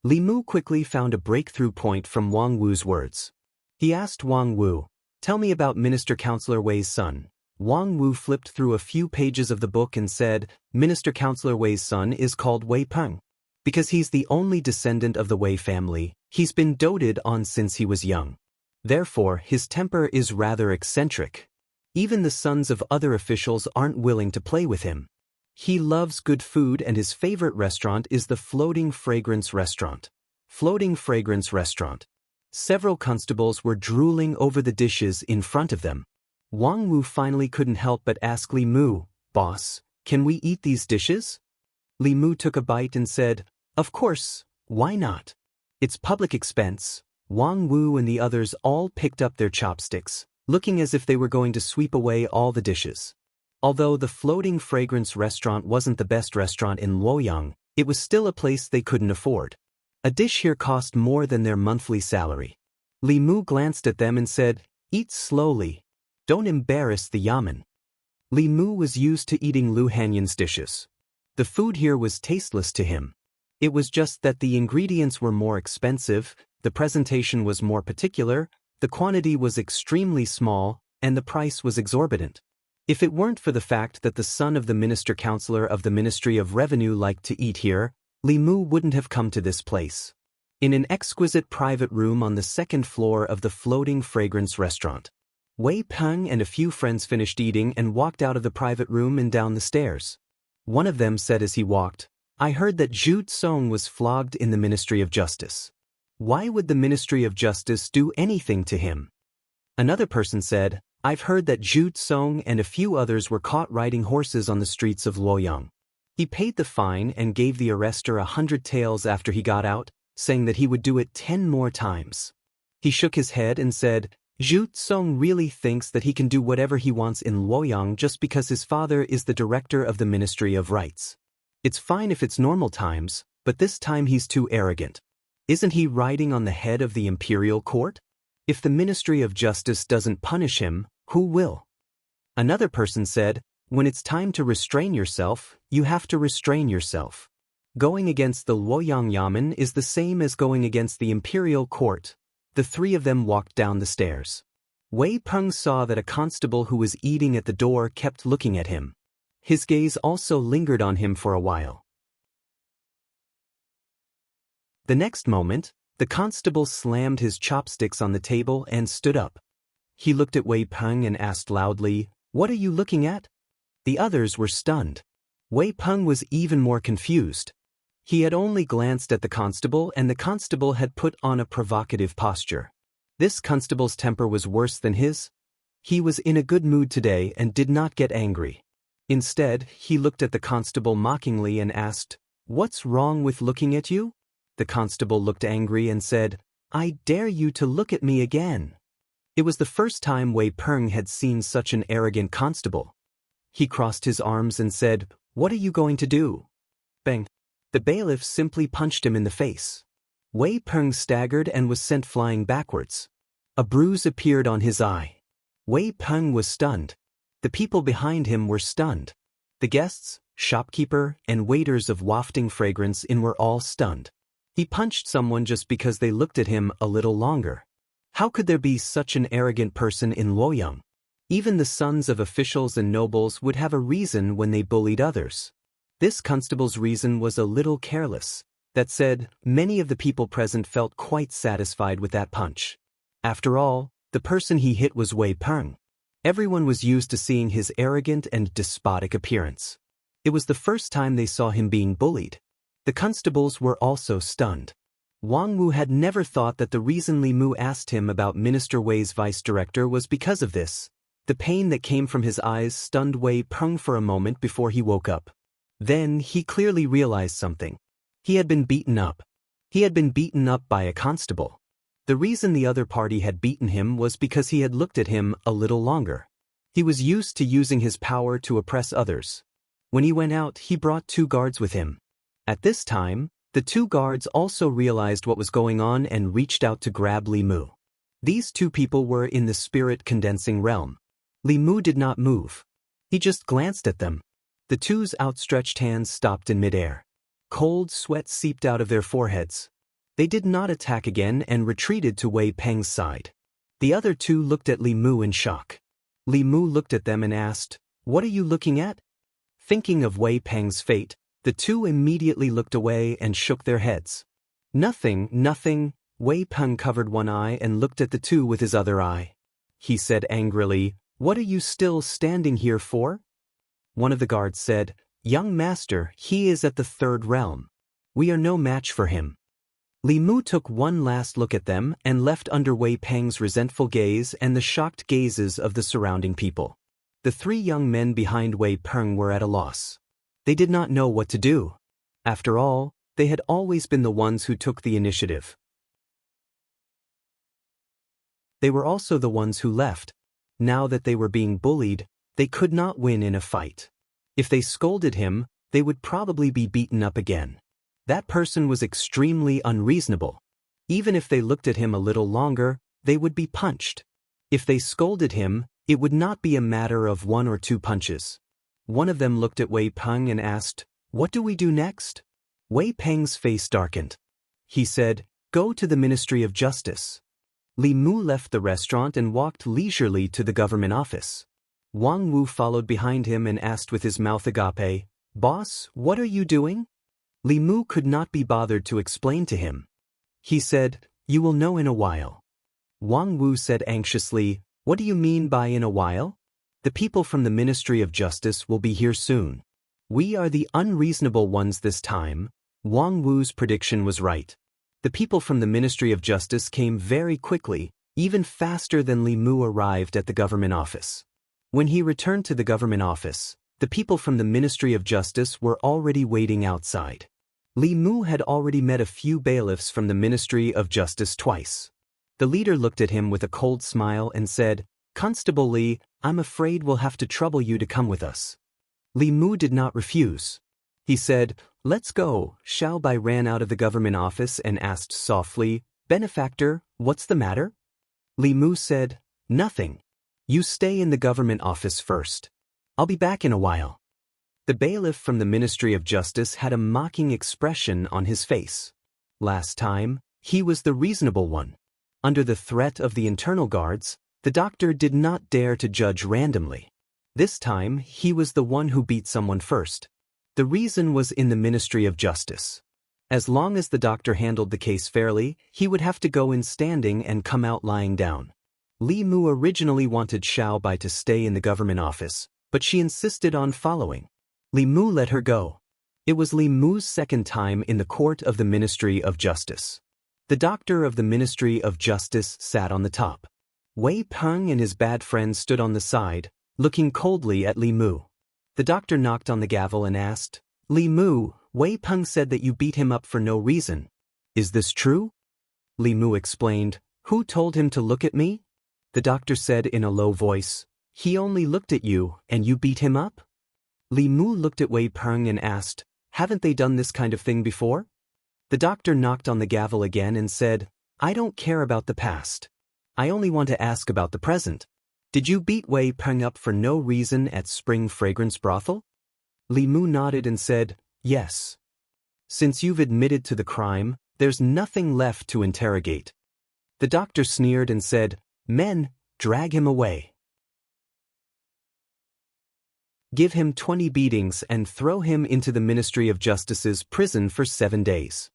Li Mu quickly found a breakthrough point from Wang Wu's words. He asked Wang Wu, "Tell me about Minister Councillor Wei's son." Wang Wu flipped through a few pages of the book and said, "Minister Councillor Wei's son is called Wei Peng. Because he's the only descendant of the Wei family, he's been doted on since he was young. Therefore, his temper is rather eccentric. Even the sons of other officials aren't willing to play with him. He loves good food and his favorite restaurant is the Floating Fragrance Restaurant." Floating Fragrance Restaurant. Several constables were drooling over the dishes in front of them. Wang Wu finally couldn't help but ask Li Mu, "Boss, can we eat these dishes?" Li Mu took a bite and said, "Of course, why not? It's public expense." Wang Wu and the others all picked up their chopsticks, looking as if they were going to sweep away all the dishes. Although the Floating Fragrance Restaurant wasn't the best restaurant in Luoyang, it was still a place they couldn't afford. A dish here cost more than their monthly salary. Li Mu glanced at them and said, "Eat slowly. Don't embarrass the yamen." Li Mu was used to eating Lu Hanyan's dishes. The food here was tasteless to him. It was just that the ingredients were more expensive, the presentation was more particular, the quantity was extremely small, and the price was exorbitant. If it weren't for the fact that the son of the minister counselor of the Ministry of Revenue liked to eat here, Li Mu wouldn't have come to this place. In an exquisite private room on the 2nd floor of the Floating Fragrance Restaurant, Wei Peng and a few friends finished eating and walked out of the private room and down the stairs. One of them said as he walked, "I heard that Zhu Tsong was flogged in the Ministry of Justice. Why would the Ministry of Justice do anything to him?" Another person said, "I've heard that Zhu Tsong and a few others were caught riding horses on the streets of Luoyang. He paid the fine and gave the arrestor 100 taels after he got out, saying that he would do it 10 more times. He shook his head and said, Zhu Tsong really thinks that he can do whatever he wants in Luoyang just because his father is the director of the Ministry of Rights. It's fine if it's normal times, but this time he's too arrogant. Isn't he riding on the head of the imperial court? If the Ministry of Justice doesn't punish him, who will?" Another person said, "When it's time to restrain yourself, you have to restrain yourself. Going against the Luoyang Yamen is the same as going against the imperial court." The 3 of them walked down the stairs. Wei Peng saw that a constable who was eating at the door kept looking at him. His gaze also lingered on him for a while. The next moment, the constable slammed his chopsticks on the table and stood up. He looked at Wei Peng and asked loudly, "What are you looking at?" The others were stunned. Wei Peng was even more confused. He had only glanced at the constable and the constable had put on a provocative posture. This constable's temper was worse than his. He was in a good mood today and did not get angry. Instead, he looked at the constable mockingly and asked, "What's wrong with looking at you?" The constable looked angry and said, "I dare you to look at me again." It was the first time Wei Peng had seen such an arrogant constable. He crossed his arms and said, "What are you going to do?" Bang! The bailiff simply punched him in the face. Wei Peng staggered and was sent flying backwards. A bruise appeared on his eye. Wei Peng was stunned. The people behind him were stunned. The guests, shopkeeper, and waiters of Wafting Fragrance Inn were all stunned. He punched someone just because they looked at him a little longer. How could there be such an arrogant person in Luoyang? Even the sons of officials and nobles would have a reason when they bullied others. This constable's reason was a little careless. That said, many of the people present felt quite satisfied with that punch. After all, the person he hit was Wei Peng. Everyone was used to seeing his arrogant and despotic appearance. It was the first time they saw him being bullied. The constables were also stunned. Wang Wu had never thought that the reason Li Mu asked him about Minister Wei's vice-director was because of this. The pain that came from his eyes stunned Wei Peng for a moment before he woke up. Then he clearly realized something. He had been beaten up. He had been beaten up by a constable. The reason the other party had beaten him was because he had looked at him a little longer. He was used to using his power to oppress others. When he went out, he brought 2 guards with him. At this time, the 2 guards also realized what was going on and reached out to grab Li Mu. These 2 people were in the spirit-condensing realm. Li Mu did not move. He just glanced at them. The 2's outstretched hands stopped in midair. Cold sweat seeped out of their foreheads. They did not attack again and retreated to Wei Peng's side. The other 2 looked at Li Mu in shock. Li Mu looked at them and asked, "What are you looking at?" Thinking of Wei Peng's fate, the 2 immediately looked away and shook their heads. "Nothing, nothing." Wei Peng covered one eye and looked at the 2 with his other eye. He said angrily, "What are you still standing here for?" One of the guards said, "Young master, he is at the 3rd realm. We are no match for him." Li Mu took one last look at them and left under Wei Peng's resentful gaze and the shocked gazes of the surrounding people. The 3 young men behind Wei Peng were at a loss. They did not know what to do. After all, they had always been the ones who took the initiative. They were also the ones who left. Now that they were being bullied, they could not win in a fight. If they scolded him, they would probably be beaten up again. That person was extremely unreasonable. Even if they looked at him a little longer, they would be punched. If they scolded him, it would not be a matter of 1 or 2 punches. One of them looked at Wei Peng and asked, "What do we do next?" Wei Peng's face darkened. He said, "Go to the Ministry of Justice." Li Mu left the restaurant and walked leisurely to the government office. Wang Wu followed behind him and asked with his mouth agape, "Boss, what are you doing?" Li Mu could not be bothered to explain to him. He said, "You will know in a while." Wang Wu said anxiously, "What do you mean by in a while?" "The people from the Ministry of Justice will be here soon." "We are the unreasonable ones this time." Wang Wu's prediction was right. The people from the Ministry of Justice came very quickly, even faster than Li Mu arrived at the government office. When he returned to the government office, the people from the Ministry of Justice were already waiting outside. Li Mu had already met a few bailiffs from the Ministry of Justice twice. The leader looked at him with a cold smile and said, "Constable Li, I'm afraid we'll have to trouble you to come with us." Li Mu did not refuse. He said, "Let's go." Xiao Bai ran out of the government office and asked softly, "Benefactor, what's the matter?" Li Mu said, "Nothing. You stay in the government office first. I'll be back in a while." The bailiff from the Ministry of Justice had a mocking expression on his face. Last time, he was the reasonable one. Under the threat of the internal guards, the doctor did not dare to judge randomly. This time, he was the one who beat someone first. The reason was in the Ministry of Justice. As long as the doctor handled the case fairly, he would have to go in standing and come out lying down. Li Mu originally wanted Xiao Bai to stay in the government office, but she insisted on following. Li Mu let her go. It was Li Mu's second time in the court of the Ministry of Justice. The doctor of the Ministry of Justice sat on the top. Wei Peng and his bad friend stood on the side, looking coldly at Li Mu. The doctor knocked on the gavel and asked, "Li Mu, Wei Peng said that you beat him up for no reason. Is this true?" Li Mu explained, "Who told him to look at me?" The doctor said in a low voice, "He only looked at you, and you beat him up?" Li Mu looked at Wei Peng and asked, "Haven't they done this kind of thing before?" The doctor knocked on the gavel again and said, "I don't care about the past. I only want to ask about the present. Did you beat Wei Peng up for no reason at Spring Fragrance Brothel?" Li Mu nodded and said, "Yes. Since you've admitted to the crime, there's nothing left to interrogate." The doctor sneered and said, "Men, drag him away." Give him 20 beatings and throw him into the Ministry of Justice's prison for 7 days.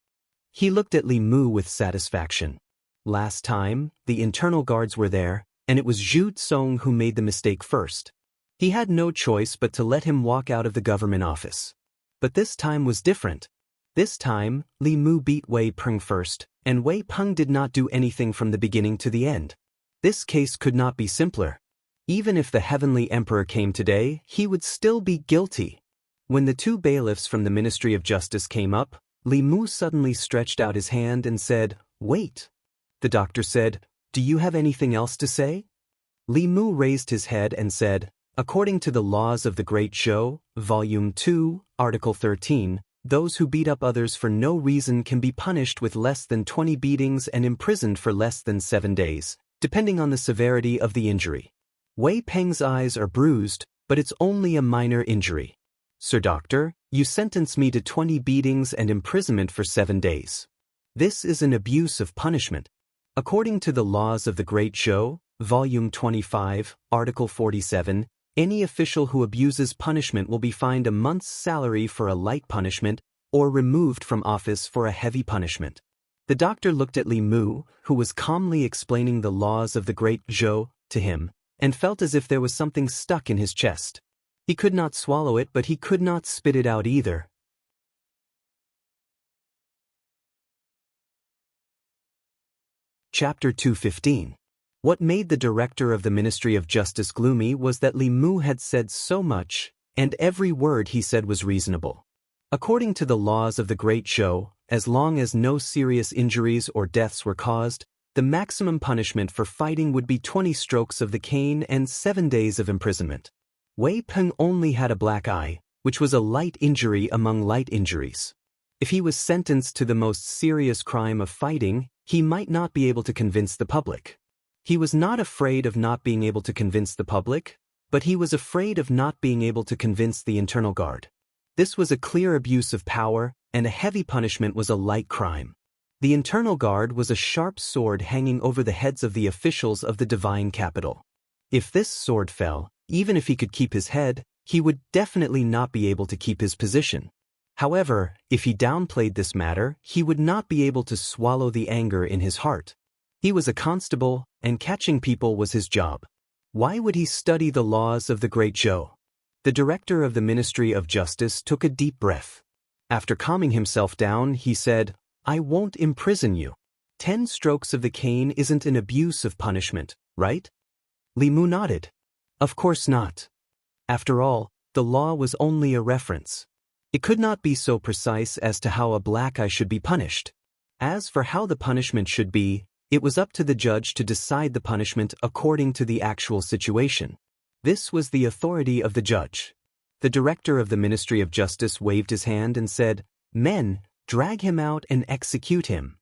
He looked at Li Mu with satisfaction. Last time, the internal guards were there, and it was Zhu Tsong who made the mistake first. He had no choice but to let him walk out of the government office. But this time was different. This time, Li Mu beat Wei Peng first, and Wei Peng did not do anything from the beginning to the end. This case could not be simpler. Even if the Heavenly Emperor came today, he would still be guilty. When the two bailiffs from the Ministry of Justice came up, Li Mu suddenly stretched out his hand and said, "Wait." The doctor said, "Do you have anything else to say?" Li Mu raised his head and said, "According to the laws of the Great Show, Volume 2, Article 13, those who beat up others for no reason can be punished with less than 20 beatings and imprisoned for less than 7 days, depending on the severity of the injury. Wei Peng's eyes are bruised, but it's only a minor injury. Sir Doctor, you sentence me to 20 beatings and imprisonment for 7 days. This is an abuse of punishment. According to the laws of the Great Show, Volume 25, Article 47, any official who abuses punishment will be fined a month's salary for a light punishment or removed from office for a heavy punishment." The doctor looked at Li Mu, who was calmly explaining the laws of the Great Show to him, and felt as if there was something stuck in his chest. He could not swallow it, but he could not spit it out either. Chapter 215. What made the director of the Ministry of Justice gloomy was that Li Mu had said so much, and every word he said was reasonable. According to the laws of the Great Show, as long as no serious injuries or deaths were caused, the maximum punishment for fighting would be 20 strokes of the cane and 7 days of imprisonment. Wei Peng only had a black eye, which was a light injury among light injuries. If he was sentenced to the most serious crime of fighting, he might not be able to convince the public. He was not afraid of not being able to convince the public, but he was afraid of not being able to convince the internal guard. This was a clear abuse of power, and a heavy punishment was a light crime. The internal guard was a sharp sword hanging over the heads of the officials of the divine capital. If this sword fell, even if he could keep his head, he would definitely not be able to keep his position. However, if he downplayed this matter, he would not be able to swallow the anger in his heart. He was a constable, and catching people was his job. Why would he study the laws of the Great Show? The director of the Ministry of Justice took a deep breath. After calming himself down, he said, "I won't imprison you. 10 strokes of the cane isn't an abuse of punishment, right?" Li Mu nodded. Of course not. After all, the law was only a reference. It could not be so precise as to how a black eye should be punished. As for how the punishment should be, it was up to the judge to decide the punishment according to the actual situation. This was the authority of the judge. The director of the Ministry of Justice waved his hand and said, "Men, drag him out and execute him."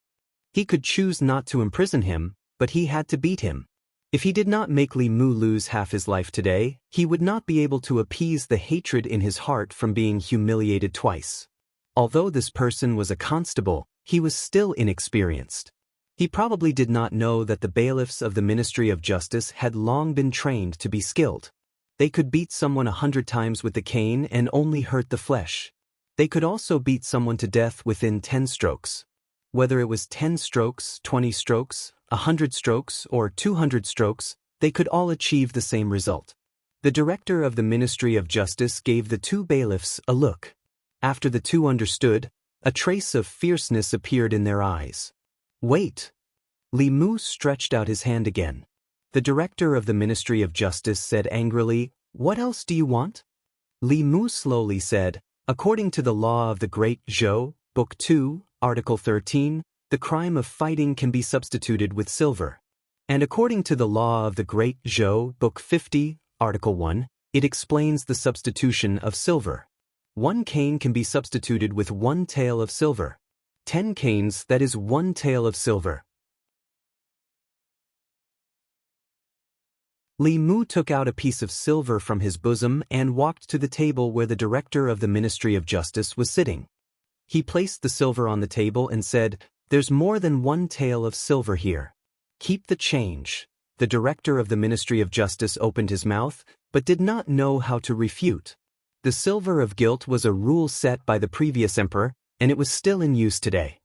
He could choose not to imprison him, but he had to beat him. If he did not make Li Mu lose half his life today, he would not be able to appease the hatred in his heart from being humiliated twice. Although this person was a constable, he was still inexperienced. He probably did not know that the bailiffs of the Ministry of Justice had long been trained to be skilled. They could beat someone 100 times with the cane and only hurt the flesh. They could also beat someone to death within 10 strokes. Whether it was 10 strokes, 20 strokes, 100 strokes, or 200 strokes, they could all achieve the same result. The director of the Ministry of Justice gave the two bailiffs a look. After the two understood, a trace of fierceness appeared in their eyes. "Wait." Li Mu stretched out his hand again. The director of the Ministry of Justice said angrily, "What else do you want?" Li Mu slowly said, "According to the law of the Great Show, Book 2, Article 13, the crime of fighting can be substituted with silver. And according to the law of the Great Show, Book 50, Article 1, it explains the substitution of silver. 1 cane can be substituted with 1 tael of silver. 10 canes, that is 1 tael of silver." Li Mu took out a piece of silver from his bosom and walked to the table where the director of the Ministry of Justice was sitting. He placed the silver on the table and said, "There's more than 1 tael of silver here. Keep the change." The director of the Ministry of Justice opened his mouth, but did not know how to refute. The silver of guilt was a rule set by the previous emperor, and it was still in use today.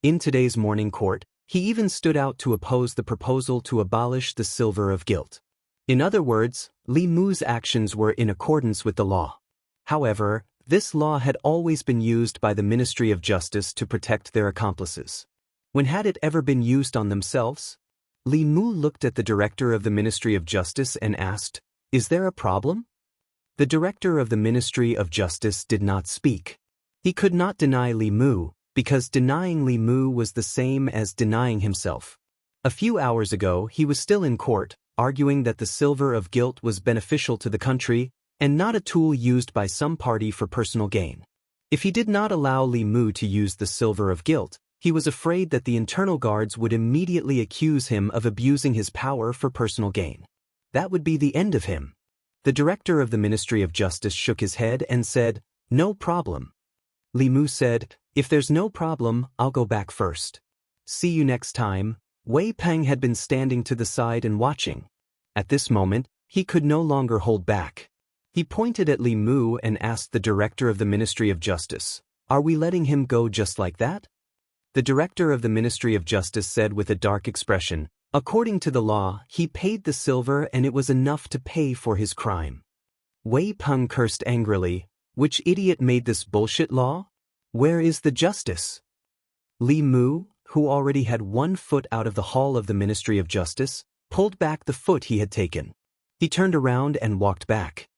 In today's morning court, he even stood out to oppose the proposal to abolish the silver of guilt. In other words, Li Mu's actions were in accordance with the law. However, this law had always been used by the Ministry of Justice to protect their accomplices. When had it ever been used on themselves? Li Mu looked at the director of the Ministry of Justice and asked, "Is there a problem?" The director of the Ministry of Justice did not speak. He could not deny Li Mu, because denying Li Mu was the same as denying himself. A few hours ago, he was still in court, arguing that the silver of guilt was beneficial to the country and not a tool used by some party for personal gain. If he did not allow Li Mu to use the silver of guilt, he was afraid that the internal guards would immediately accuse him of abusing his power for personal gain. That would be the end of him. The director of the Ministry of Justice shook his head and said, "No problem." Li Mu said, "If there's no problem, I'll go back first. See you next time." Wei Peng had been standing to the side and watching. At this moment, he could no longer hold back. He pointed at Li Mu and asked the director of the Ministry of Justice, "Are we letting him go just like that?" The director of the Ministry of Justice said with a dark expression, "According to the law, he paid the silver and it was enough to pay for his crime." Wei Peng cursed angrily, "Which idiot made this bullshit law? Where is the justice?" Li Mu, who already had 1 foot out of the hall of the Ministry of Justice, pulled back the foot he had taken. He turned around and walked back.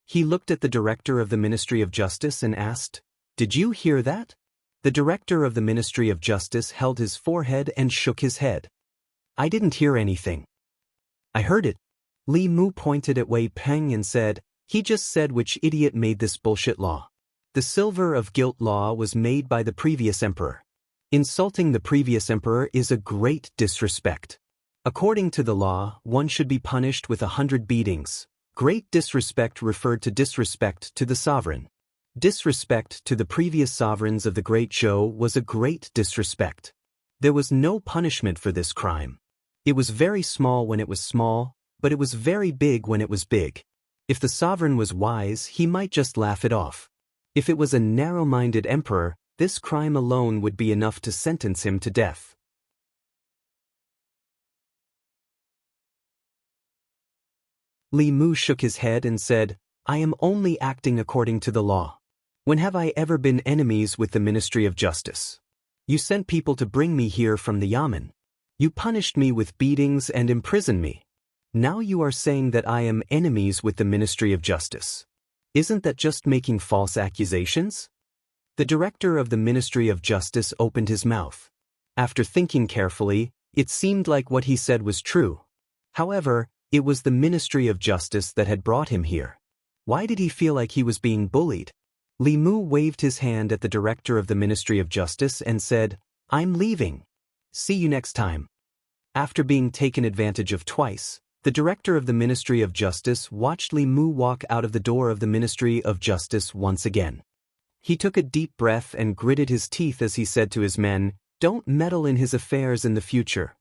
He looked at the director of the Ministry of Justice and asked, "Did you hear that?" The director of the Ministry of Justice held his forehead and shook his head. "I didn't hear anything." "I heard it." Li Mu pointed at Wei Peng and said, "He just said which idiot made this bullshit law. The silver of guilt law was made by the previous emperor. Insulting the previous emperor is a great disrespect. According to the law, one should be punished with 100 beatings. Great disrespect referred to disrespect to the sovereign. Disrespect to the previous sovereigns of the Great Zhou was a great disrespect. There was no punishment for this crime. It was very small when it was small, but it was very big when it was big. If the sovereign was wise, he might just laugh it off. If it was a narrow-minded emperor, this crime alone would be enough to sentence him to death." Li Mu shook his head and said, "I am only acting according to the law. When have I ever been enemies with the Ministry of Justice? You sent people to bring me here from the Yamen. You punished me with beatings and imprisoned me. Now you are saying that I am enemies with the Ministry of Justice. Isn't that just making false accusations?" The director of the Ministry of Justice opened his mouth. After thinking carefully, it seemed like what he said was true. However, it was the Ministry of Justice that had brought him here. Why did he feel like he was being bullied? Li Mu waved his hand at the director of the Ministry of Justice and said, "I'm leaving. See you next time." After being taken advantage of twice, the director of the Ministry of Justice watched Li Mu walk out of the door of the Ministry of Justice once again. He took a deep breath and gritted his teeth as he said to his men, "Don't meddle in his affairs in the future."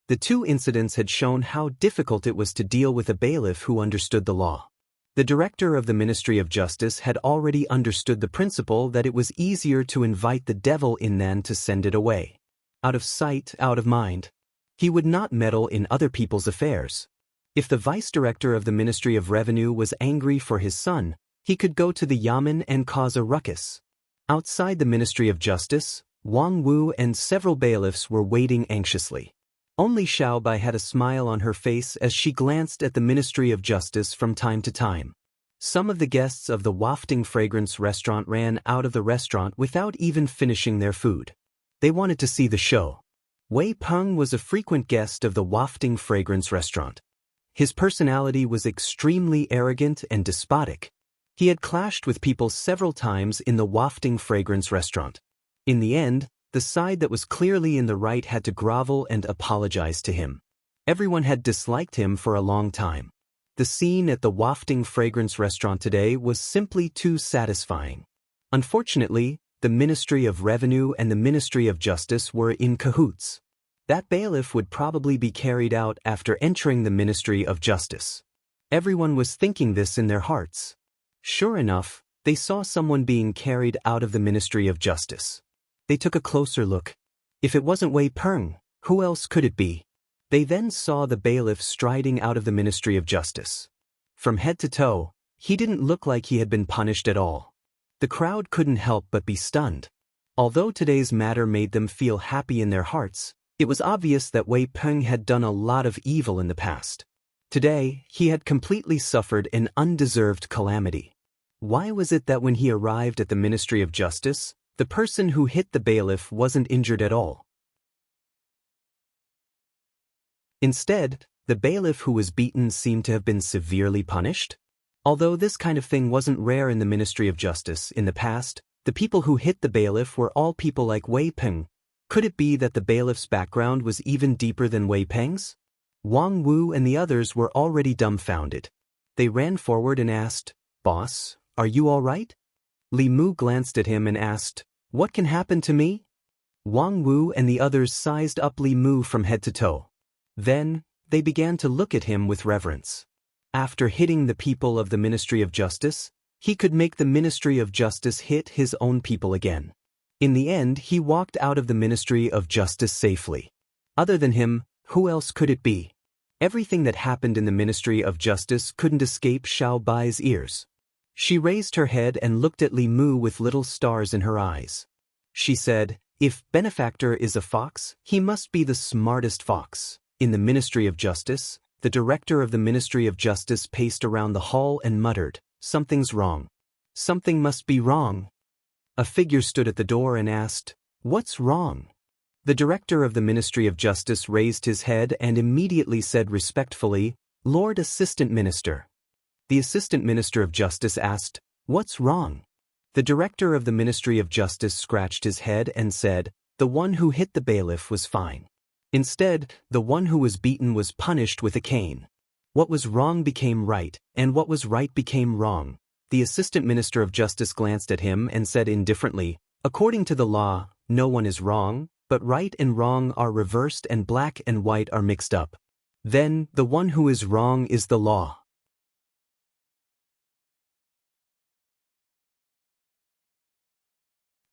The 2 incidents had shown how difficult it was to deal with a bailiff who understood the law. The director of the Ministry of Justice had already understood the principle that it was easier to invite the devil in than to send it away. Out of sight, out of mind. He would not meddle in other people's affairs. If the vice director of the Ministry of Revenue was angry for his son, he could go to the Yamen and cause a ruckus. Outside the Ministry of Justice, Wang Wu and several bailiffs were waiting anxiously. Only Xiao Bai had a smile on her face as she glanced at the Ministry of Justice from time to time. Some of the guests of the Wafting Fragrance restaurant ran out of the restaurant without even finishing their food. They wanted to see the show. Wei Peng was a frequent guest of the Wafting Fragrance restaurant. His personality was extremely arrogant and despotic. He had clashed with people several times in the Wafting Fragrance restaurant. In the end, the side that was clearly in the right had to grovel and apologize to him. Everyone had disliked him for a long time. The scene at the Wafting Fragrance restaurant today was simply too satisfying. Unfortunately, the Ministry of Revenue and the Ministry of Justice were in cahoots. That bailiff would probably be carried out after entering the Ministry of Justice. Everyone was thinking this in their hearts. Sure enough, they saw someone being carried out of the Ministry of Justice. They took a closer look. If it wasn't Wei Peng, who else could it be? They then saw the bailiff striding out of the Ministry of Justice. From head to toe, he didn't look like he had been punished at all. The crowd couldn't help but be stunned. Although today's matter made them feel happy in their hearts, it was obvious that Wei Peng had done a lot of evil in the past. Today, he had completely suffered an undeserved calamity. Why was it that when he arrived at the Ministry of Justice, the person who hit the bailiff wasn't injured at all? Instead, the bailiff who was beaten seemed to have been severely punished. Although this kind of thing wasn't rare in the Ministry of Justice in the past, the people who hit the bailiff were all people like Wei Peng. Could it be that the bailiff's background was even deeper than Wei Peng's? Wang Wu and the others were already dumbfounded. They ran forward and asked, "Boss, are you all right?" Li Mu glanced at him and asked, "What can happen to me?" Wang Wu and the others sized up Li Mu from head to toe. Then, they began to look at him with reverence. After hitting the people of the Ministry of Justice, he could make the Ministry of Justice hit his own people again. In the end, he walked out of the Ministry of Justice safely. Other than him, who else could it be? Everything that happened in the Ministry of Justice couldn't escape Xiao Bai's ears. She raised her head and looked at Li Mu with little stars in her eyes. She said, "If benefactor is a fox, he must be the smartest fox." In the Ministry of Justice, the director of the Ministry of Justice paced around the hall and muttered, "Something's wrong. Something must be wrong." A figure stood at the door and asked, "What's wrong?" The director of the Ministry of Justice raised his head and immediately said respectfully, "Lord Assistant Minister." The Assistant Minister of Justice asked, "What's wrong?" The director of the Ministry of Justice scratched his head and said, "The one who hit the bailiff was fine. Instead, the one who was beaten was punished with a cane." What was wrong became right, and what was right became wrong. The Assistant Minister of Justice glanced at him and said indifferently, "According to the law, no one is wrong, but right and wrong are reversed and black and white are mixed up. Then, the one who is wrong is the law."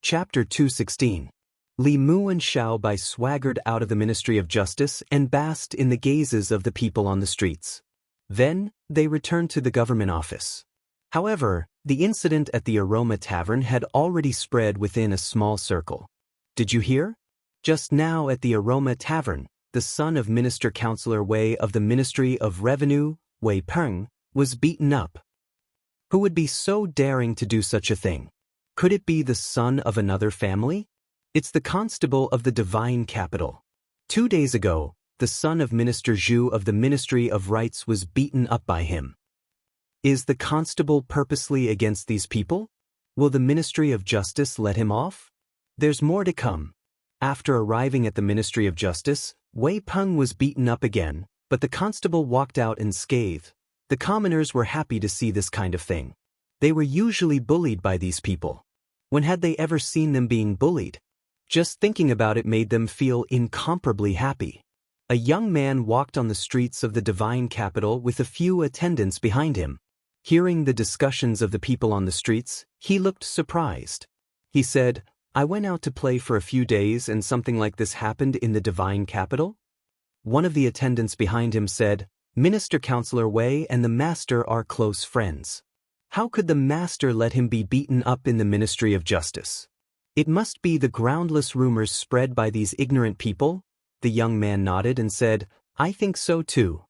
Chapter 216. Li Mu and Xiao Bai swaggered out of the Ministry of Justice and basked in the gazes of the people on the streets. Then, they returned to the government office. However, the incident at the Aroma Tavern had already spread within a small circle. Did you hear? Just now at the Aroma Tavern, the son of Minister Councillor Wei of the Ministry of Revenue, Wei Peng, was beaten up. Who would be so daring to do such a thing? Could it be the son of another family? It's the constable of the divine capital. 2 days ago, the son of Minister Zhu of the Ministry of Rights was beaten up by him. Is the constable purposely against these people? Will the Ministry of Justice let him off? There's more to come. After arriving at the Ministry of Justice, Wei Peng was beaten up again, but the constable walked out unscathed. The commoners were happy to see this kind of thing. They were usually bullied by these people. When had they ever seen them being bullied? Just thinking about it made them feel incomparably happy. A young man walked on the streets of the divine capital with a few attendants behind him. Hearing the discussions of the people on the streets, he looked surprised. He said, "I went out to play for a few days and something like this happened in the divine capital?" One of the attendants behind him said, "Minister Councillor Wei and the master are close friends. How could the master let him be beaten up in the Ministry of Justice? It must be the groundless rumors spread by these ignorant people." The young man nodded and said, "I think so too.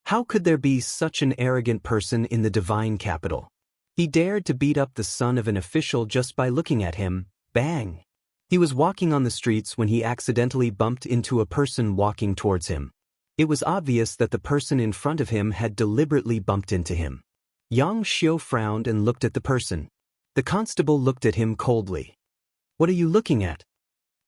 How could there be such an arrogant person in the divine capital? He dared to beat up the son of an official just by looking at him. Bang! He was walking on the streets when he accidentally bumped into a person walking towards him. It was obvious that the person in front of him had deliberately bumped into him." Yang Xiu frowned and looked at the person. The constable looked at him coldly. "What are you looking at?"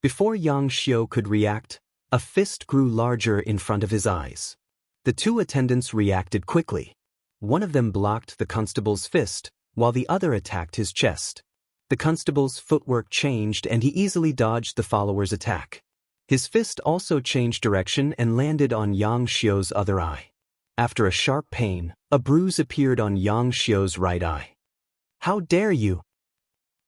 Before Yang Xiu could react, a fist grew larger in front of his eyes. The two attendants reacted quickly. One of them blocked the constable's fist, while the other attacked his chest. The constable's footwork changed and he easily dodged the follower's attack. His fist also changed direction and landed on Yang Xiu's other eye. After a sharp pain, a bruise appeared on Yang Xiu's right eye. How dare you?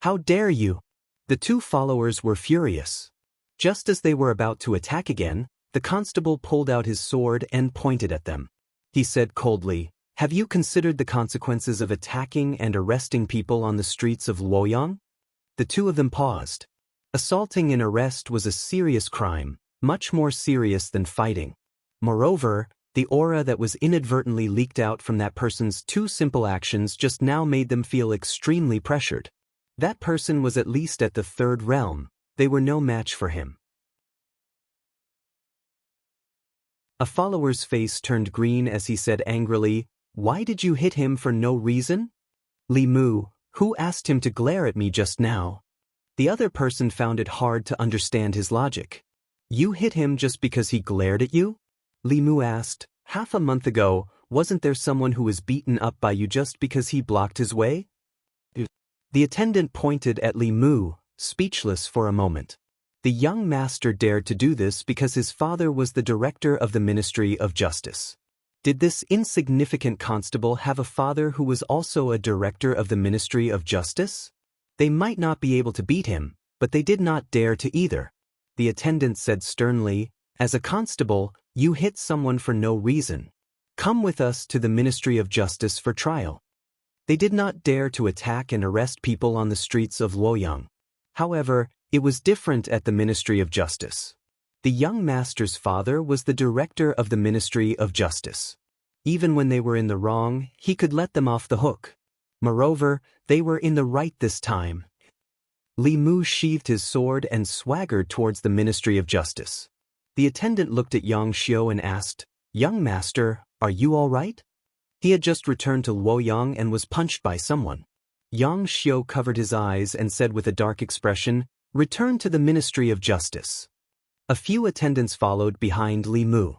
How dare you? The two followers were furious. Just as they were about to attack again, the constable pulled out his sword and pointed at them. He said coldly, "Have you considered the consequences of attacking and arresting people on the streets of Luoyang?" The two of them paused. Assaulting and arrest was a serious crime, much more serious than fighting. Moreover, the aura that was inadvertently leaked out from that person's two simple actions just now made them feel extremely pressured. That person was at least at the third realm. They were no match for him. A follower's face turned green as he said angrily, "Why did you hit him for no reason?" "Li Mu, who asked him to glare at me just now?" The other person found it hard to understand his logic. "You hit him just because he glared at you?" Li Mu asked, "Half a month ago, wasn't there someone who was beaten up by you just because he blocked his way?" The attendant pointed at Li Mu, speechless for a moment. The young master dared to do this because his father was the director of the Ministry of Justice. Did this insignificant constable have a father who was also a director of the Ministry of Justice? They might not be able to beat him, but they did not dare to either. The attendant said sternly, "As a constable, you hit someone for no reason. Come with us to the Ministry of Justice for trial." They did not dare to attack and arrest people on the streets of Luoyang. However, it was different at the Ministry of Justice. The young master's father was the director of the Ministry of Justice. Even when they were in the wrong, he could let them off the hook. Moreover, they were in the right this time. Li Mu sheathed his sword and swaggered towards the Ministry of Justice. The attendant looked at Yang Xiu and asked, "Young master, are you all right?" He had just returned to Luoyang and was punched by someone. Yang Xiu covered his eyes and said with a dark expression, "Return to the Ministry of Justice." A few attendants followed behind Li Mu.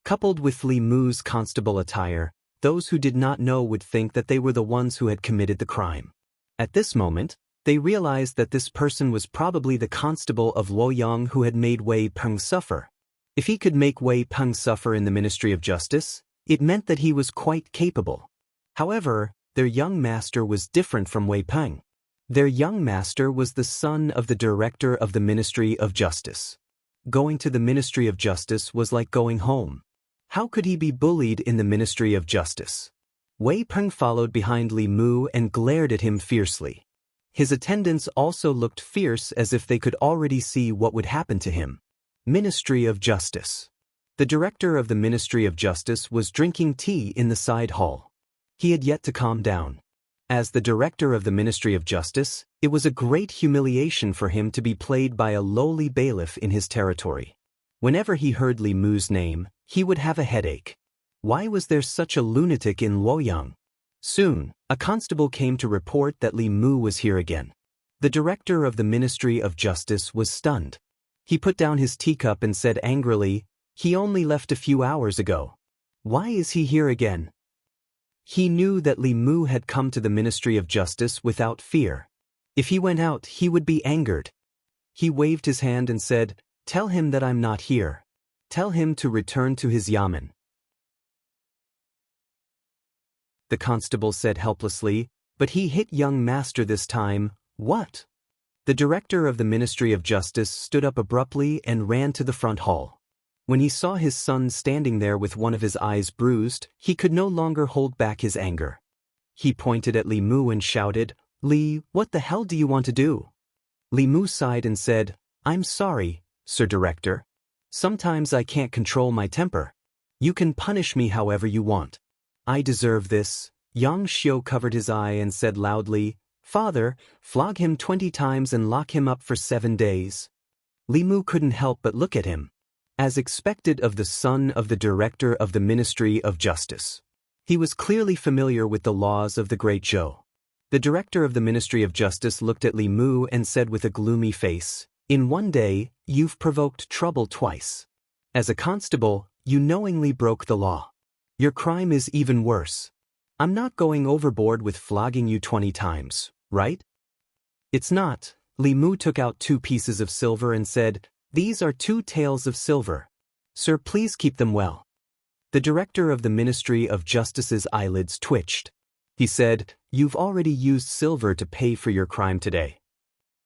Coupled with Li Mu's constable attire, those who did not know would think that they were the ones who had committed the crime. At this moment, they realized that this person was probably the constable of Luoyang who had made Wei Peng suffer. If he could make Wei Peng suffer in the Ministry of Justice, it meant that he was quite capable. However, their young master was different from Wei Peng. Their young master was the son of the director of the Ministry of Justice. Going to the Ministry of Justice was like going home. How could he be bullied in the Ministry of Justice? Wei Peng followed behind Li Mu and glared at him fiercely. His attendants also looked fierce as if they could already see what would happen to him. Ministry of Justice. The director of the Ministry of Justice was drinking tea in the side hall. He had yet to calm down. As the director of the Ministry of Justice, it was a great humiliation for him to be played by a lowly bailiff in his territory. Whenever he heard Li Mu's name, he would have a headache. Why was there such a lunatic in Luoyang? Soon, a constable came to report that Li Mu was here again. The director of the Ministry of Justice was stunned. He put down his teacup and said angrily, "He only left a few hours ago. Why is he here again?" He knew that Li Mu had come to the Ministry of Justice without fear. If he went out, he would be angered. He waved his hand and said, "Tell him that I'm not here. Tell him to return to his yamen." The constable said helplessly, "But he hit young master this time, what?" The director of the Ministry of Justice stood up abruptly and ran to the front hall. When he saw his son standing there with one of his eyes bruised, he could no longer hold back his anger. He pointed at Li Mu and shouted, "Li, what the hell do you want to do?" Li Mu sighed and said, "I'm sorry, Sir Director. Sometimes I can't control my temper. You can punish me however you want." "I deserve this." Yang Xiu covered his eye and said loudly, "Father, flog him 20 times and lock him up for 7 days." Li Mu couldn't help but look at him. As expected of the son of the director of the Ministry of Justice, he was clearly familiar with the laws of the Great Zhou. The director of the Ministry of Justice looked at Li Mu and said with a gloomy face, "In one day, you've provoked trouble twice. As a constable, you knowingly broke the law. Your crime is even worse. I'm not going overboard with flogging you 20 times, right?" "It's not." Li Mu took out 2 pieces of silver and said, "These are 2 taels of silver. Sir, please keep them well." The director of the Ministry of Justice's eyelids twitched. He said, You've already used silver to pay for your crime today.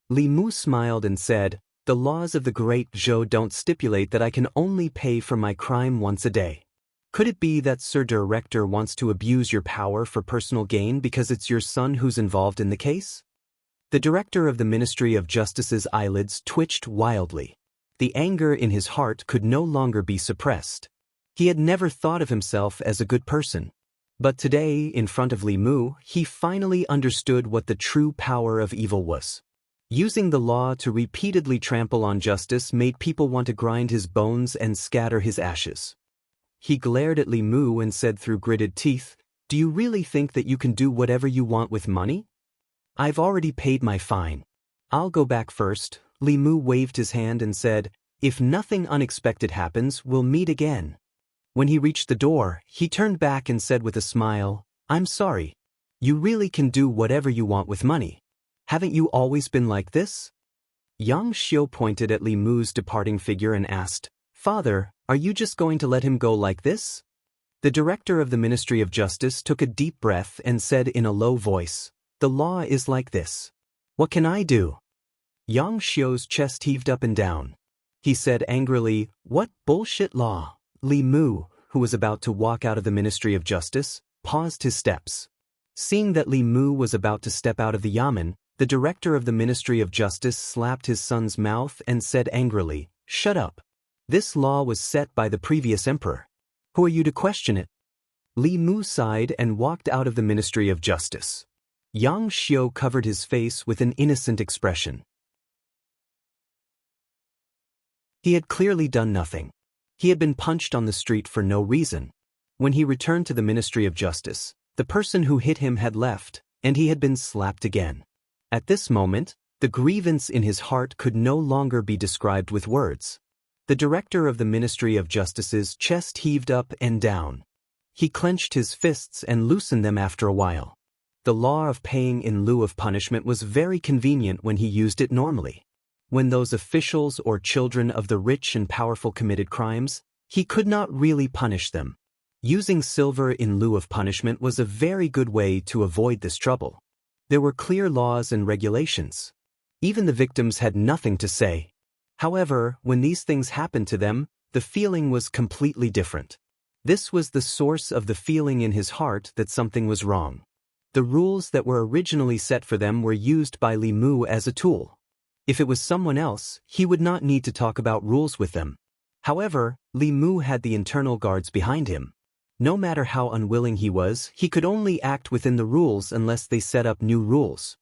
Li Mu smiled and said, the laws of the Great Zhou don't stipulate that I can only pay for my crime once a day. Could it be that Sir Director wants to abuse your power for personal gain because it's your son who's involved in the case? The director of the Ministry of Justice's eyelids twitched wildly. The anger in his heart could no longer be suppressed. He had never thought of himself as a good person. But today, in front of Li Mu, he finally understood what the true power of evil was. Using the law to repeatedly trample on justice made people want to grind his bones and scatter his ashes. He glared at Li Mu and said through gritted teeth, "Do you really think that you can do whatever you want with money? I've already paid my fine. I'll go back first." Li Mu waved his hand and said, "If nothing unexpected happens, we'll meet again." When he reached the door, he turned back and said with a smile, "I'm sorry. You really can do whatever you want with money. Haven't you always been like this?" Yang Xiu pointed at Li Mu's departing figure and asked, "Father, are you just going to let him go like this?" The director of the Ministry of Justice took a deep breath and said in a low voice, "The law is like this. What can I do?" Yang Xiu's chest heaved up and down. He said angrily, "What bullshit law?" Li Mu, who was about to walk out of the Ministry of Justice, paused his steps. Seeing that Li Mu was about to step out of the yamen, the director of the Ministry of Justice slapped his son's mouth and said angrily, "Shut up. This law was set by the previous emperor. Who are you to question it?" Li Mu sighed and walked out of the Ministry of Justice. Yang Xiu covered his face with an innocent expression. He had clearly done nothing. He had been punched on the street for no reason. When he returned to the Ministry of Justice, the person who hit him had left, and he had been slapped again. At this moment, the grievance in his heart could no longer be described with words. The director of the Ministry of Justice's chest heaved up and down. He clenched his fists and loosened them after a while. The law of paying in lieu of punishment was very convenient when he used it normally. When those officials or children of the rich and powerful committed crimes, he could not really punish them. Using silver in lieu of punishment was a very good way to avoid this trouble. There were clear laws and regulations. Even the victims had nothing to say. However, when these things happened to them, the feeling was completely different. This was the source of the feeling in his heart that something was wrong. The rules that were originally set for them were used by Li Mu as a tool. If it was someone else, he would not need to talk about rules with them. However, Li Mu had the internal guards behind him. No matter how unwilling he was, he could only act within the rules unless they set up new rules.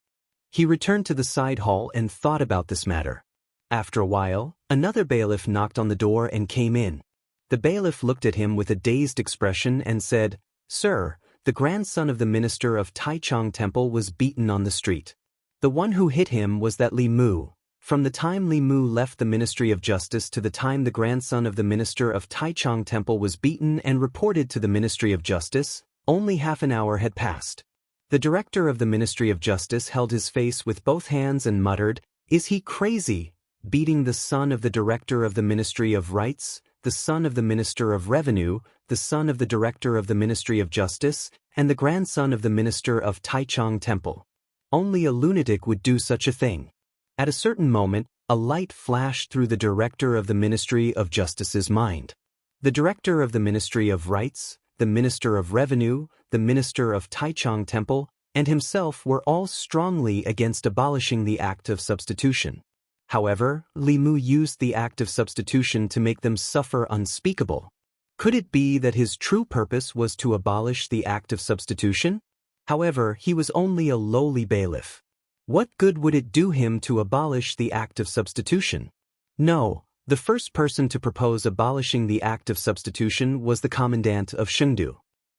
He returned to the side hall and thought about this matter. After a while, another bailiff knocked on the door and came in. The bailiff looked at him with a dazed expression and said, "Sir, the grandson of the minister of Taichung Temple was beaten on the street. The one who hit him was that Li Mu. From the time Li Mu left the Ministry of Justice to the time the grandson of the minister of Taichung Temple was beaten and reported to the Ministry of Justice, only half an hour had passed." The director of the Ministry of Justice held his face with both hands and muttered, "Is he crazy? Beating the son of the director of the Ministry of Rights, the son of the Minister of Revenue, the son of the director of the Ministry of Justice, and the grandson of the minister of Taichung Temple. Only a lunatic would do such a thing." At a certain moment, a light flashed through the director of the Ministry of Justice's mind. The director of the Ministry of Rights, the Minister of Revenue, the Minister of Taichung Temple, and himself were all strongly against abolishing the Act of Substitution. However, Li Mu used the Act of Substitution to make them suffer unspeakable. Could it be that his true purpose was to abolish the Act of Substitution? However, he was only a lowly bailiff. What good would it do him to abolish the Act of Substitution? No, the first person to propose abolishing the Act of Substitution was the commandant of Chengdu.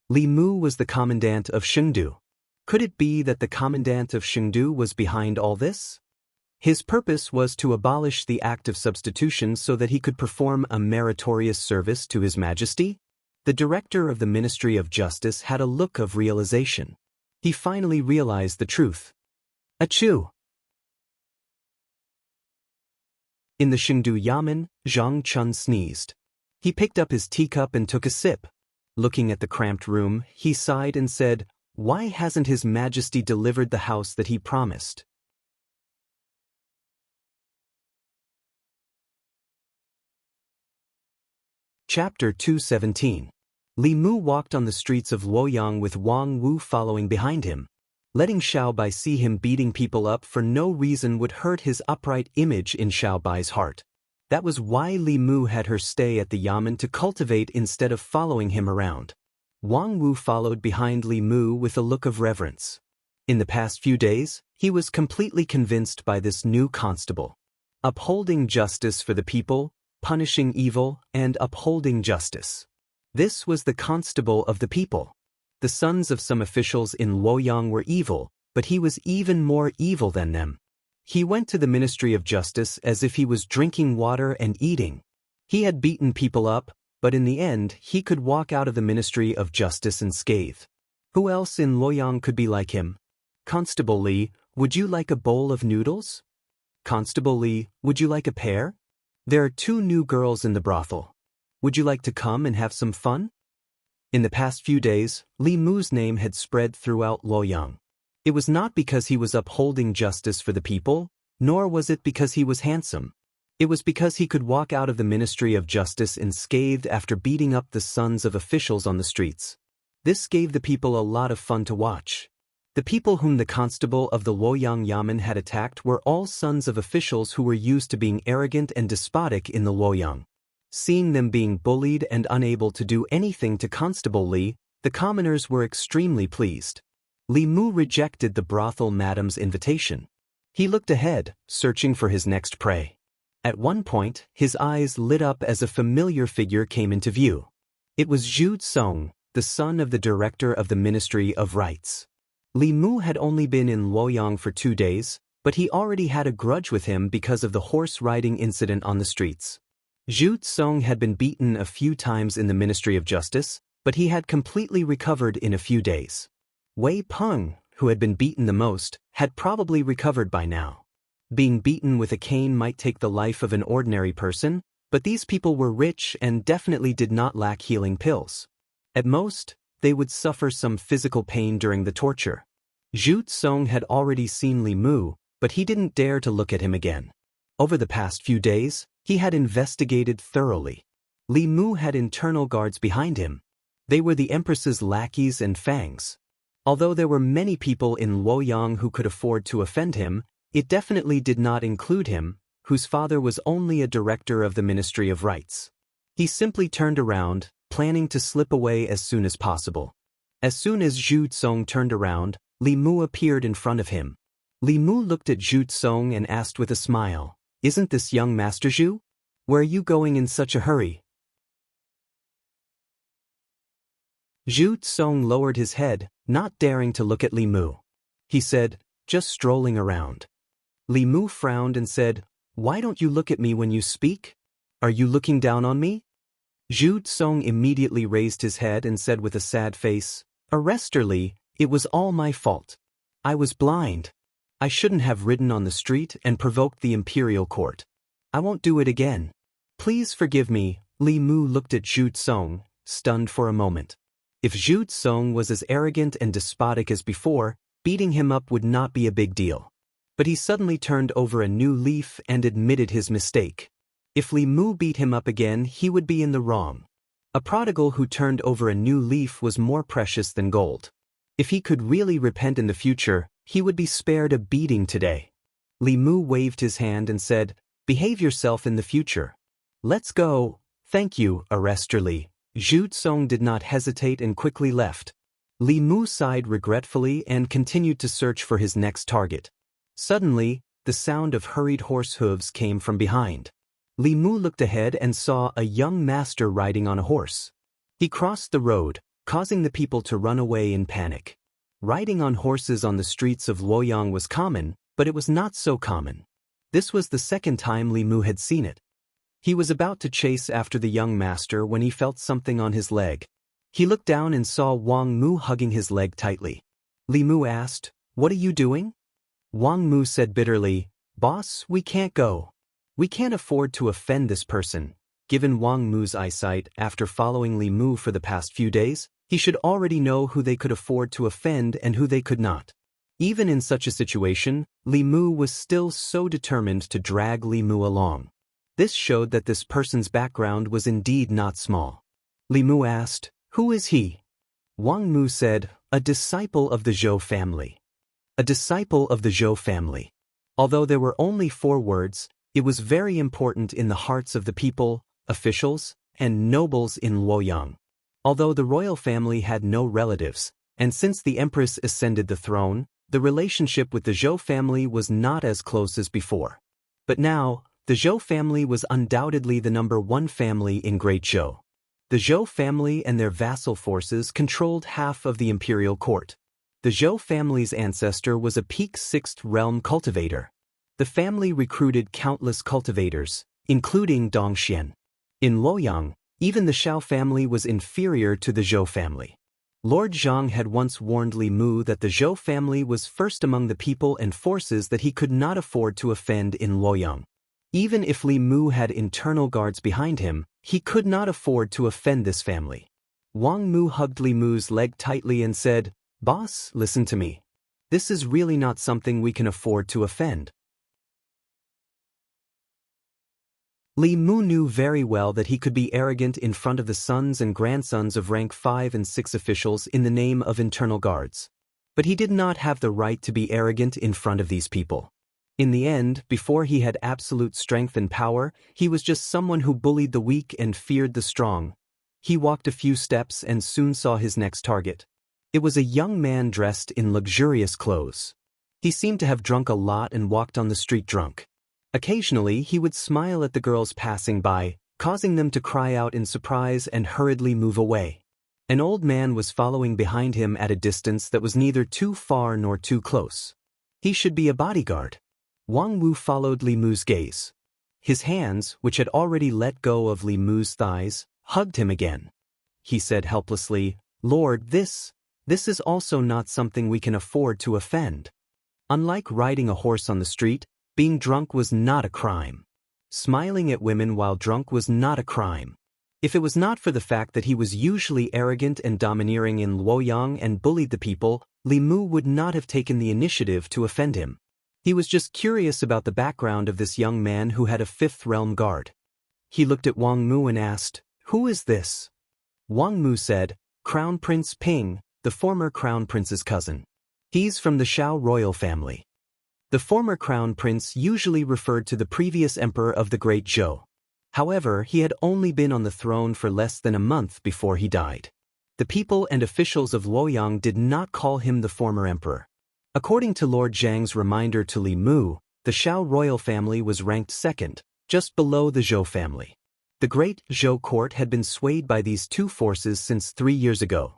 Li Mu was the commandant of Chengdu. Could it be that the commandant of Chengdu was behind all this? His purpose was to abolish the Act of Substitution so that he could perform a meritorious service to His Majesty? The director of the Ministry of Justice had a look of realization. He finally realized the truth. Achoo! In the Chengdu Yamen, Zhang Chun sneezed. He picked up his teacup and took a sip. Looking at the cramped room, he sighed and said, Why hasn't His Majesty delivered the house that he promised? Chapter 217. Li Mu walked on the streets of Luoyang with Wang Wu following behind him. Letting Xiao Bai see him beating people up for no reason would hurt his upright image in Xiao Bai's heart. That was why Li Mu had her stay at the yamen to cultivate instead of following him around. Wang Wu followed behind Li Mu with a look of reverence. In the past few days, he was completely convinced by this new constable. Upholding justice for the people, punishing evil, and upholding justice. This was the constable of the people. The sons of some officials in Luoyang were evil, but he was even more evil than them. He went to the Ministry of Justice as if he was drinking water and eating. He had beaten people up, but in the end he could walk out of the Ministry of Justice unscathed. Who else in Luoyang could be like him? Constable Li, would you like a bowl of noodles? Constable Li, would you like a pear? There are 2 new girls in the brothel. Would you like to come and have some fun? In the past few days, Li Mu's name had spread throughout Luoyang. It was not because he was upholding justice for the people, nor was it because he was handsome. It was because he could walk out of the Ministry of Justice unscathed after beating up the sons of officials on the streets. This gave the people a lot of fun to watch. The people whom the constable of the Luoyang Yamen had attacked were all sons of officials who were used to being arrogant and despotic in the Luoyang. Seeing them being bullied and unable to do anything to Constable Li, the commoners were extremely pleased. Li Mu rejected the brothel madam's invitation. He looked ahead, searching for his next prey. At one point, his eyes lit up as a familiar figure came into view. It was Zhu Song, the son of the director of the Ministry of Rights. Li Mu had only been in Luoyang for 2 days, but he already had a grudge with him because of the horse riding incident on the streets. Zhu Song had been beaten a few times in the Ministry of Justice, but he had completely recovered in a few days. Wei Peng, who had been beaten the most, had probably recovered by now. Being beaten with a cane might take the life of an ordinary person, but these people were rich and definitely did not lack healing pills. At most, they would suffer some physical pain during the torture. Zhu Song had already seen Li Mu, but he didn't dare to look at him again. Over the past few days, he had investigated thoroughly. Li Mu had internal guards behind him. They were the Empress's lackeys and fangs. Although there were many people in Luoyang who could afford to offend him, it definitely did not include him, whose father was only a director of the Ministry of Rights. He simply turned around, planning to slip away as soon as possible. As soon as Zhu Song turned around, Li Mu appeared in front of him. Li Mu looked at Zhu Song and asked with a smile, "Isn't this young Master Zhu? Where are you going in such a hurry?" Zhu Song lowered his head, not daring to look at Li Mu. He said, "Just strolling around." Li Mu frowned and said, "Why don't you look at me when you speak? Are you looking down on me?" Zhu Song immediately raised his head and said with a sad face, "Arrest her, Li, it was all my fault. I was blind. I shouldn't have ridden on the street and provoked the imperial court. I won't do it again. Please forgive me." Li Mu looked at Zhu Song, stunned for a moment. If Zhu Song was as arrogant and despotic as before, beating him up would not be a big deal. But he suddenly turned over a new leaf and admitted his mistake. If Li Mu beat him up again, he would be in the wrong. A prodigal who turned over a new leaf was more precious than gold. If he could really repent in the future, he would be spared a beating today. Li Mu waved his hand and said, "Behave yourself in the future. Let's go." "Thank you, Arrester Li." Zhu Song did not hesitate and quickly left. Li Mu sighed regretfully and continued to search for his next target. Suddenly, the sound of hurried horse hooves came from behind. Li Mu looked ahead and saw a young master riding on a horse. He crossed the road, causing the people to run away in panic. Riding on horses on the streets of Luoyang was common, but it was not so common. This was the second time Li Mu had seen it. He was about to chase after the young master when he felt something on his leg. He looked down and saw Wang Mu hugging his leg tightly. Li Mu asked, "What are you doing?" Wang Mu said bitterly, "Boss, we can't go. We can't afford to offend this person." Given Wang Mu's eyesight after following Li Mu for the past few days, He should already know who they could afford to offend and who they could not. Even in such a situation, Li Mu was still so determined to drag Li Mu along. This showed that this person's background was indeed not small. Li Mu asked, "Who is he?" Wang Mu said, "A disciple of the Zhou family." A disciple of the Zhou family. Although there were only 4 words, it was very important in the hearts of the people, officials, and nobles in Luoyang. Although the royal family had no relatives, and since the empress ascended the throne, the relationship with the Zhou family was not as close as before. But now, the Zhou family was undoubtedly the #1 family in Great Zhou. The Zhou family and their vassal forces controlled half of the imperial court. The Zhou family's ancestor was a peak 6th realm cultivator. The family recruited countless cultivators, including Dongxian. In Luoyang, even the Shao family was inferior to the Zhou family. Lord Zhang had once warned Li Mu that the Zhou family was first among the people and forces that he could not afford to offend in Luoyang. Even if Li Mu had internal guards behind him, he could not afford to offend this family. Wang Mu hugged Li Mu's leg tightly and said, "Boss, listen to me. This is really not something we can afford to offend." Li Mu knew very well that he could be arrogant in front of the sons and grandsons of rank 5 and 6 officials in the name of internal guards. But he did not have the right to be arrogant in front of these people. In the end, before he had absolute strength and power, he was just someone who bullied the weak and feared the strong. He walked a few steps and soon saw his next target. It was a young man dressed in luxurious clothes. He seemed to have drunk a lot and walked on the street drunk. Occasionally, he would smile at the girls passing by, causing them to cry out in surprise and hurriedly move away. An old man was following behind him at a distance that was neither too far nor too close. He should be a bodyguard. Wang Wu followed Li Mu's gaze. His hands, which had already let go of Li Mu's thighs, hugged him again. He said helplessly, "Lord, this is also not something we can afford to offend." Unlike riding a horse on the street, being drunk was not a crime. Smiling at women while drunk was not a crime. If it was not for the fact that he was usually arrogant and domineering in Luoyang and bullied the people, Li Mu would not have taken the initiative to offend him. He was just curious about the background of this young man who had a 5th realm guard. He looked at Wang Mu and asked, "Who is this?" Wang Mu said, "Crown Prince Ping, the former Crown Prince's cousin. He's from the Shao royal family." The former Crown Prince usually referred to the previous emperor of the Great Zhou. However, he had only been on the throne for less than a month before he died. The people and officials of Luoyang did not call him the former emperor. According to Lord Zhang's reminder to Li Mu, the Shao royal family was ranked 2nd, just below the Zhou family. The Great Zhou court had been swayed by these 2 forces since 3 years ago.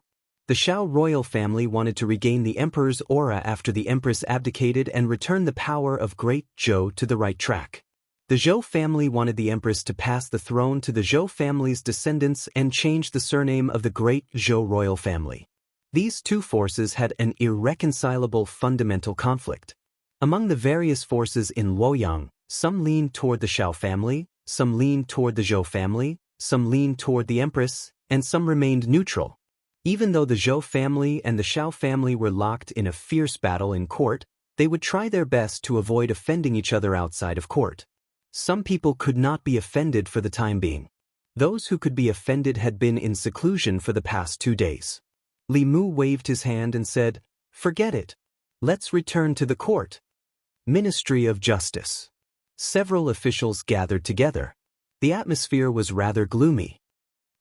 The Shao royal family wanted to regain the emperor's aura after the empress abdicated and return the power of Great Zhou to the right track. The Zhou family wanted the empress to pass the throne to the Zhou family's descendants and change the surname of the Great Zhou royal family. These 2 forces had an irreconcilable fundamental conflict. Among the various forces in Luoyang, some leaned toward the Shao family, some leaned toward the Zhou family, some leaned toward the empress, and some remained neutral. Even though the Zhou family and the Shao family were locked in a fierce battle in court, they would try their best to avoid offending each other outside of court. Some people could not be offended for the time being. Those who could be offended had been in seclusion for the past 2 days. Li Mu waved his hand and said, "Forget it. Let's return to the court." Ministry of Justice. Several officials gathered together. The atmosphere was rather gloomy.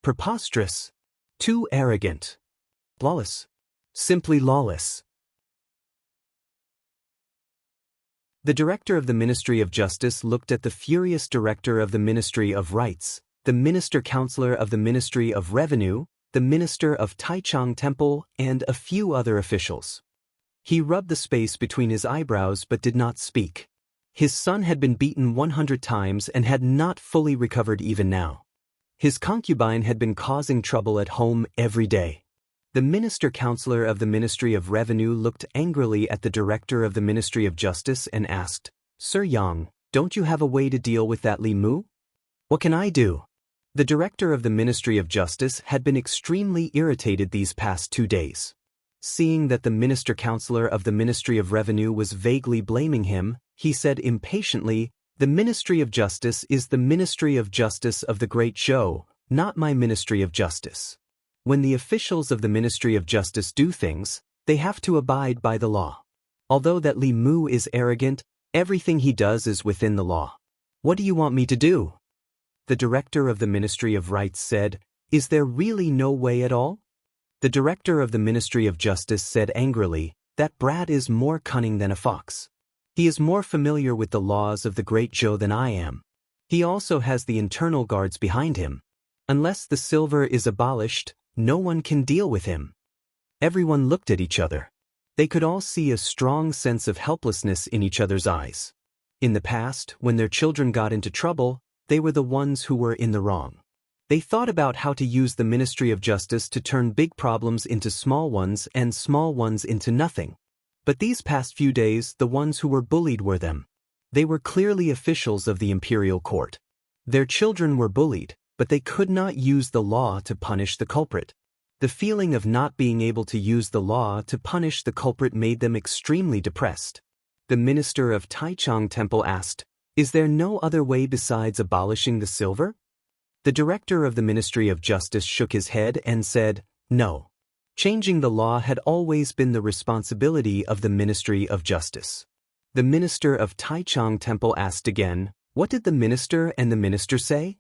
Preposterous. Too arrogant. Lawless. Simply lawless. The director of the Ministry of Justice looked at the furious director of the Ministry of Rights, the minister-counselor of the Ministry of Revenue, the minister of Taichung Temple, and a few other officials. He rubbed the space between his eyebrows but did not speak. His son had been beaten 100 times and had not fully recovered even now. His concubine had been causing trouble at home every day. The minister-counselor of the Ministry of Revenue looked angrily at the director of the Ministry of Justice and asked, "Sir Yang, don't you have a way to deal with that Li Mu?" "What can I do?" The director of the Ministry of Justice had been extremely irritated these past 2 days. Seeing that the minister-counselor of the Ministry of Revenue was vaguely blaming him, he said impatiently, "The Ministry of Justice is the Ministry of Justice of the Great Show, not my Ministry of Justice. When the officials of the Ministry of Justice do things, they have to abide by the law. Although that Li Mu is arrogant, everything he does is within the law. What do you want me to do?" The director of the Ministry of Rights said, "Is there really no way at all?" The director of the Ministry of Justice said angrily, "That brat is more cunning than a fox. He is more familiar with the laws of the Great Zhou than I am. He also has the internal guards behind him. Unless the silver is abolished, no one can deal with him." Everyone looked at each other. They could all see a strong sense of helplessness in each other's eyes. In the past, when their children got into trouble, they were the ones who were in the wrong. They thought about how to use the Ministry of Justice to turn big problems into small ones and small ones into nothing. But these past few days, the ones who were bullied were them. They were clearly officials of the imperial court. Their children were bullied, but they could not use the law to punish the culprit. The feeling of not being able to use the law to punish the culprit made them extremely depressed. The minister of Taichung Temple asked, "Is there no other way besides abolishing the silver?" The director of the Ministry of Justice shook his head and said, "No. Changing the law had always been the responsibility of the Ministry of Justice." The minister of Taichung Temple asked again, "What did the minister and the minister say?"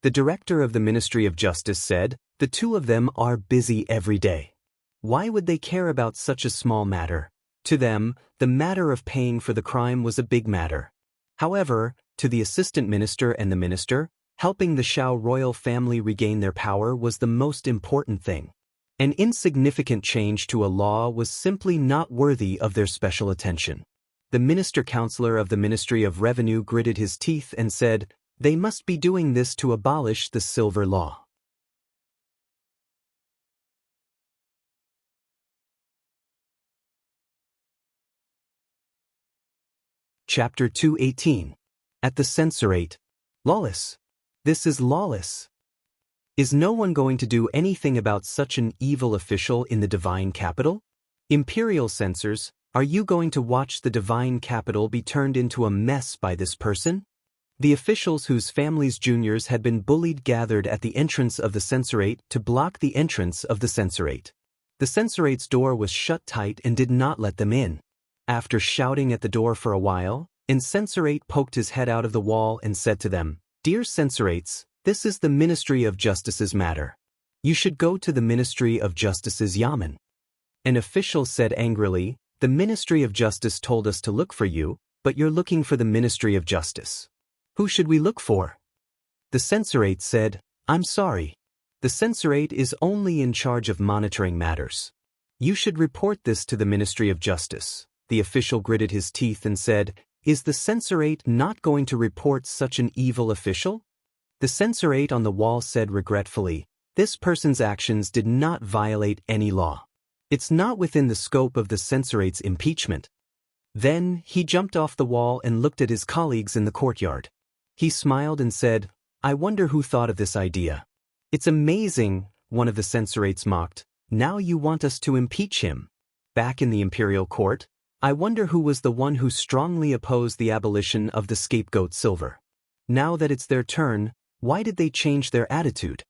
The director of the Ministry of Justice said, "The two of them are busy every day. Why would they care about such a small matter? To them, the matter of paying for the crime was a big matter. However, to the assistant minister and the minister, helping the Shao royal family regain their power was the most important thing. An insignificant change to a law was simply not worthy of their special attention." The minister-counselor of the Ministry of Revenue gritted his teeth and said, "They must be doing this to abolish the silver law." Chapter 218. At the Censorate. Lawless. This is lawless. Is no one going to do anything about such an evil official in the divine capital? Imperial censors, are you going to watch the divine capital be turned into a mess by this person? The officials whose families' juniors had been bullied gathered at the entrance of the censorate to block the entrance of the censorate. The censorate's door was shut tight and did not let them in. After shouting at the door for a while, Incensorate poked his head out of the wall and said to them, "Dear censorates, this is the Ministry of Justice's matter. You should go to the Ministry of Justice's yamen." An official said angrily, "The Ministry of Justice told us to look for you, but you're looking for the Ministry of Justice. Who should we look for?" The censorate said, "I'm sorry. The censorate is only in charge of monitoring matters. You should report this to the Ministry of Justice." The official gritted his teeth and said, "Is the censorate not going to report such an evil official?" The censorate on the wall said regretfully, "This person's actions did not violate any law. It's not within the scope of the censorate's impeachment." Then he jumped off the wall and looked at his colleagues in the courtyard. He smiled and said, "I wonder who thought of this idea. It's amazing," one of the censorates mocked. "Now you want us to impeach him." Back in the imperial court, I wonder who was the one who strongly opposed the abolition of the scapegoat silver. Now that it's their turn, why did they change their attitude?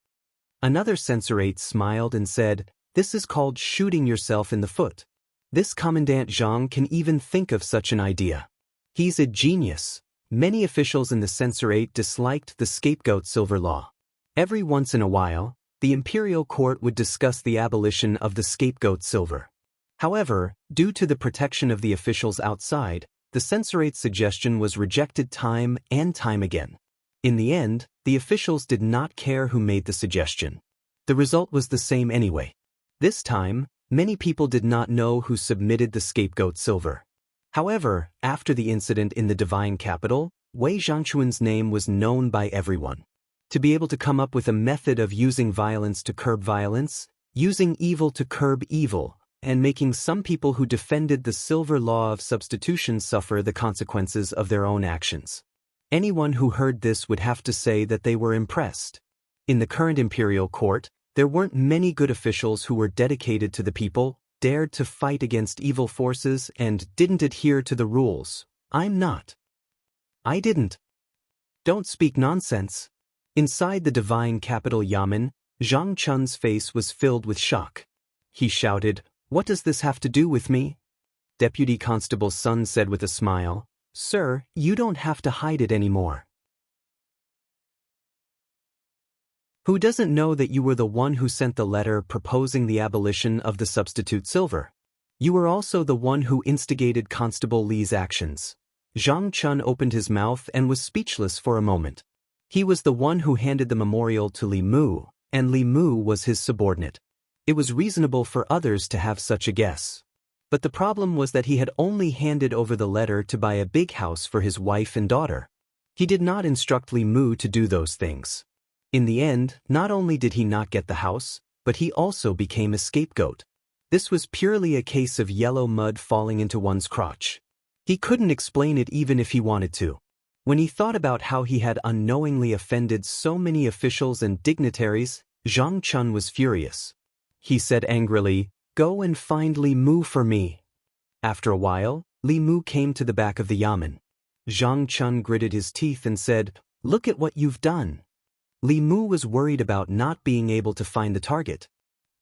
Another censorate smiled and said, "This is called shooting yourself in the foot. This Commandant Zhang can even think of such an idea. He's a genius." Many officials in the censorate disliked the scapegoat silver law. Every once in a while, the imperial court would discuss the abolition of the scapegoat silver. However, due to the protection of the officials outside, the censorate's suggestion was rejected time and time again. In the end, the officials did not care who made the suggestion. The result was the same anyway. This time, many people did not know who submitted the scapegoat silver. However, after the incident in the divine capital, Wei Zhangquan's name was known by everyone. To be able to come up with a method of using violence to curb violence, using evil to curb evil, and making some people who defended the silver law of substitution suffer the consequences of their own actions. Anyone who heard this would have to say that they were impressed. In the current imperial court, there weren't many good officials who were dedicated to the people, dared to fight against evil forces, and didn't adhere to the rules. I'm not. I didn't. Don't speak nonsense. Inside the divine capital Yamen, Zhang Chun's face was filled with shock. He shouted, "What does this have to do with me?" Deputy Constable Sun said with a smile, "Sir, you don't have to hide it anymore. Who doesn't know that you were the one who sent the letter proposing the abolition of the substitute silver? You were also the one who instigated Constable Li's actions." Zhang Chun opened his mouth and was speechless for a moment. He was the one who handed the memorial to Li Mu, and Li Mu was his subordinate. It was reasonable for others to have such a guess. But the problem was that he had only handed over the letter to buy a big house for his wife and daughter. He did not instruct Li Mu to do those things. In the end, not only did he not get the house, but he also became a scapegoat. This was purely a case of yellow mud falling into one's crotch. He couldn't explain it even if he wanted to. When he thought about how he had unknowingly offended so many officials and dignitaries, Zhang Chun was furious. He said angrily, "Go and find Li Mu for me." After a while, Li Mu came to the back of the yamen. Zhang Chun gritted his teeth and said, "Look at what you've done." Li Mu was worried about not being able to find the target.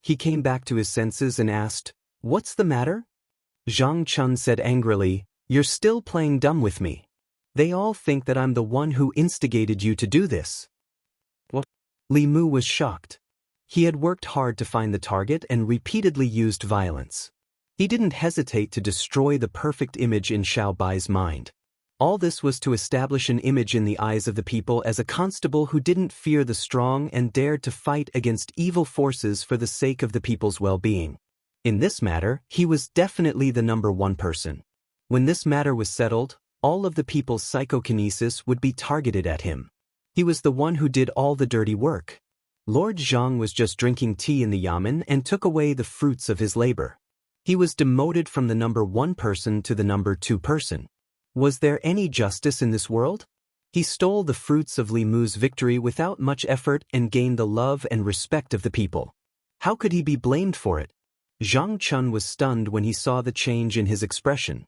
He came back to his senses and asked, "What's the matter?" Zhang Chun said angrily, "You're still playing dumb with me. They all think that I'm the one who instigated you to do this." What? Li Mu was shocked. He had worked hard to find the target and repeatedly used violence. He didn't hesitate to destroy the perfect image in Xiao Bai's mind. All this was to establish an image in the eyes of the people as a constable who didn't fear the strong and dared to fight against evil forces for the sake of the people's well-being. In this matter, he was definitely the number one person. When this matter was settled, all of the people's psychokinesis would be targeted at him. He was the one who did all the dirty work. Lord Zhang was just drinking tea in the yamen and took away the fruits of his labor. He was demoted from the number one person to the number two person. Was there any justice in this world? He stole the fruits of Li Mu's victory without much effort and gained the love and respect of the people. How could he be blamed for it? Zhang Chun was stunned when he saw the change in his expression.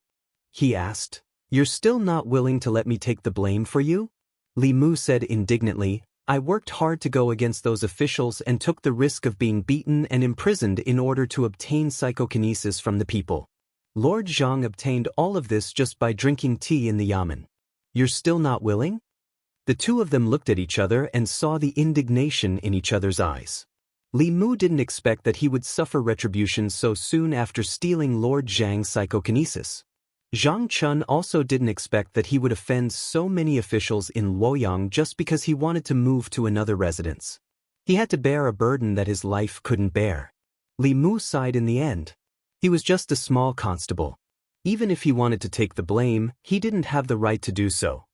He asked, "You're still not willing to let me take the blame for you?" Li Mu said indignantly, "I worked hard to go against those officials and took the risk of being beaten and imprisoned in order to obtain psychokinesis from the people. Lord Zhang obtained all of this just by drinking tea in the yamen. You're still not willing?" The two of them looked at each other and saw the indignation in each other's eyes. Li Mu didn't expect that he would suffer retribution so soon after stealing Lord Zhang's psychokinesis. Zhang Chun also didn't expect that he would offend so many officials in Luoyang just because he wanted to move to another residence. He had to bear a burden that his life couldn't bear. Li Mu sighed in the end. He was just a small constable. Even if he wanted to take the blame, he didn't have the right to do so.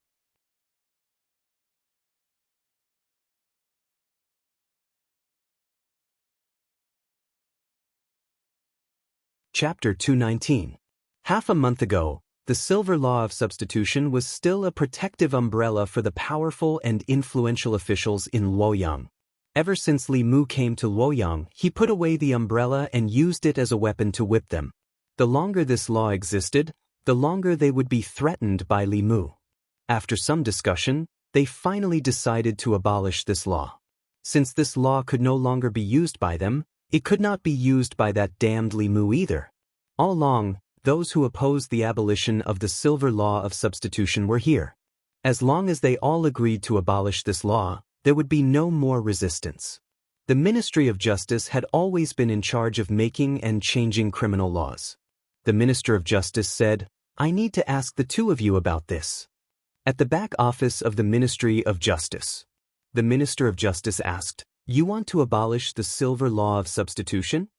Chapter 219. Half a month ago, the silver law of substitution was still a protective umbrella for the powerful and influential officials in Luoyang. Ever since Li Mu came to Luoyang, he put away the umbrella and used it as a weapon to whip them. The longer this law existed, the longer they would be threatened by Li Mu. After some discussion, they finally decided to abolish this law. Since this law could no longer be used by them, it could not be used by that damned Li Mu either. All along, those who opposed the abolition of the silver law of substitution were here. As long as they all agreed to abolish this law, there would be no more resistance. The Ministry of Justice had always been in charge of making and changing criminal laws. The Minister of Justice said, "I need to ask the two of you about this." At the back office of the Ministry of Justice, the Minister of Justice asked, "You want to abolish the silver law of substitution?"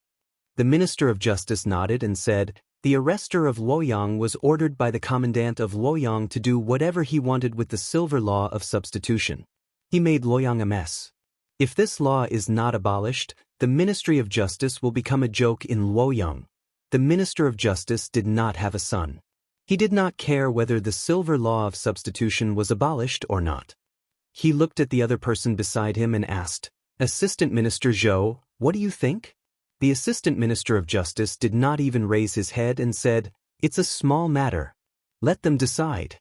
The Minister of Justice nodded and said, "The arrestor of Luoyang was ordered by the Commandant of Luoyang to do whatever he wanted with the silver law of substitution. He made Luoyang a mess. If this law is not abolished, the Ministry of Justice will become a joke in Luoyang." The Minister of Justice did not have a son. He did not care whether the silver law of substitution was abolished or not. He looked at the other person beside him and asked, "Assistant Minister Zhou, what do you think?" The Assistant Minister of Justice did not even raise his head and said, "It's a small matter. Let them decide."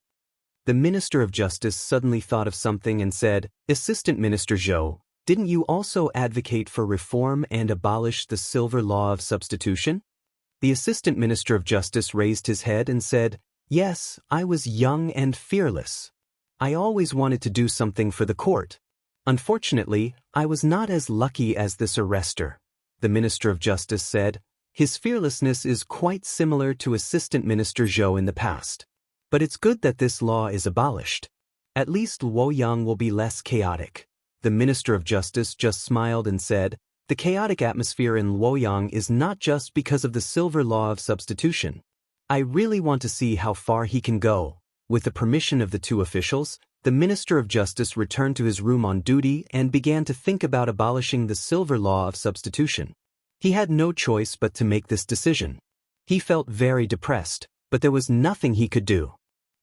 The Minister of Justice suddenly thought of something and said, "Assistant Minister Zhou, didn't you also advocate for reform and abolish the silver law of substitution?" The Assistant Minister of Justice raised his head and said, "Yes, I was young and fearless. I always wanted to do something for the court. Unfortunately, I was not as lucky as this arrester." The Minister of Justice said, "His fearlessness is quite similar to Assistant Minister Zhou in the past. But it's good that this law is abolished. At least Luoyang will be less chaotic." The Minister of Justice just smiled and said, "The chaotic atmosphere in Luoyang is not just because of the silver law of substitution. I really want to see how far he can go." With the permission of the two officials, the Minister of Justice returned to his room on duty and began to think about abolishing the silver law of substitution. He had no choice but to make this decision. He felt very depressed, but there was nothing he could do.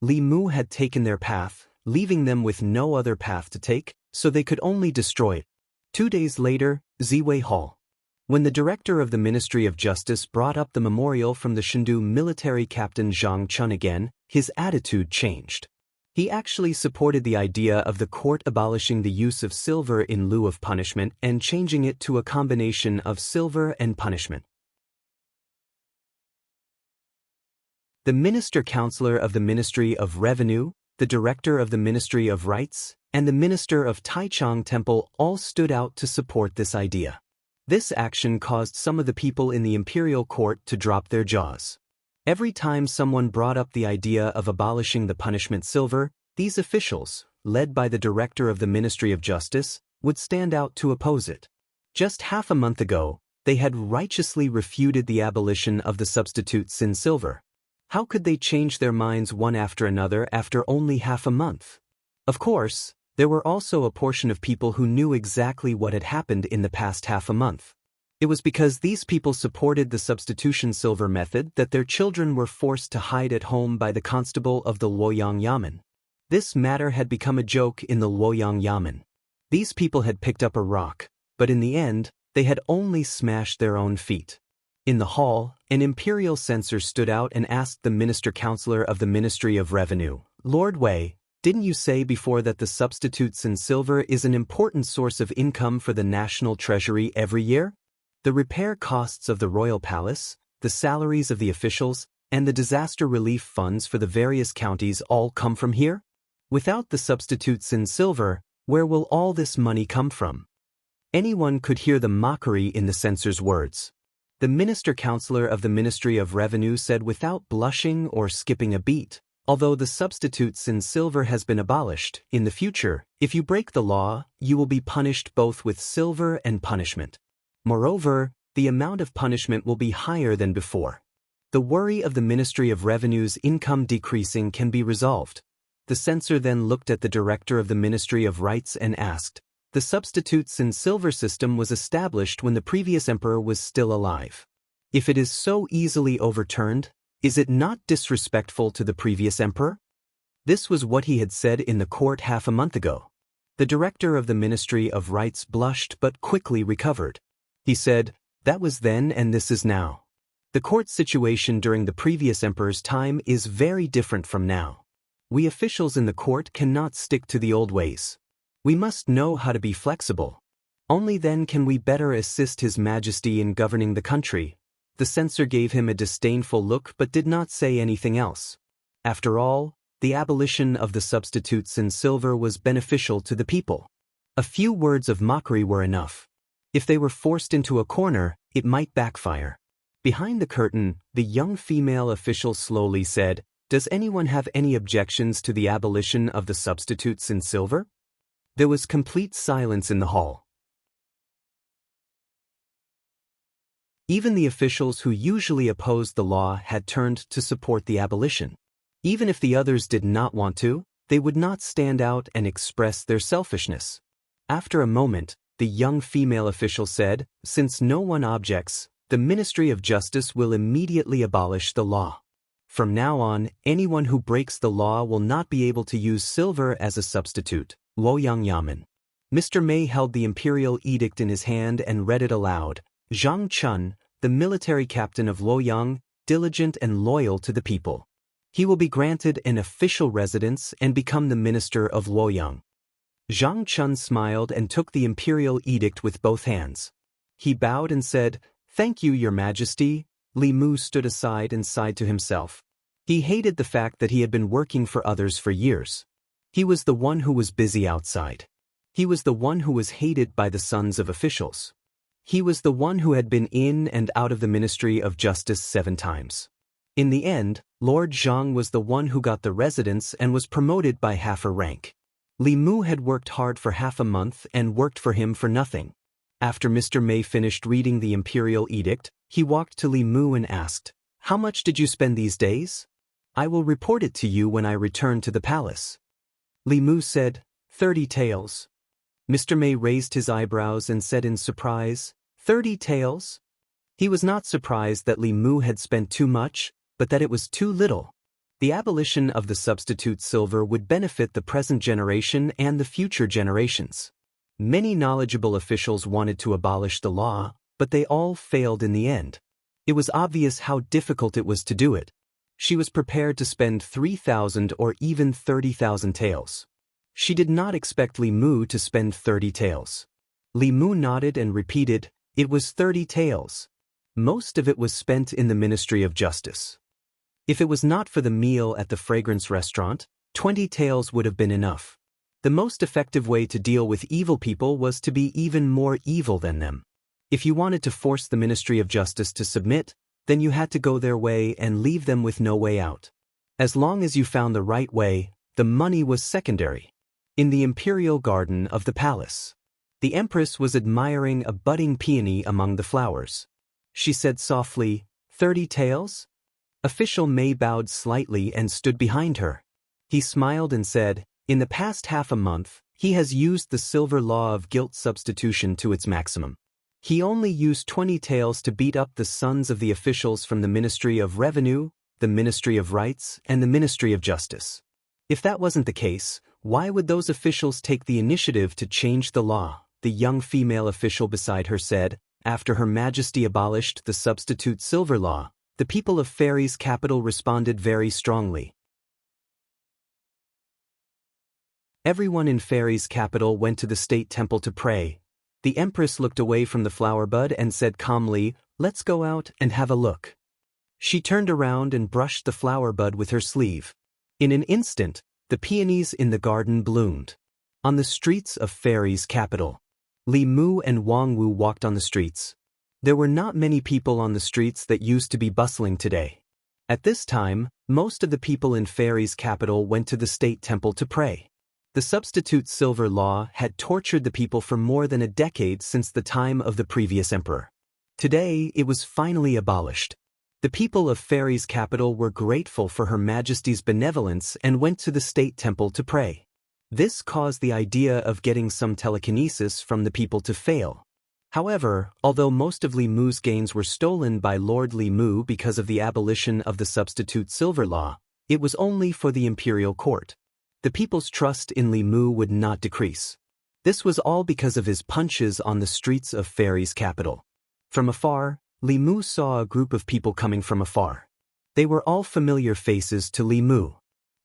Li Mu had taken their path, leaving them with no other path to take, so they could only destroy it. 2 days later, Ziwei Hall. When the director of the Ministry of Justice brought up the memorial from the Shendu military captain Zhang Chun again, his attitude changed. He actually supported the idea of the court abolishing the use of silver in lieu of punishment and changing it to a combination of silver and punishment. The Minister-Counselor of the Ministry of Revenue, the Director of the Ministry of Rights, and the Minister of Taichung Temple all stood out to support this idea. This action caused some of the people in the imperial court to drop their jaws. Every time someone brought up the idea of abolishing the punishment silver, these officials, led by the Director of the Ministry of Justice, would stand out to oppose it. Just half a month ago, they had righteously refuted the abolition of the substitute sin silver. How could they change their minds one after another after only half a month? Of course, there were also a portion of people who knew exactly what had happened in the past half a month. It was because these people supported the substitution silver method that their children were forced to hide at home by the constable of the Luoyang Yamen. This matter had become a joke in the Luoyang Yamen. These people had picked up a rock, but in the end, they had only smashed their own feet. In the hall, an imperial censor stood out and asked the Minister-Counselor of the Ministry of Revenue, "Lord Wei, didn't you say before that the substitutes in silver is an important source of income for the national treasury every year? The repair costs of the royal palace, the salaries of the officials, and the disaster relief funds for the various counties all come from here? Without the substitutes in silver, where will all this money come from?" Anyone could hear the mockery in the censor's words. The Minister-Counselor of the Ministry of Revenue said without blushing or skipping a beat, "Although the substitutes in silver has been abolished, in the future, if you break the law, you will be punished both with silver and punishment. Moreover, the amount of punishment will be higher than before. The worry of the Ministry of Revenue's income decreasing can be resolved." The censor then looked at the Director of the Ministry of Rights and asked, "The substitutes in silver system was established when the previous emperor was still alive. If it is so easily overturned, is it not disrespectful to the previous emperor?" This was what he had said in the court half a month ago. The Director of the Ministry of Rights blushed but quickly recovered. He said, "That was then and this is now. The court situation during the previous emperor's time is very different from now. We officials in the court cannot stick to the old ways. We must know how to be flexible. Only then can we better assist His Majesty in governing the country." The censor gave him a disdainful look but did not say anything else. After all, the abolition of the substitutes in silver was beneficial to the people. A few words of mockery were enough. If they were forced into a corner, it might backfire. Behind the curtain, the young female official slowly said, "Does anyone have any objections to the abolition of the substitutes in silver?" There was complete silence in the hall. Even the officials who usually opposed the law had turned to support the abolition. Even if the others did not want to, they would not stand out and express their selfishness. After a moment, the young female official said, "Since no one objects, the Ministry of Justice will immediately abolish the law. From now on, anyone who breaks the law will not be able to use silver as a substitute. Luoyang Yamen. Mr. Mei held the imperial edict in his hand and read it aloud. Zhang Chun, the military captain of Luoyang, diligent and loyal to the people. He will be granted an official residence and become the minister of Luoyang. Zhang Chun smiled and took the imperial edict with both hands. He bowed and said, "Thank you, Your Majesty." Li Mu stood aside and sighed to himself. He hated the fact that he had been working for others for years. He was the one who was busy outside. He was the one who was hated by the sons of officials. He was the one who had been in and out of the Ministry of Justice 7 times. In the end, Lord Zhang was the one who got the residence and was promoted by half a rank. Li Mu had worked hard for half a month and worked for him for nothing. After Mr. Mei finished reading the imperial edict, he walked to Li Mu and asked, "How much did you spend these days? I will report it to you when I return to the palace." Li Mu said, 30 taels. Mr. Mei raised his eyebrows and said in surprise, 30 taels? He was not surprised that Li Mu had spent too much, but that it was too little. The abolition of the substitute silver would benefit the present generation and the future generations. Many knowledgeable officials wanted to abolish the law, but they all failed in the end. It was obvious how difficult it was to do it. She was prepared to spend 3,000 or even 30,000 taels. She did not expect Li Mu to spend 30 taels. Li Mu nodded and repeated, "It was 30 taels. Most of it was spent in the Ministry of Justice. If it was not for the meal at the fragrance restaurant, 20 taels would have been enough." The most effective way to deal with evil people was to be even more evil than them. If you wanted to force the Ministry of Justice to submit, then you had to go their way and leave them with no way out. As long as you found the right way, the money was secondary. In the imperial garden of the palace, the empress was admiring a budding peony among the flowers. She said softly, 30 taels? Official Mei bowed slightly and stood behind her. He smiled and said, "In the past half a month, he has used the silver law of guilt substitution to its maximum. He only used 20 taels to beat up the sons of the officials from the Ministry of Revenue, the Ministry of Rights, and the Ministry of Justice. If that wasn't the case, why would those officials take the initiative to change the law?" The young female official beside her said, "After Her Majesty abolished the substitute silver law, the people of Fairy's capital responded very strongly. Everyone in Fairy's capital went to the state temple to pray. The empress looked away from the flower bud and said calmly, "Let's go out and have a look." She turned around and brushed the flower bud with her sleeve. In an instant, the peonies in the garden bloomed. On the streets of Fairy's capital, Li Mu and Wang Wu walked on the streets. There were not many people on the streets that used to be bustling today. At this time, most of the people in Fairy's capital went to the state temple to pray. The substitute silver law had tortured the people for more than a decade since the time of the previous emperor. Today, it was finally abolished. The people of Fairy's capital were grateful for Her Majesty's benevolence and went to the state temple to pray. This caused the idea of getting some telekinesis from the people to fail. However, although most of Li Mu's gains were stolen by Lord Li Mu because of the abolition of the substitute silver law, it was only for the imperial court. The people's trust in Li Mu would not decrease. This was all because of his punches on the streets of Fairy's capital. From afar, Li Mu saw a group of people coming from afar. They were all familiar faces to Li Mu.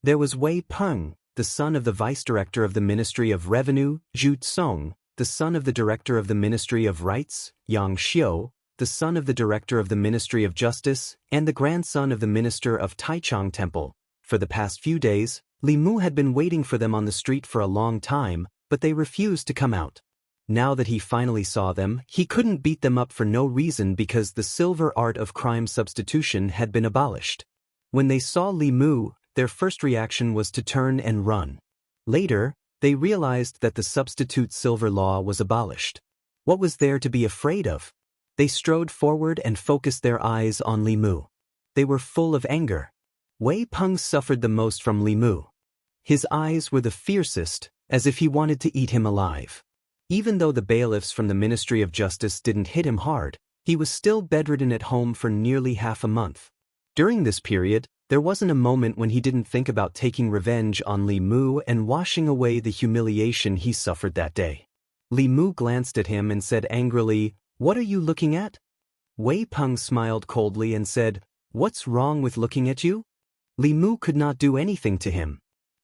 There was Wei Peng, the son of the vice-director of the Ministry of Revenue, Zhu Song, the son of the director of the Ministry of Rights, Yang Xiu, the son of the director of the Ministry of Justice, and the grandson of the minister of Taichung Temple. For the past few days, Li Mu had been waiting for them on the street for a long time, but they refused to come out. Now that he finally saw them, he couldn't beat them up for no reason because the silver art of crime substitution had been abolished. When they saw Li Mu, their first reaction was to turn and run. Later, they realized that the substitute silver law was abolished. What was there to be afraid of? They strode forward and focused their eyes on Li Mu. They were full of anger. Wei Peng suffered the most from Li Mu. His eyes were the fiercest, as if he wanted to eat him alive. Even though the bailiffs from the Ministry of Justice didn't hit him hard, he was still bedridden at home for nearly half a month. During this period, there wasn't a moment when he didn't think about taking revenge on Li Mu and washing away the humiliation he suffered that day. Li Mu glanced at him and said angrily, "What are you looking at?" Wei Peng smiled coldly and said, "What's wrong with looking at you?" Li Mu could not do anything to him.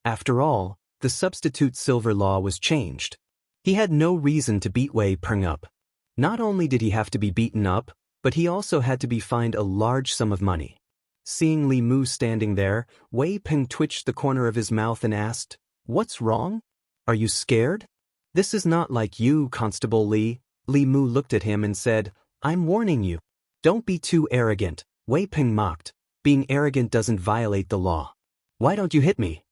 After all, the substitute silver law was changed. He had no reason to beat Wei Peng up. Not only did he have to be beaten up, but he also had to be fined a large sum of money. Seeing Li Mu standing there, Wei Peng twitched the corner of his mouth and asked, "What's wrong? Are you scared?" "This is not like you, Constable Li." Li Mu looked at him and said, "I'm warning you. Don't be too arrogant." Wei Peng mocked, "Being arrogant doesn't violate the law. Why don't you hit me?"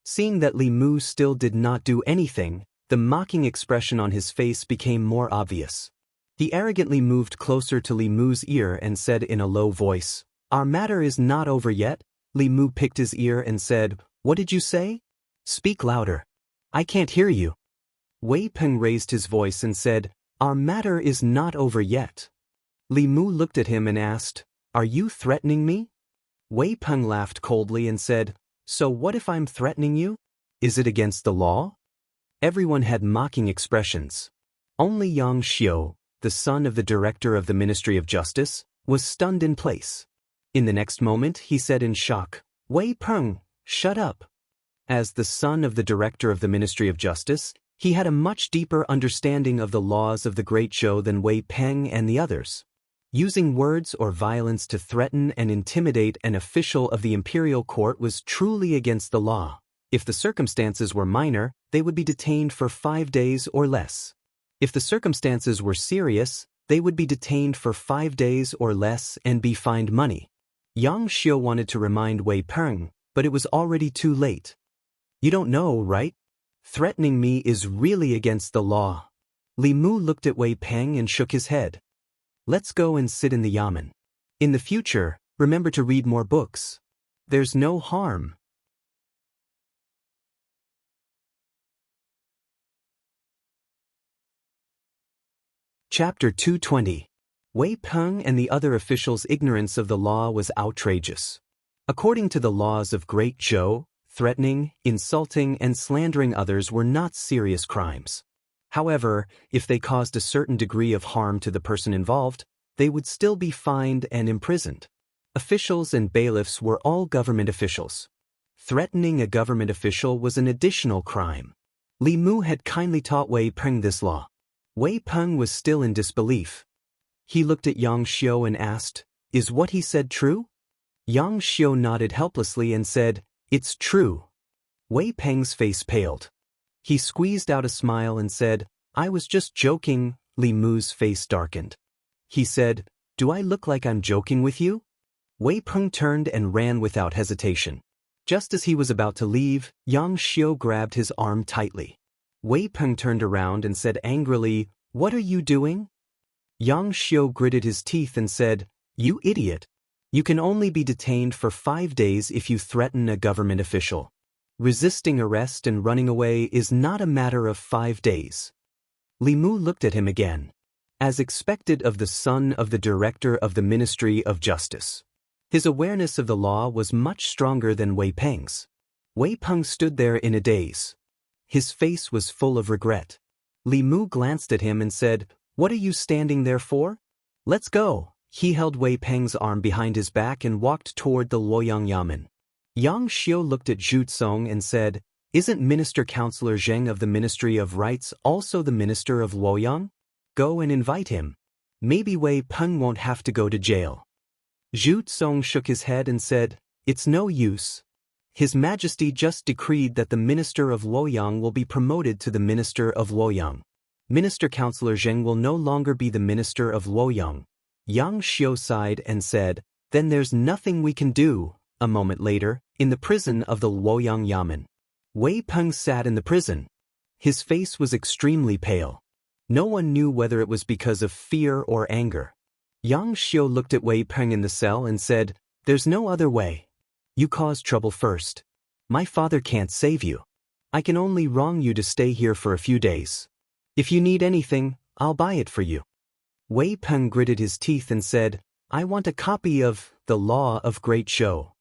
Seeing that Li Mu still did not do anything, the mocking expression on his face became more obvious. He arrogantly moved closer to Li Mu's ear and said in a low voice, "Our matter is not over yet." Li Mu picked his ear and said, "What did you say? Speak louder. I can't hear you." Wei Peng raised his voice and said, "Our matter is not over yet." Li Mu looked at him and asked, "Are you threatening me?" Wei Peng laughed coldly and said, "So what if I'm threatening you? Is it against the law?" Everyone had mocking expressions. Only Yang Xiu, the son of the director of the Ministry of Justice, was stunned in place. In the next moment, he said in shock, "Wei Peng, shut up." As the son of the director of the Ministry of Justice, he had a much deeper understanding of the laws of the Great Zhou than Wei Peng and the others. Using words or violence to threaten and intimidate an official of the imperial court was truly against the law. If the circumstances were minor, they would be detained for 5 days or less. If the circumstances were serious, they would be detained for 5 days or less and be fined money. Yang Xiu wanted to remind Wei Peng, but it was already too late. "You don't know, right? Threatening me is really against the law." Li Mu looked at Wei Peng and shook his head. "Let's go and sit in the yamen. In the future, remember to read more books. There's no harm." Chapter 220. Wei Peng and the other officials' ignorance of the law was outrageous. According to the laws of Great Zhou, threatening, insulting, and slandering others were not serious crimes. However, if they caused a certain degree of harm to the person involved, they would still be fined and imprisoned. Officials and bailiffs were all government officials. Threatening a government official was an additional crime. Li Mu had kindly taught Wei Peng this law. Wei Peng was still in disbelief. He looked at Yang Xiu and asked, "Is what he said true?" Yang Xiu nodded helplessly and said, "It's true." Wei Peng's face paled. He squeezed out a smile and said, "I was just joking." Li Mu's face darkened. He said, "Do I look like I'm joking with you?" Wei Peng turned and ran without hesitation. Just as he was about to leave, Yang Xiu grabbed his arm tightly. Wei Peng turned around and said angrily, "What are you doing?" Yang Xiu gritted his teeth and said, "You idiot. You can only be detained for 5 days if you threaten a government official. Resisting arrest and running away is not a matter of 5 days." Li Mu looked at him again. As expected of the son of the director of the Ministry of Justice, his awareness of the law was much stronger than Wei Peng's. Wei Peng stood there in a daze. His face was full of regret. Li Mu glanced at him and said, "What are you standing there for? Let's go." He held Wei Peng's arm behind his back and walked toward the Luoyang Yamen. Yang Xiu looked at Zhu Tsong and said, "Isn't Minister Counselor Zheng of the Ministry of Rights also the minister of Luoyang? Go and invite him. Maybe Wei Peng won't have to go to jail." Zhu Tsong shook his head and said, "It's no use. His Majesty just decreed that the Minister of Luoyang will be promoted to the Minister of Luoyang. Minister Counselor Zheng will no longer be the Minister of Luoyang." Yang Xiu sighed and said, "Then there's nothing we can do." A moment later, in the prison of the Luoyang Yamen, Wei Peng sat in the prison. His face was extremely pale. No one knew whether it was because of fear or anger. Yang Xiu looked at Wei Peng in the cell and said, "There's no other way. You caused trouble first. My father can't save you. I can only wrong you to stay here for a few days. If you need anything, I'll buy it for you." Wei Peng gritted his teeth and said, "I want a copy of The Law of Great Show."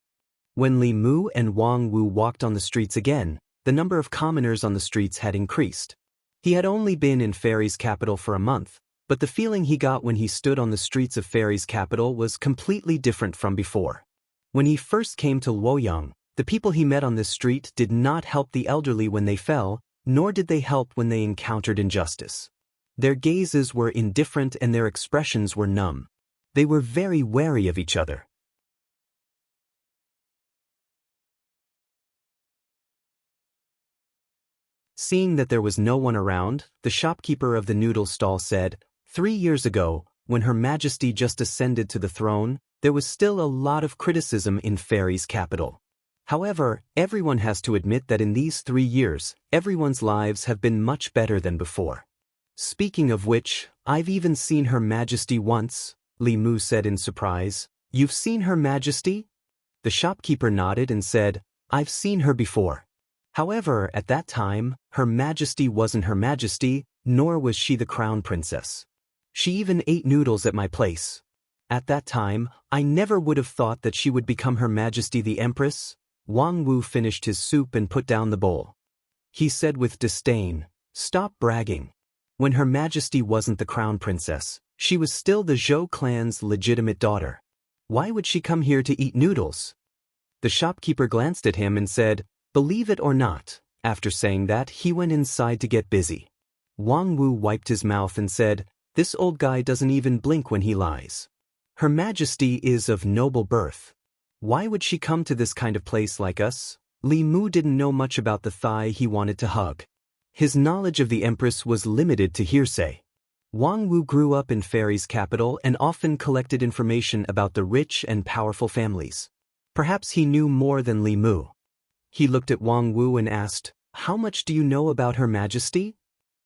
When Li Mu and Wang Wu walked on the streets again, the number of commoners on the streets had increased. He had only been in Fairy's capital for a month, but the feeling he got when he stood on the streets of Fairy's capital was completely different from before. When he first came to Luoyang, the people he met on this street did not help the elderly when they fell, nor did they help when they encountered injustice. Their gazes were indifferent and their expressions were numb. They were very wary of each other. Seeing that there was no one around, the shopkeeper of the noodle stall said, 3 years ago, when Her Majesty just ascended to the throne, there was still a lot of criticism in Fairy's capital. However, everyone has to admit that in these 3 years, everyone's lives have been much better than before. Speaking of which, I've even seen Her Majesty once, Li Mu said in surprise. You've seen Her Majesty? The shopkeeper nodded and said, I've seen her before. However, at that time, Her Majesty wasn't Her Majesty, nor was she the crown princess. She even ate noodles at my place. At that time, I never would have thought that she would become Her Majesty the Empress. Wang Wu finished his soup and put down the bowl. He said with disdain, Stop bragging. When Her Majesty wasn't the crown princess, she was still the Zhou clan's legitimate daughter. Why would she come here to eat noodles? The shopkeeper glanced at him and said, Believe it or not. After saying that, he went inside to get busy. Wang Wu wiped his mouth and said, This old guy doesn't even blink when he lies. Her Majesty is of noble birth. Why would she come to this kind of place like us? Li Mu didn't know much about the thigh he wanted to hug. His knowledge of the Empress was limited to hearsay. Wang Wu grew up in Fairy's capital and often collected information about the rich and powerful families. Perhaps he knew more than Li Mu. He looked at Wang Wu and asked, How much do you know about Her Majesty?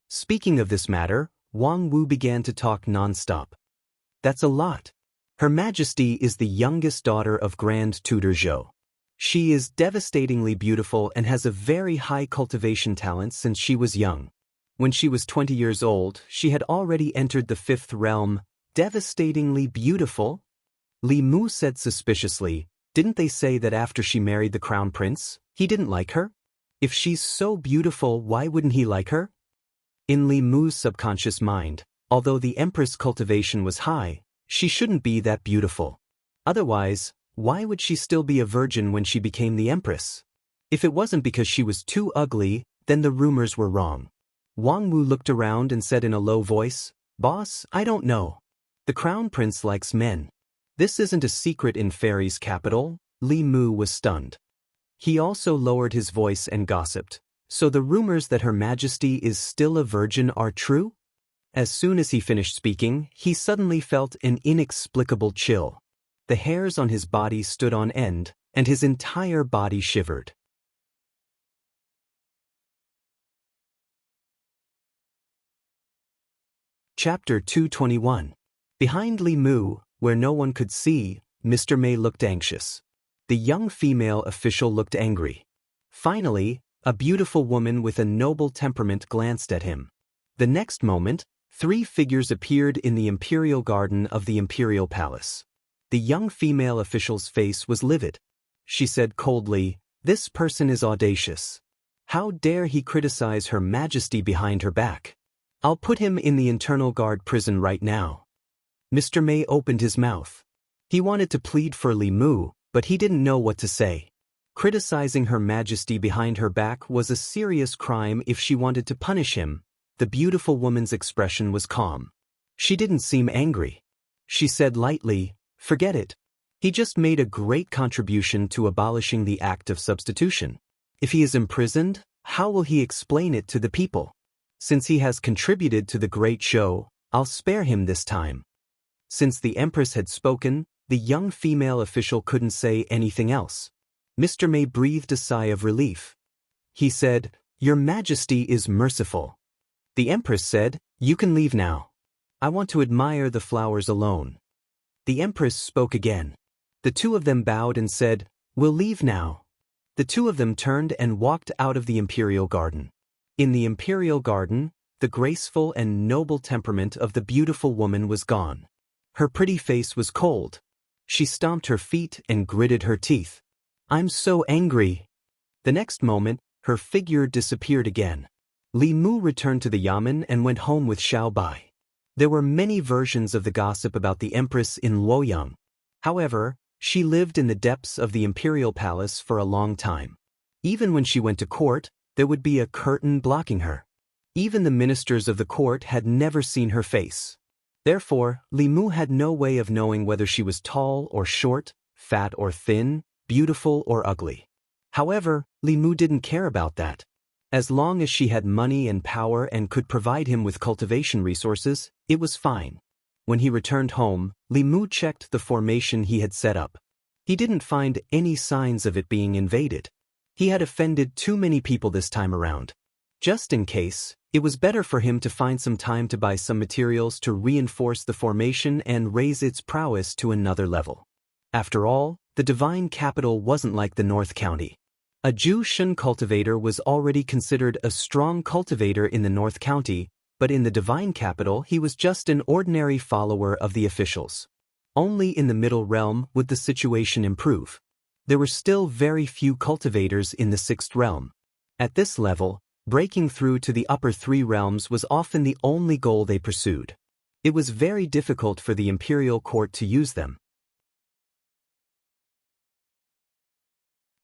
Speaking of this matter, Wang Wu began to talk non-stop. That's a lot. Her Majesty is the youngest daughter of Grand Tutor Zhou. She is devastatingly beautiful and has a very high cultivation talent since she was young. When she was 20 years old, she had already entered the 5th realm. Devastatingly beautiful? Li Mu said suspiciously, Didn't they say that after she married the crown prince, he didn't like her? If she's so beautiful, why wouldn't he like her? In Li Mu's subconscious mind, although the Empress' cultivation was high, she shouldn't be that beautiful. Otherwise, why would she still be a virgin when she became the Empress? If it wasn't because she was too ugly, then the rumors were wrong. Wang Wu looked around and said in a low voice, Boss, I don't know. The crown prince likes men. This isn't a secret in Fairy's capital. Li Mu was stunned. He also lowered his voice and gossiped. So the rumors that Her Majesty is still a virgin are true? As soon as he finished speaking, he suddenly felt an inexplicable chill. The hairs on his body stood on end, and his entire body shivered. Chapter 221. Behind Li Mu, where no one could see, Mr. Mei looked anxious. The young female official looked angry. Finally, a beautiful woman with a noble temperament glanced at him. The next moment, 3 figures appeared in the imperial garden of the imperial palace. The young female official's face was livid. She said coldly, This person is audacious. How dare he criticize Her Majesty behind her back? I'll put him in the internal guard prison right now. Mr. Mei opened his mouth. He wanted to plead for Li Mu, but he didn't know what to say. Criticizing Her Majesty behind her back was a serious crime if she wanted to punish him. The beautiful woman's expression was calm. She didn't seem angry. She said lightly, Forget it. He just made a great contribution to abolishing the act of substitution. If he is imprisoned, how will he explain it to the people? Since he has contributed to the great show, I'll spare him this time. Since the Empress had spoken, the young female official couldn't say anything else. Mr. Mei breathed a sigh of relief. He said, Your Majesty is merciful. The Empress said, You can leave now. I want to admire the flowers alone. The Empress spoke again. The 2 of them bowed and said, We'll leave now. The 2 of them turned and walked out of the imperial garden. In the imperial garden, the graceful and noble temperament of the beautiful woman was gone. Her pretty face was cold. She stomped her feet and gritted her teeth. "I'm so angry." The next moment, her figure disappeared again. Li Mu returned to the yamen and went home with Xiao Bai. There were many versions of the gossip about the empress in Luoyang. However, she lived in the depths of the imperial palace for a long time. Even when she went to court, there would be a curtain blocking her. Even the ministers of the court had never seen her face. Therefore, Li Mu had no way of knowing whether she was tall or short, fat or thin, beautiful or ugly. However, Li Mu didn't care about that. As long as she had money and power and could provide him with cultivation resources, it was fine. When he returned home, Li Mu checked the formation he had set up. He didn't find any signs of it being invaded. He had offended too many people this time around. Just in case, it was better for him to find some time to buy some materials to reinforce the formation and raise its prowess to another level. After all, the divine capital wasn't like the North County. A Zhu Shun cultivator was already considered a strong cultivator in the North County, but in the divine capital he was just an ordinary follower of the officials. Only in the middle realm would the situation improve. There were still very few cultivators in the sixth realm. At this level, breaking through to the upper three realms was often the only goal they pursued. It was very difficult for the imperial court to use them.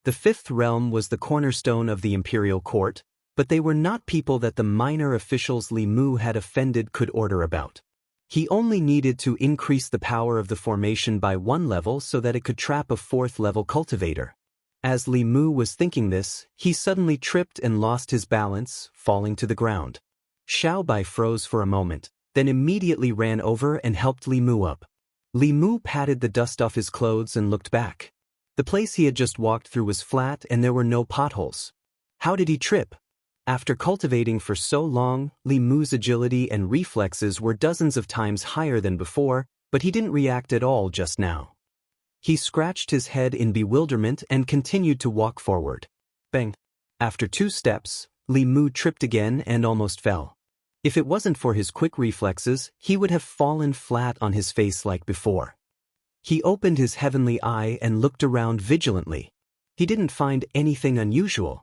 The fifth realm was the cornerstone of the imperial court, but they were not people that the minor officials Li Mu had offended could order about. He only needed to increase the power of the formation by one level so that it could trap a fourth-level cultivator. As Li Mu was thinking this, he suddenly tripped and lost his balance, falling to the ground. Xiao Bai froze for a moment, then immediately ran over and helped Li Mu up. Li Mu patted the dust off his clothes and looked back. The place he had just walked through was flat and there were no potholes. How did he trip? After cultivating for so long, Li Mu's agility and reflexes were dozens of times higher than before, but he didn't react at all just now. He scratched his head in bewilderment and continued to walk forward. Bang! After 2 steps, Li Mu tripped again and almost fell. If it wasn't for his quick reflexes, he would have fallen flat on his face like before. He opened his heavenly eye and looked around vigilantly. He didn't find anything unusual.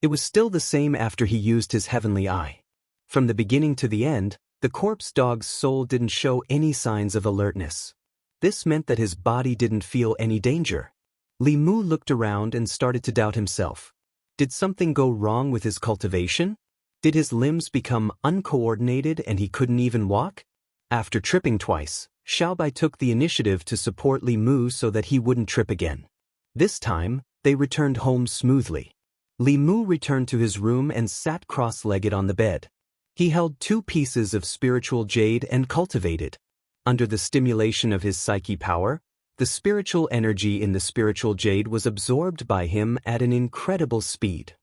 It was still the same after he used his heavenly eye. From the beginning to the end, the corpse dog's soul didn't show any signs of alertness. This meant that his body didn't feel any danger. Li Mu looked around and started to doubt himself. Did something go wrong with his cultivation? Did his limbs become uncoordinated and he couldn't even walk? After tripping twice, Xiao Bai took the initiative to support Li Mu so that he wouldn't trip again. This time, they returned home smoothly. Li Mu returned to his room and sat cross-legged on the bed. He held 2 pieces of spiritual jade and cultivated. Under the stimulation of his psyche power, the spiritual energy in the spiritual jade was absorbed by him at an incredible speed.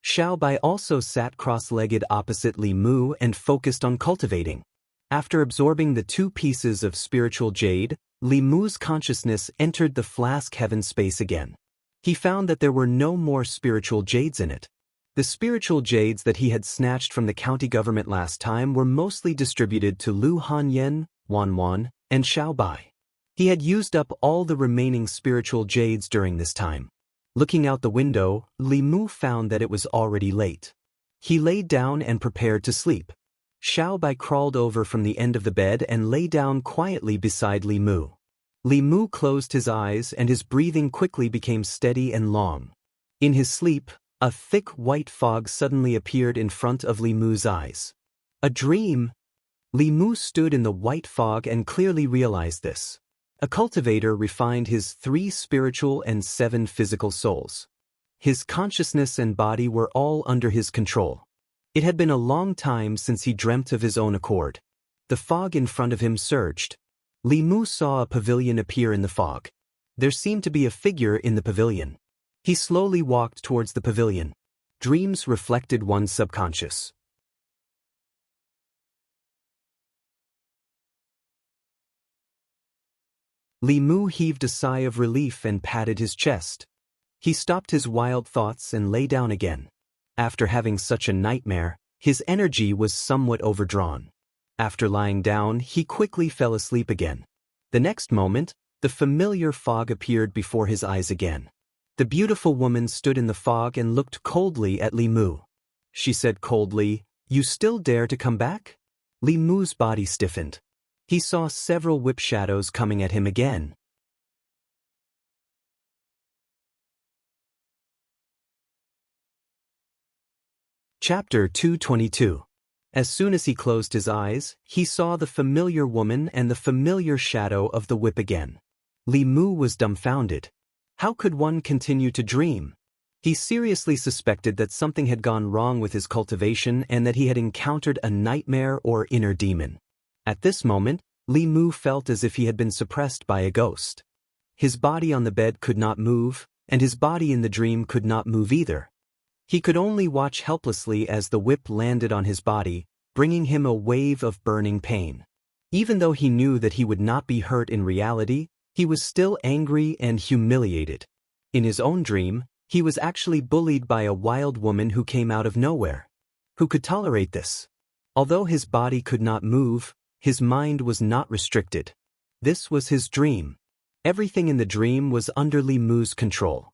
Xiao Bai also sat cross-legged opposite Li Mu and focused on cultivating. After absorbing the 2 pieces of spiritual jade, Li Mu's consciousness entered the flask heaven space again. He found that there were no more spiritual jades in it. The spiritual jades that he had snatched from the county government last time were mostly distributed to Lu Hanyan, Wan, and Xiao Bai. He had used up all the remaining spiritual jades during this time. Looking out the window, Li Mu found that it was already late. He lay down and prepared to sleep. Xiao Bai crawled over from the end of the bed and lay down quietly beside Li Mu. Li Mu closed his eyes and his breathing quickly became steady and long. In his sleep, a thick white fog suddenly appeared in front of Li Mu's eyes. A dream! Li Mu stood in the white fog and clearly realized this. A cultivator refined his 3 spiritual and 7 physical souls. His consciousness and body were all under his control. It had been a long time since he dreamt of his own accord. The fog in front of him surged. Li Mu saw a pavilion appear in the fog. There seemed to be a figure in the pavilion. He slowly walked towards the pavilion. Dreams reflected one's subconscious. Li Mu heaved a sigh of relief and patted his chest. He stopped his wild thoughts and lay down again. After having such a nightmare, His energy was somewhat overdrawn. After lying down, he quickly fell asleep again. The next moment, the familiar fog appeared before his eyes again. The beautiful woman stood in the fog and looked coldly at Li Mu. She said coldly, "You still dare to come back?" Li Mu's body stiffened. He saw several whip shadows coming at him again. Chapter 222. As soon as he closed his eyes, he saw the familiar woman and the familiar shadow of the whip again. Li Mu was dumbfounded. How could one continue to dream? He seriously suspected that something had gone wrong with his cultivation and that he had encountered a nightmare or inner demon. At this moment, Li Mu felt as if he had been suppressed by a ghost. His body on the bed could not move, and his body in the dream could not move either. He could only watch helplessly as the whip landed on his body, bringing him a wave of burning pain. Even though he knew that he would not be hurt in reality, he was still angry and humiliated. In his own dream, he was actually bullied by a wild woman who came out of nowhere. Who could tolerate this? Although his body could not move, his mind was not restricted. This was his dream. Everything in the dream was under Li Mu's control.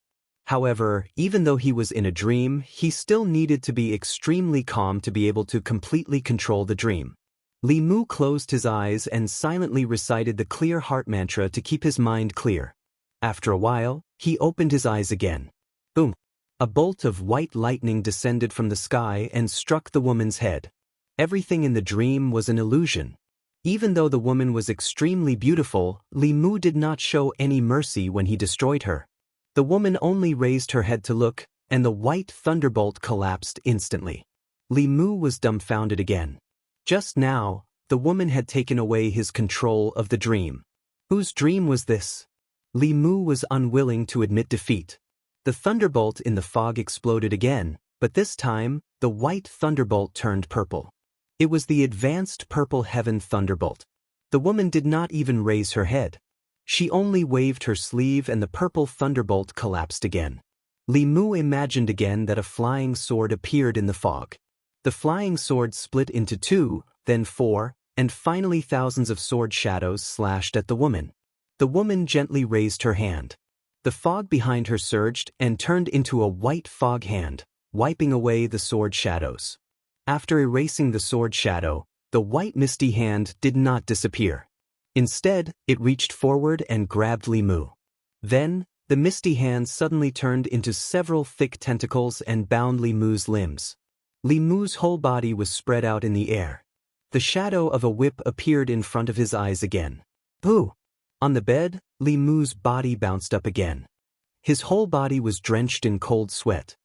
However, even though he was in a dream, he still needed to be extremely calm to be able to completely control the dream. Li Mu closed his eyes and silently recited the clear heart mantra to keep his mind clear. After a while, he opened his eyes again. Boom! A bolt of white lightning descended from the sky and struck the woman's head. Everything in the dream was an illusion. Even though the woman was extremely beautiful, Li Mu did not show any mercy when he destroyed her. The woman only raised her head to look, and the white thunderbolt collapsed instantly. Li Mu was dumbfounded again. Just now, the woman had taken away his control of the dream. Whose dream was this? Li Mu was unwilling to admit defeat. The thunderbolt in the fog exploded again, but this time, the white thunderbolt turned purple. It was the advanced purple heaven thunderbolt. The woman did not even raise her head. She only waved her sleeve and the purple thunderbolt collapsed again. Li Mu imagined again that a flying sword appeared in the fog. The flying sword split into 2, then 4, and finally thousands of sword shadows slashed at the woman. The woman gently raised her hand. The fog behind her surged and turned into a white fog hand, wiping away the sword shadows. After erasing the sword shadow, the white misty hand did not disappear. Instead, it reached forward and grabbed Li Mu. Then, the misty hand suddenly turned into several thick tentacles and bound Li Mu's limbs. Li Mu's whole body was spread out in the air. The shadow of a whip appeared in front of his eyes again. Boo! On the bed, Li Mu's body bounced up again. His whole body was drenched in cold sweat.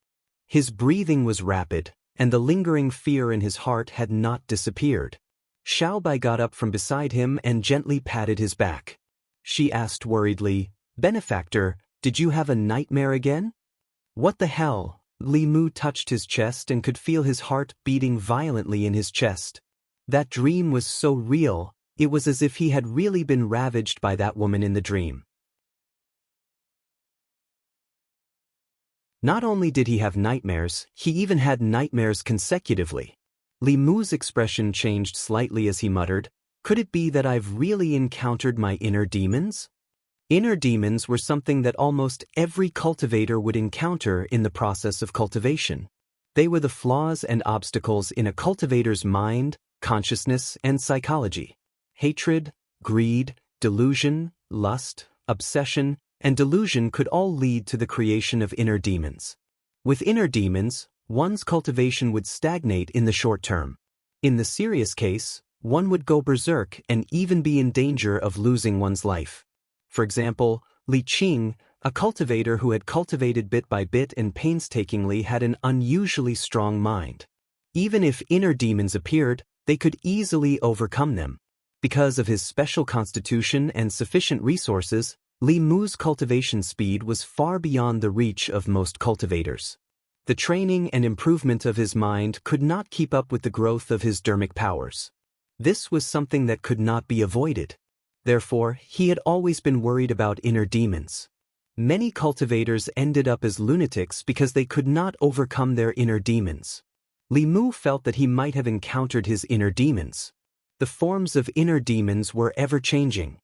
His breathing was rapid, and the lingering fear in his heart had not disappeared. Xiaobai got up from beside him and gently patted his back. She asked worriedly, "Benefactor, did you have a nightmare again?" "What the hell?" Li Mu touched his chest and could feel his heart beating violently in his chest. That dream was so real, it was as if he had really been ravaged by that woman in the dream. Not only did he have nightmares, he even had nightmares consecutively. Li Mu's expression changed slightly as he muttered, "Could it be that I've really encountered my inner demons?" Inner demons were something that almost every cultivator would encounter in the process of cultivation. They were the flaws and obstacles in a cultivator's mind, consciousness, and psychology. Hatred, greed, delusion, lust, obsession, and delusion could all lead to the creation of inner demons. With inner demons, one's cultivation would stagnate in the short term. In the serious case, one would go berserk and even be in danger of losing one's life. For example, Li Qing, a cultivator who had cultivated bit by bit and painstakingly, had an unusually strong mind. Even if inner demons appeared, they could easily overcome them. Because of his special constitution and sufficient resources, Li Mu's cultivation speed was far beyond the reach of most cultivators. The training and improvement of his mind could not keep up with the growth of his dermic powers. This was something that could not be avoided. Therefore, he had always been worried about inner demons. Many cultivators ended up as lunatics because they could not overcome their inner demons. Li Mu felt that he might have encountered his inner demons. The forms of inner demons were ever-changing.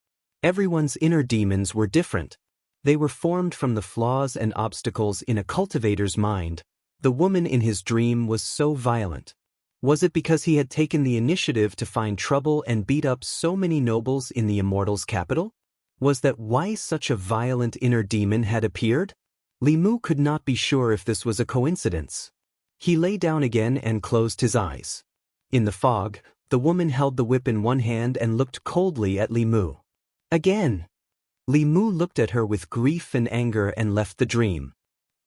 Everyone's inner demons were different. They were formed from the flaws and obstacles in a cultivator's mind. The woman in his dream was so violent. Was it because he had taken the initiative to find trouble and beat up so many nobles in the immortals' capital? Was that why such a violent inner demon had appeared? Li Mu could not be sure if this was a coincidence. He lay down again and closed his eyes. In the fog, the woman held the whip in one hand and looked coldly at Li Mu. Again! Li Mu looked at her with grief and anger and left the dream.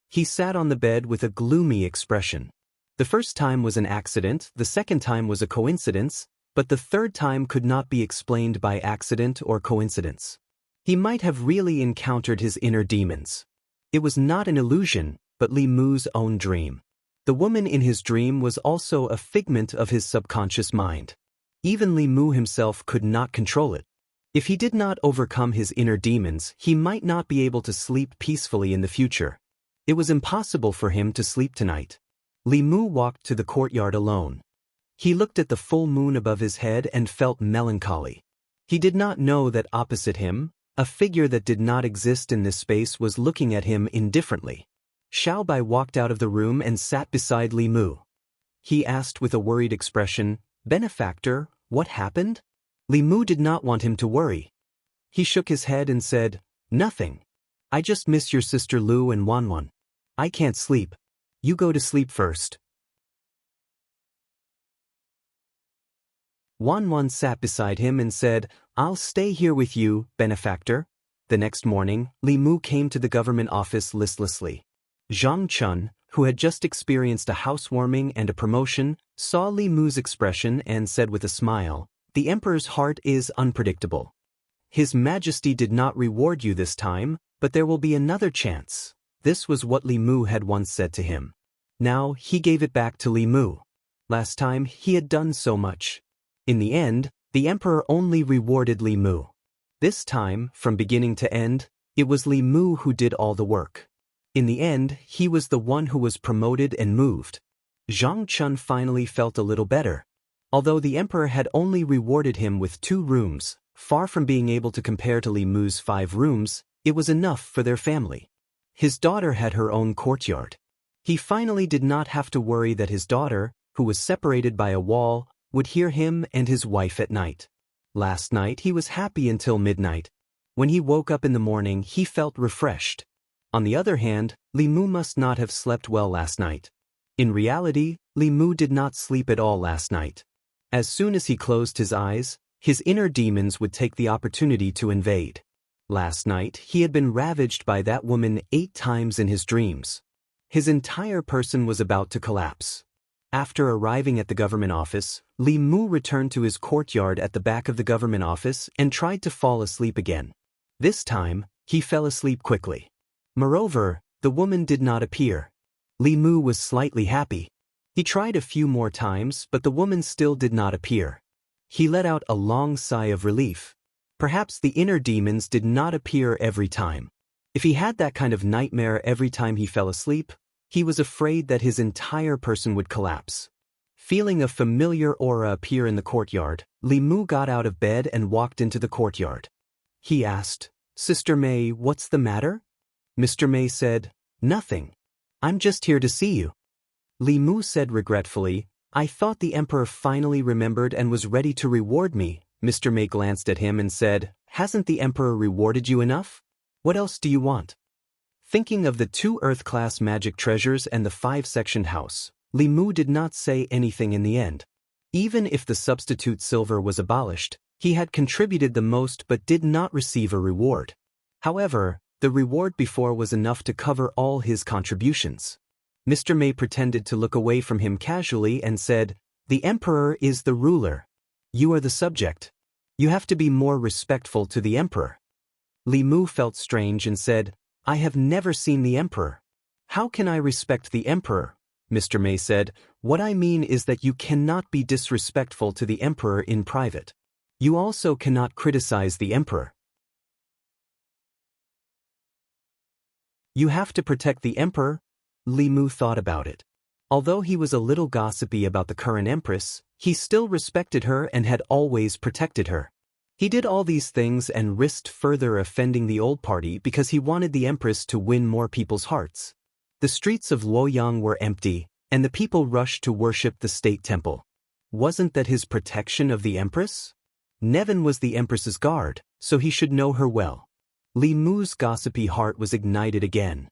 He sat on the bed with a gloomy expression. The first time was an accident, the second time was a coincidence, but the third time could not be explained by accident or coincidence. He might have really encountered his inner demons. It was not an illusion, but Li Mu's own dream. The woman in his dream was also a figment of his subconscious mind. Even Li Mu himself could not control it. If he did not overcome his inner demons, he might not be able to sleep peacefully in the future. It was impossible for him to sleep tonight. Li Mu walked to the courtyard alone. He looked at the full moon above his head and felt melancholy. He did not know that opposite him, a figure that did not exist in this space was looking at him indifferently. Xiao Bai walked out of the room and sat beside Li Mu. He asked with a worried expression, "Benefactor, what happened?" Li Mu did not want him to worry. He shook his head and said, "Nothing. I just miss your sister Lu and Wanwan. I can't sleep. You go to sleep first." Wanwan sat beside him and said, "I'll stay here with you, benefactor." The next morning, Li Mu came to the government office listlessly. Zhang Chun, who had just experienced a housewarming and a promotion, saw Li Mu's expression and said with a smile, "The emperor's heart is unpredictable. His Majesty did not reward you this time, but there will be another chance." This was what Li Mu had once said to him. Now he gave it back to Li Mu. Last time he had done so much. In the end, the emperor only rewarded Li Mu. This time, from beginning to end, it was Li Mu who did all the work. In the end, he was the one who was promoted and moved. Zhang Chun finally felt a little better. Although the emperor had only rewarded him with 2 rooms, far from being able to compare to Li Mu's 5 rooms, it was enough for their family. His daughter had her own courtyard. He finally did not have to worry that his daughter, who was separated by a wall, would hear him and his wife at night. Last night he was happy until midnight. When he woke up in the morning, he felt refreshed. On the other hand, Li Mu must not have slept well last night. In reality, Li Mu did not sleep at all last night. As soon as he closed his eyes, his inner demons would take the opportunity to invade. Last night, he had been ravaged by that woman 8 times in his dreams. His entire person was about to collapse. After arriving at the government office, Li Mu returned to his courtyard at the back of the government office and tried to fall asleep again. This time, he fell asleep quickly. Moreover, the woman did not appear. Li Mu was slightly happy. He tried a few more times, but the woman still did not appear. He let out a long sigh of relief. Perhaps the inner demons did not appear every time. If he had that kind of nightmare every time he fell asleep, he was afraid that his entire person would collapse. Feeling a familiar aura appear in the courtyard, Li Mu got out of bed and walked into the courtyard. He asked, "Sister May, what's the matter?" Mr. May said, "Nothing. I'm just here to see you." Li Mu said regretfully, "I thought the emperor finally remembered and was ready to reward me." Mr. May glanced at him and said, "Hasn't the emperor rewarded you enough? What else do you want?" Thinking of the 2 Earth-class magic treasures and the 5-sectioned house, Li Mu did not say anything in the end. Even if the substitute silver was abolished, he had contributed the most but did not receive a reward. However, the reward before was enough to cover all his contributions. Mr. May pretended to look away from him casually and said, "The emperor is the ruler. You are the subject. You have to be more respectful to the emperor." Li Mu felt strange and said, "I have never seen the emperor. How can I respect the emperor?" Mr. May said, "What I mean is that you cannot be disrespectful to the emperor in private. You also cannot criticize the emperor. You have to protect the emperor." Li Mu thought about it. Although he was a little gossipy about the current empress, he still respected her and had always protected her. He did all these things and risked further offending the old party because he wanted the empress to win more people's hearts. The streets of Luoyang were empty, and the people rushed to worship the state temple. Wasn't that his protection of the empress? Nevin was the empress's guard, so he should know her well. Li Mu's gossipy heart was ignited again.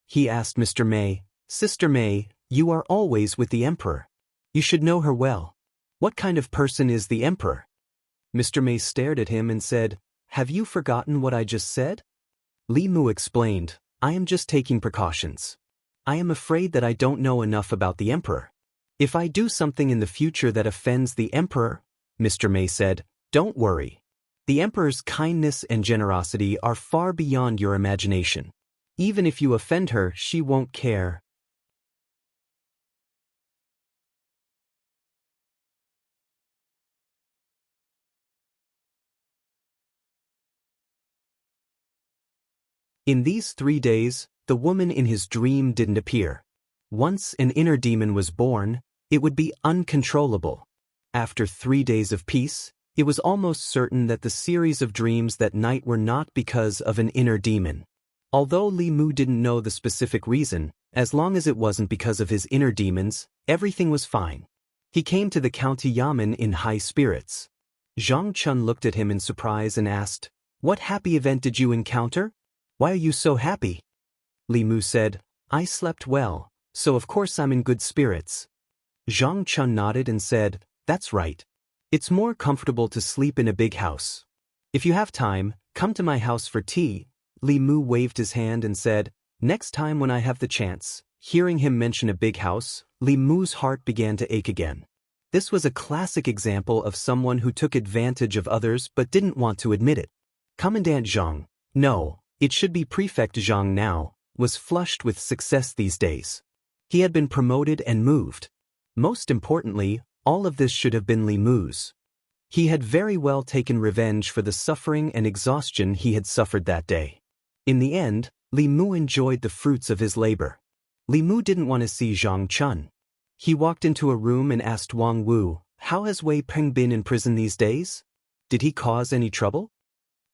He asked Mr. May, "Sister May, you are always with the emperor. You should know her well. What kind of person is the emperor?" Mr. May stared at him and said, "Have you forgotten what I just said?" Li Mu explained, "I am just taking precautions. I am afraid that I don't know enough about the emperor. If I do something in the future that offends the emperor," Mr. May said, "don't worry. The emperor's kindness and generosity are far beyond your imagination. Even if you offend her, she won't care." In these 3 days, the woman in his dream didn't appear. Once an inner demon was born, it would be uncontrollable. After 3 days of peace, it was almost certain that the series of dreams that night were not because of an inner demon. Although Li Mu didn't know the specific reason, as long as it wasn't because of his inner demons, everything was fine. He came to the county yamen in high spirits. Zhang Chun looked at him in surprise and asked, "What happy event did you encounter? Why are you so happy?" Li Mu said, "I slept well, so of course I'm in good spirits." Zhang Chun nodded and said, "That's right. It's more comfortable to sleep in a big house. If you have time, come to my house for tea." Li Mu waved his hand and said, "Next time when I have the chance." Hearing him mention a big house, Li Mu's heart began to ache again. This was a classic example of someone who took advantage of others but didn't want to admit it. Commandant Zhang, no, it should be Prefect Zhang now, was flushed with success these days. He had been promoted and moved. Most importantly, all of this should have been Li Mu's. He had very well taken revenge for the suffering and exhaustion he had suffered that day. In the end, Li Mu enjoyed the fruits of his labor. Li Mu didn't want to see Zhang Chun. He walked into a room and asked Wang Wu, "How has Wei Peng been in prison these days? Did he cause any trouble?"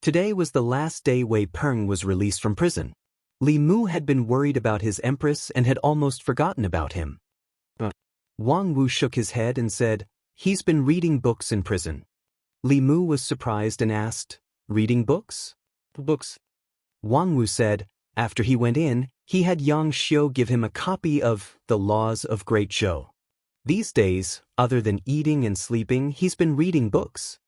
Today was the last day Wei Peng was released from prison. Li Mu had been worried about his empress and had almost forgotten about him. Wang Wu shook his head and said, "He's been reading books in prison." Li Mu was surprised and asked, "Reading books?" "Books." Wang Wu said, after he went in, he had Yang Xiu give him a copy of The Laws of Great Zhou. These days, other than eating and sleeping, he's been reading books.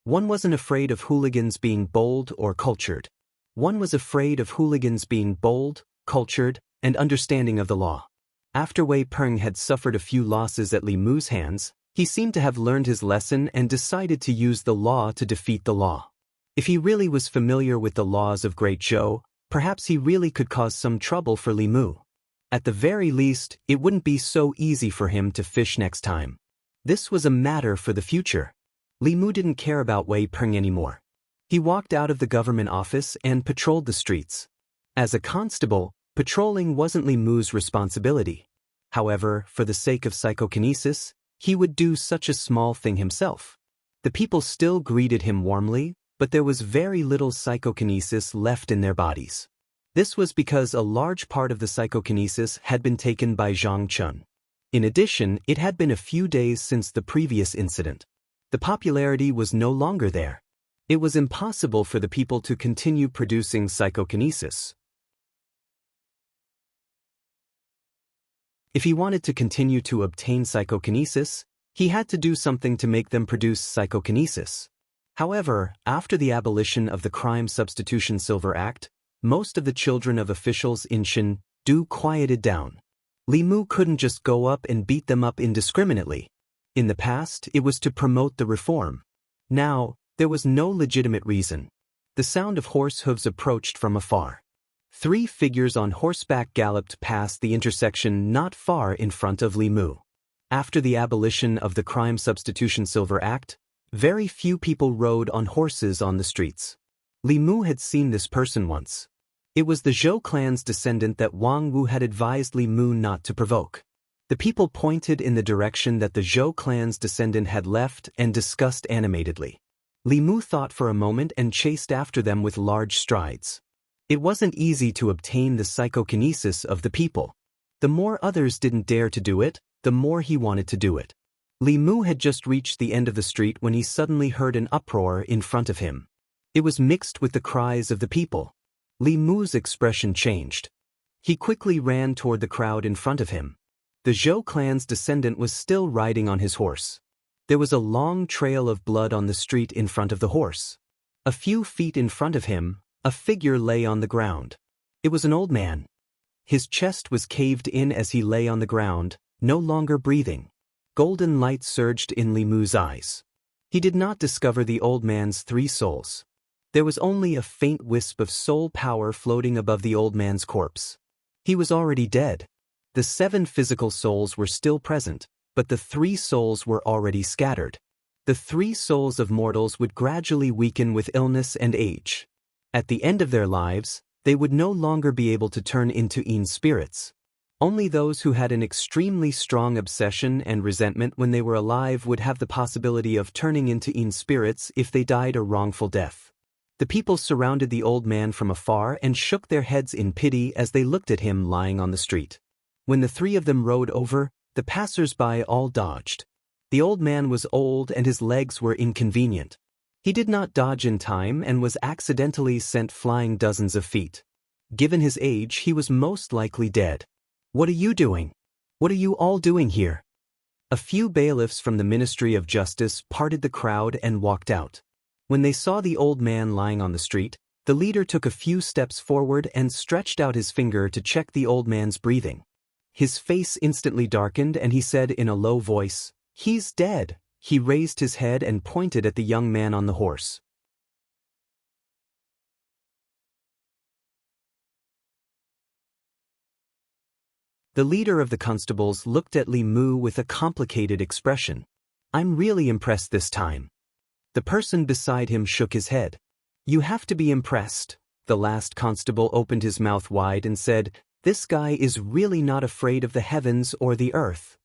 One wasn't afraid of hooligans being bold or cultured. One was afraid of hooligans being bold, cultured, and understanding of the law. After Wei Peng had suffered a few losses at Li Mu's hands, he seemed to have learned his lesson and decided to use the law to defeat the law. If he really was familiar with the laws of Great Zhou, perhaps he really could cause some trouble for Li Mu. At the very least, it wouldn't be so easy for him to fish next time. This was a matter for the future. Li Mu didn't care about Wei Peng anymore. He walked out of the government office and patrolled the streets. As a constable, patrolling wasn't Li Mu's responsibility. However, for the sake of psychokinesis, he would do such a small thing himself. The people still greeted him warmly, but there was very little psychokinesis left in their bodies. This was because a large part of the psychokinesis had been taken by Zhang Chun. In addition, it had been a few days since the previous incident. The popularity was no longer there. It was impossible for the people to continue producing psychokinesis. If he wanted to continue to obtain psychokinesis, he had to do something to make them produce psychokinesis. However, after the abolition of the Crime Substitution Silver Act, most of the children of officials in Shendu quieted down. Li Mu couldn't just go up and beat them up indiscriminately. In the past, it was to promote the reform. Now, there was no legitimate reason. The sound of horse hooves approached from afar. 3 figures on horseback galloped past the intersection not far in front of Li Mu. After the abolition of the Crime Substitution Silver Act, very few people rode on horses on the streets. Li Mu had seen this person once. It was the Zhou clan's descendant that Wang Wu had advised Li Mu not to provoke. The people pointed in the direction that the Zhou clan's descendant had left and discussed animatedly. Li Mu thought for a moment and chased after them with large strides. It wasn't easy to obtain the psychokinesis of the people. The more others didn't dare to do it, the more he wanted to do it. Li Mu had just reached the end of the street when he suddenly heard an uproar in front of him. It was mixed with the cries of the people. Li Mu's expression changed. He quickly ran toward the crowd in front of him. The Zhou clan's descendant was still riding on his horse. There was a long trail of blood on the street in front of the horse. A few feet in front of him, a figure lay on the ground. It was an old man. His chest was caved in as he lay on the ground, no longer breathing. Golden light surged in Li Mu's eyes. He did not discover the old man's 3 souls. There was only a faint wisp of soul power floating above the old man's corpse. He was already dead. The 7 physical souls were still present, but the 3 souls were already scattered. The 3 souls of mortals would gradually weaken with illness and age. At the end of their lives, they would no longer be able to turn into Yin spirits. Only those who had an extremely strong obsession and resentment when they were alive would have the possibility of turning into Yin spirits if they died a wrongful death. The people surrounded the old man from afar and shook their heads in pity as they looked at him lying on the street. When the 3 of them rode over, the passers-by all dodged. The old man was old and his legs were inconvenient. He did not dodge in time and was accidentally sent flying dozens of feet. Given his age, he was most likely dead. "What are you doing? What are you all doing here?" A few bailiffs from the Ministry of Justice parted the crowd and walked out. When they saw the old man lying on the street, the leader took a few steps forward and stretched out his finger to check the old man's breathing. His face instantly darkened and he said in a low voice, "He's dead." He raised his head and pointed at the young man on the horse. The leader of the constables looked at Li Mu with a complicated expression. "I'm really impressed this time." The person beside him shook his head. "You have to be impressed." The last constable opened his mouth wide and said, "This guy is really not afraid of the heavens or the earth."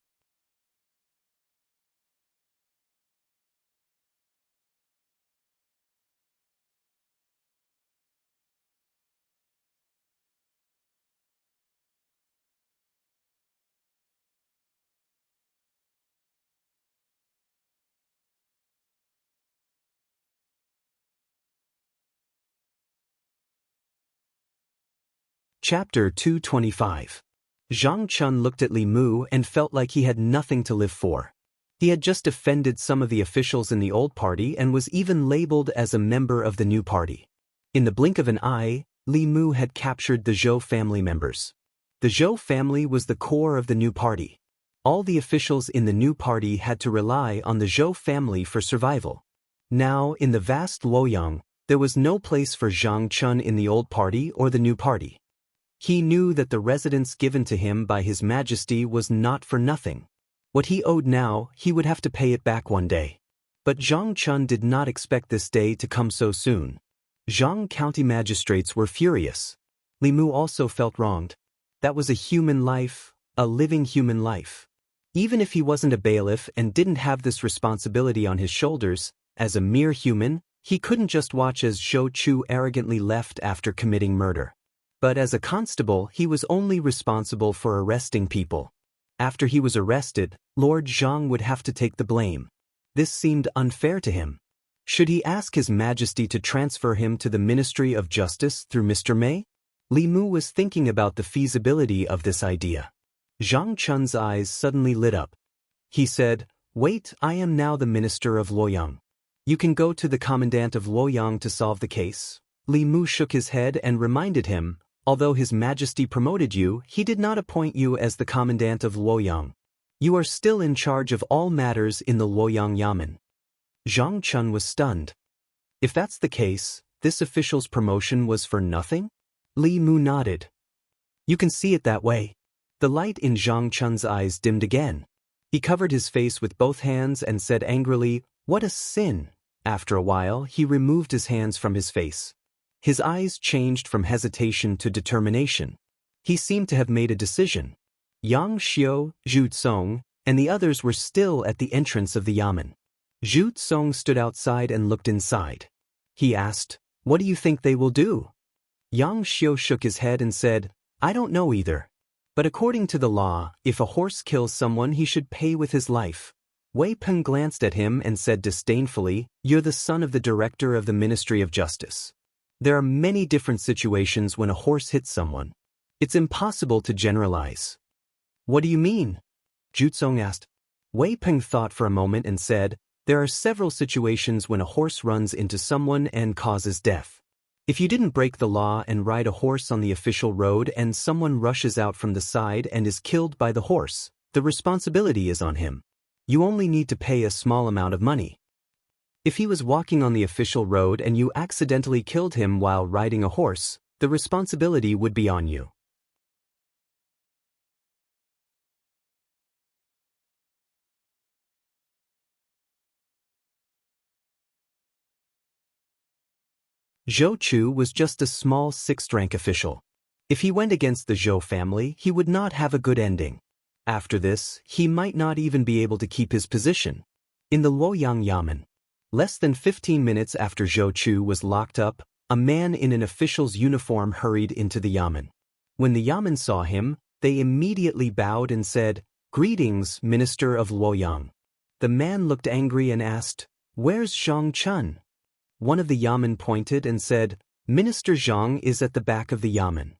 Chapter 225. Zhang Chun looked at Li Mu and felt like he had nothing to live for. He had just offended some of the officials in the old party and was even labeled as a member of the new party. In the blink of an eye, Li Mu had captured the Zhou family members. The Zhou family was the core of the new party. All the officials in the new party had to rely on the Zhou family for survival. Now, in the vast Luoyang, there was no place for Zhang Chun in the old party or the new party. He knew that the residence given to him by His Majesty was not for nothing. What he owed now, he would have to pay it back one day. But Zhang Chun did not expect this day to come so soon. Zhang County magistrates were furious. Li Mu also felt wronged. That was a human life, a living human life. Even if he wasn't a bailiff and didn't have this responsibility on his shoulders, as a mere human, he couldn't just watch as Zhou Chu arrogantly left after committing murder. But as a constable, he was only responsible for arresting people. After he was arrested, Lord Zhang would have to take the blame. This seemed unfair to him. Should he ask His Majesty to transfer him to the Ministry of Justice through Mr. Mei? Li Mu was thinking about the feasibility of this idea. Zhang Chun's eyes suddenly lit up. He said, "Wait, I am now the Minister of Luoyang. You can go to the Commandant of Luoyang to solve the case." Li Mu shook his head and reminded him, "Although His Majesty promoted you, he did not appoint you as the Commandant of Luoyang. You are still in charge of all matters in the Luoyang Yamen." Zhang Chun was stunned. If that's the case, this official's promotion was for nothing? Li Mu nodded. "You can see it that way." The light in Zhang Chun's eyes dimmed again. He covered his face with both hands and said angrily, "What a sin!" After a while, he removed his hands from his face. His eyes changed from hesitation to determination. He seemed to have made a decision. Yang Xiu, Zhu Tsong, and the others were still at the entrance of the yamen. Zhu Tsong stood outside and looked inside. He asked, "What do you think they will do?" Yang Xiu shook his head and said, "I don't know either. But according to the law, if a horse kills someone he should pay with his life." Wei Peng glanced at him and said disdainfully, "You're the son of the director of the Ministry of Justice. There are many different situations when a horse hits someone. It's impossible to generalize." "What do you mean?" Zhu Tsong asked. Wei Peng thought for a moment and said, "There are several situations when a horse runs into someone and causes death. If you didn't break the law and ride a horse on the official road and someone rushes out from the side and is killed by the horse, the responsibility is on him. You only need to pay a small amount of money. If he was walking on the official road and you accidentally killed him while riding a horse, the responsibility would be on you." Zhou Chu was just a small sixth-rank official. If he went against the Zhou family, he would not have a good ending. After this, he might not even be able to keep his position. In the Luoyang Yamen, less than 15 minutes after Zhou Chu was locked up, a man in an official's uniform hurried into the yamen. When the yamen saw him, they immediately bowed and said, "Greetings, Minister of Luoyang." The man looked angry and asked, "Where's Zhang Chun?" One of the yamen pointed and said, "Minister Zhang is at the back of the yamen."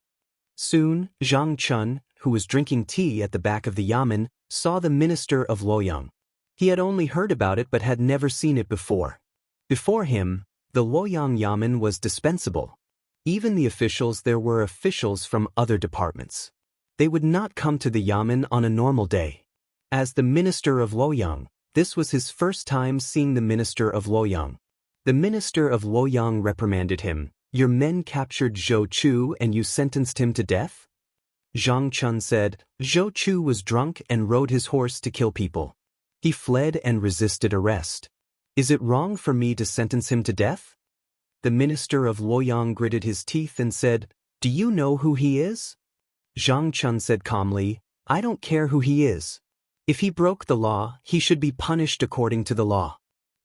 Soon, Zhang Chun, who was drinking tea at the back of the yamen, saw the minister of Luoyang. He had only heard about it but had never seen it before. Before him, the Luoyang yamen was dispensable. Even the officials there were officials from other departments. They would not come to the yamen on a normal day. As the minister of Luoyang, this was his first time seeing the minister of Luoyang. The minister of Luoyang reprimanded him, "Your men captured Zhou Chu and you sentenced him to death?" Zhang Chun said, "Zhou Chu was drunk and rode his horse to kill people. He fled and resisted arrest. Is it wrong for me to sentence him to death?" The minister of Luoyang gritted his teeth and said, "Do you know who he is?" Zhang Chun said calmly, "I don't care who he is. If he broke the law, he should be punished according to the law.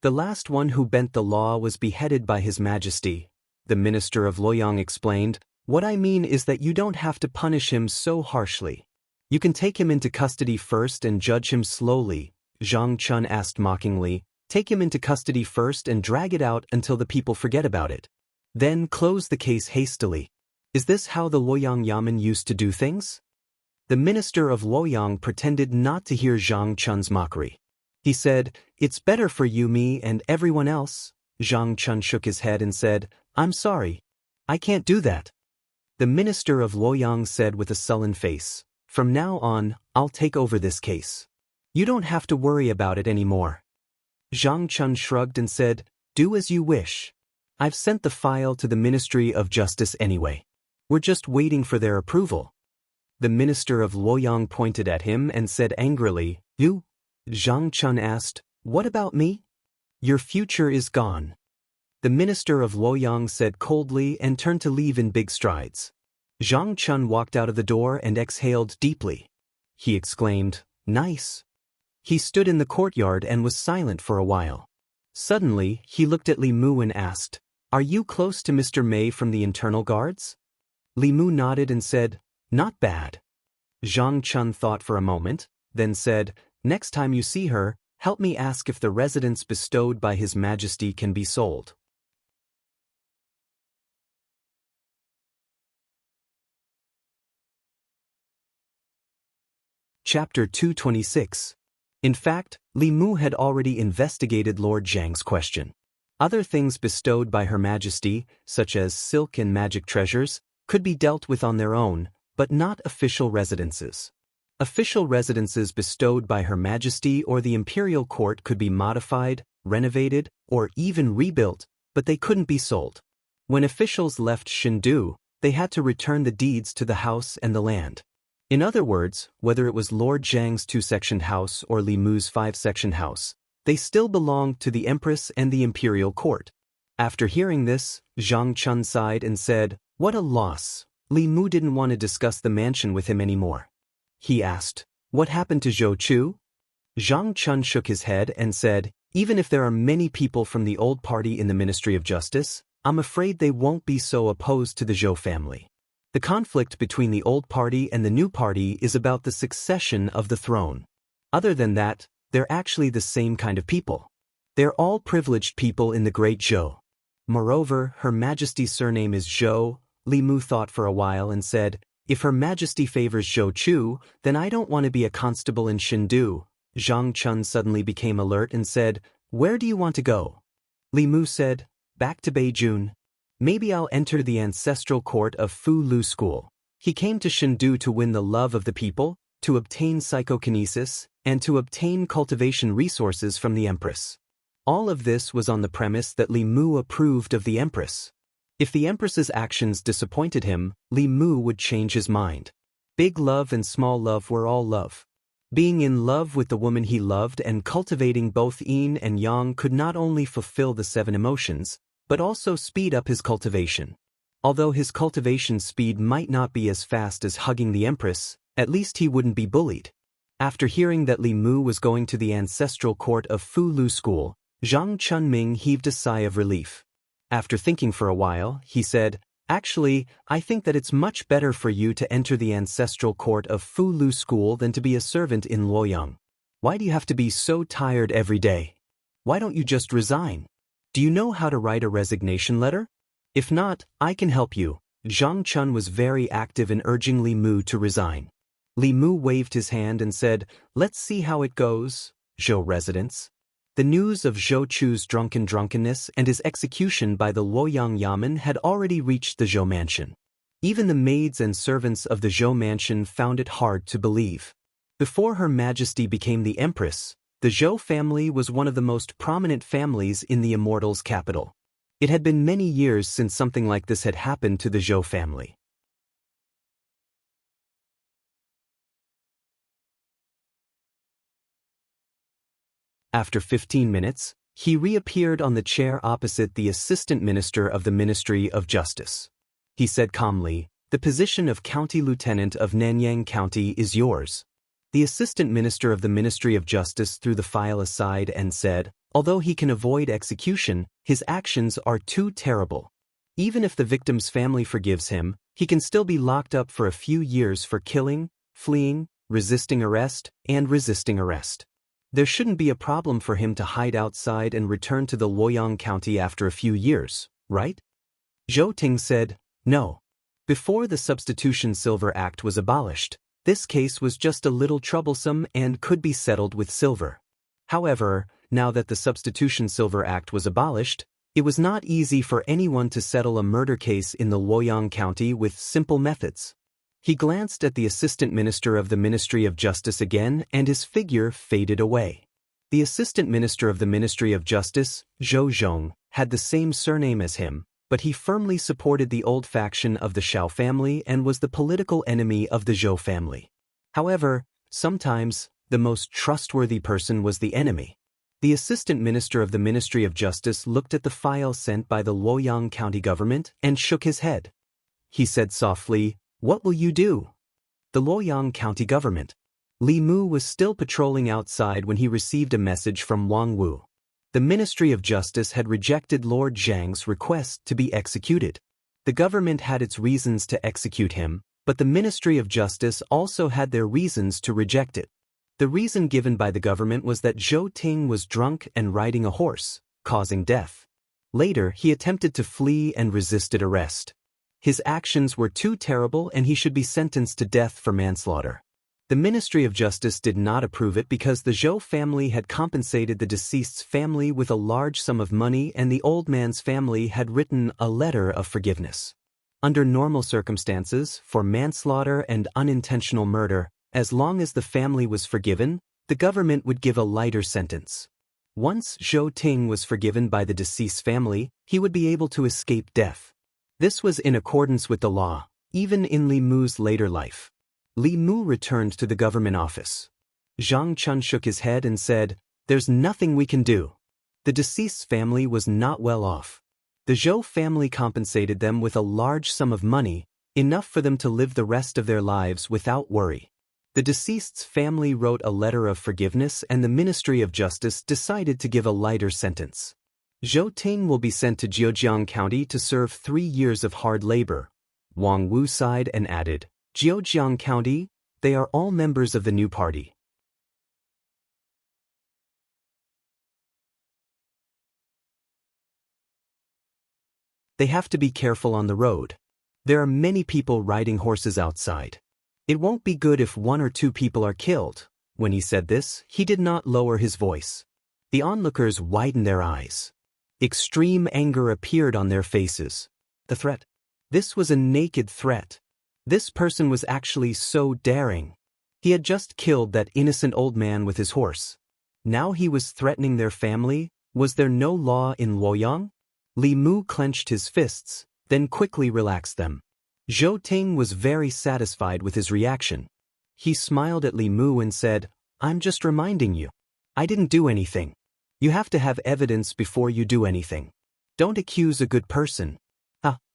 The last one who bent the law was beheaded by His Majesty." The minister of Luoyang explained, "What I mean is that you don't have to punish him so harshly. You can take him into custody first and judge him slowly." Zhang Chun asked mockingly, "Take him into custody first and drag it out until the people forget about it. Then close the case hastily. Is this how the Luoyang Yamen used to do things?" The minister of Luoyang pretended not to hear Zhang Chun's mockery. He said, "It's better for you, me, and everyone else." Zhang Chun shook his head and said, "I'm sorry. I can't do that." The minister of Luoyang said with a sullen face, "From now on, I'll take over this case. You don't have to worry about it anymore." Zhang Chun shrugged and said, "Do as you wish. I've sent the file to the Ministry of Justice anyway. We're just waiting for their approval." The minister of Luoyang pointed at him and said angrily, "You?" Zhang Chun asked, "What about me?" "Your future is gone." The minister of Luoyang said coldly and turned to leave in big strides. Zhang Chun walked out of the door and exhaled deeply. He exclaimed, "Nice." He stood in the courtyard and was silent for a while. Suddenly, he looked at Li Mu and asked, "Are you close to Mr. Mei from the internal guards?" Li Mu nodded and said, "Not bad." Zhang Chun thought for a moment, then said, "Next time you see her, help me ask if the residence bestowed by His Majesty can be sold." Chapter 226. In fact, Li Mu had already investigated Lord Zhang's question. Other things bestowed by Her Majesty, such as silk and magic treasures, could be dealt with on their own, but not official residences. Official residences bestowed by Her Majesty or the Imperial Court could be modified, renovated, or even rebuilt, but they couldn't be sold. When officials left Shindu, they had to return the deeds to the house and the land. In other words, whether it was Lord Zhang's 2-sectioned house or Li Mu's 5-sectioned house, they still belonged to the Empress and the Imperial Court. After hearing this, Zhang Chun sighed and said, "What a loss." Li Mu didn't want to discuss the mansion with him anymore. he asked. What happened to Zhou Chu? Zhang Chun shook his head and said, even if there are many people from the old party in the Ministry of Justice, I'm afraid they won't be so opposed to the Zhou family. The conflict between the old party and the new party is about the succession of the throne. Other than that, they're actually the same kind of people. They're all privileged people in the Great Zhou. Moreover, Her Majesty's surname is Zhou. Li Mu thought for a while and said, if Her Majesty favors Zhou Chu, then I don't want to be a constable in Shindu. Zhang Chun suddenly became alert and said, where do you want to go? Li Mu said, back to Beijing. Maybe I'll enter the ancestral court of Fu Lu School. He came to Shindu to win the love of the people, to obtain psychokinesis, and to obtain cultivation resources from the Empress. All of this was on the premise that Li Mu approved of the Empress. If the Empress's actions disappointed him, Li Mu would change his mind. Big love and small love were all love. Being in love with the woman he loved and cultivating both yin and yang could not only fulfill the 7 emotions, but also speed up his cultivation. Although his cultivation speed might not be as fast as hugging the Empress, at least he wouldn't be bullied. After hearing that Li Mu was going to the ancestral court of Fu Lu School, Zhang Chunming heaved a sigh of relief. After thinking for a while, he said, actually, I think that it's much better for you to enter the ancestral court of Fu Lu School than to be a servant in Luoyang. Why do you have to be so tired every day? Why don't you just resign? Do you know how to write a resignation letter? If not, I can help you. Zhang Chun was very active in urging Li Mu to resign. Li Mu waved his hand and said, let's see how it goes, Zhou residents. The news of Zhou Chu's drunkenness and his execution by the Luoyang Yamen had already reached the Zhou mansion. Even the maids and servants of the Zhou mansion found it hard to believe. Before Her Majesty became the Empress, the Zhou family was one of the most prominent families in the Immortals' capital. It had been many years since something like this had happened to the Zhou family. After 15 minutes, he reappeared on the chair opposite the Assistant Minister of the Ministry of Justice. He said calmly, the position of County Lieutenant of Nanyang County is yours. The Assistant Minister of the Ministry of Justice threw the file aside and said, although he can avoid execution, his actions are too terrible. Even if the victim's family forgives him, he can still be locked up for a few years for killing, fleeing, resisting arrest, and resisting arrest. There shouldn't be a problem for him to hide outside and return to the Luoyang County after a few years, right? Zhou Ting said, no. Before the Substitution Silver Act was abolished, this case was just a little troublesome and could be settled with silver. However, now that the Substitution Silver Act was abolished, it was not easy for anyone to settle a murder case in the Luoyang County with simple methods. He glanced at the Assistant Minister of the Ministry of Justice again and his figure faded away. The Assistant Minister of the Ministry of Justice, Zhou Zhong, had the same surname as him, but he firmly supported the old faction of the Shao family and was the political enemy of the Zhou family. However, sometimes, the most trustworthy person was the enemy. The Assistant Minister of the Ministry of Justice looked at the file sent by the Luoyang County government and shook his head. He said softly, what will you do? The Luoyang County government. Li Mu was still patrolling outside when he received a message from Wang Wu. The Ministry of Justice had rejected Lord Zhang's request to be executed. The government had its reasons to execute him, but the Ministry of Justice also had their reasons to reject it. The reason given by the government was that Zhou Ting was drunk and riding a horse, causing death. Later, he attempted to flee and resisted arrest. His actions were too terrible and he should be sentenced to death for manslaughter. The Ministry of Justice did not approve it because the Zhou family had compensated the deceased's family with a large sum of money and the old man's family had written a letter of forgiveness. Under normal circumstances, for manslaughter and unintentional murder, as long as the family was forgiven, the government would give a lighter sentence. Once Zhou Ting was forgiven by the deceased family, he would be able to escape death. This was in accordance with the law, even in Li Mu's later life. Li Mu returned to the government office. Zhang Chun shook his head and said, there's nothing we can do. The deceased's family was not well off. The Zhou family compensated them with a large sum of money, enough for them to live the rest of their lives without worry. The deceased's family wrote a letter of forgiveness and the Ministry of Justice decided to give a lighter sentence. Zhou Ting will be sent to Jiujiang County to serve 3 years of hard labor. Wang Wu sighed and added, Jiujiang County, they are all members of the new party. They have to be careful on the road. There are many people riding horses outside. It won't be good if 1 or 2 people are killed. When he said this, he did not lower his voice. The onlookers widened their eyes. Extreme anger appeared on their faces. The threat. This was a naked threat. This person was actually so daring. He had just killed that innocent old man with his horse. Now he was threatening their family. Was there no law in Luoyang? Li Mu clenched his fists, then quickly relaxed them. Zhou Ting was very satisfied with his reaction. He smiled at Li Mu and said, I'm just reminding you. I didn't do anything. You have to have evidence before you do anything. Don't accuse a good person.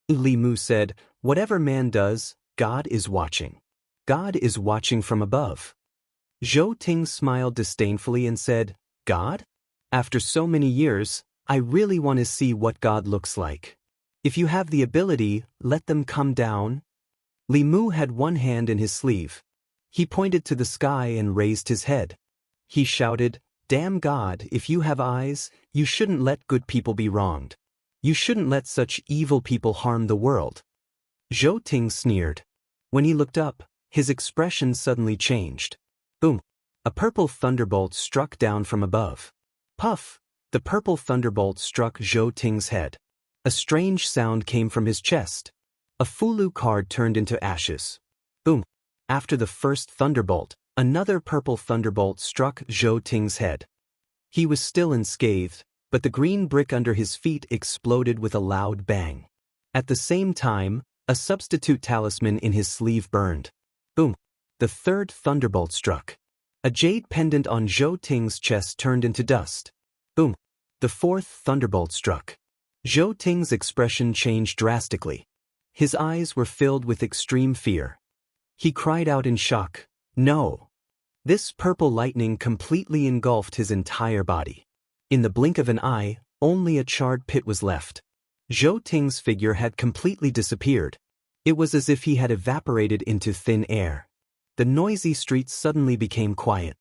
Li Mu said, whatever man does, God is watching. God is watching from above. Zhou Ting smiled disdainfully and said, God? After so many years, I really want to see what God looks like. If you have the ability, let them come down. Li Mu had one hand in his sleeve. He pointed to the sky and raised his head. He shouted, Damn God, if you have eyes, you shouldn't let good people be wronged. You shouldn't let such evil people harm the world. Zhou Ting sneered. When he looked up, his expression suddenly changed. Boom! A purple thunderbolt struck down from above. Puff! The purple thunderbolt struck Zhou Ting's head. A strange sound came from his chest. A Fulu card turned into ashes. Boom! After the first thunderbolt, another purple thunderbolt struck Zhou Ting's head. He was still unscathed, but the green brick under his feet exploded with a loud bang. At the same time, a substitute talisman in his sleeve burned. Boom! The third thunderbolt struck. A jade pendant on Zhou Ting's chest turned into dust. Boom! The fourth thunderbolt struck. Zhou Ting's expression changed drastically. His eyes were filled with extreme fear. He cried out in shock, No! This purple lightning completely engulfed his entire body. In the blink of an eye, only a charred pit was left. Zhou Ting's figure had completely disappeared. It was as if he had evaporated into thin air. The noisy streets suddenly became quiet.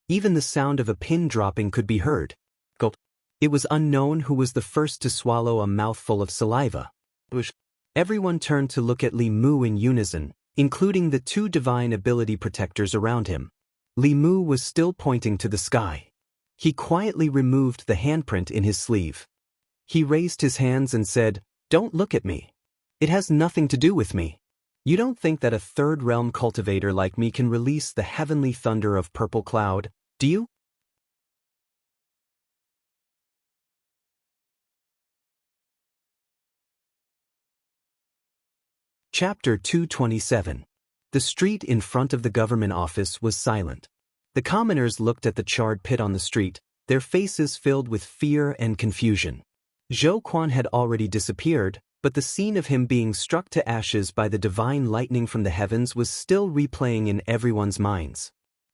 Even the sound of a pin dropping could be heard. Gulp. It was unknown who was the first to swallow a mouthful of saliva. Everyone turned to look at Li Mu in unison, including the 2 divine ability protectors around him. Li Mu was still pointing to the sky. He quietly removed the handprint in his sleeve. He raised his hands and said, Don't look at me. It has nothing to do with me. You don't think that a third realm cultivator like me can release the heavenly thunder of purple cloud, do you? Chapter 227. The street in front of the government office was silent. The commoners looked at the charred pit on the street, their faces filled with fear and confusion. Zhou Quan had already disappeared, but the scene of him being struck to ashes by the divine lightning from the heavens was still replaying in everyone's minds.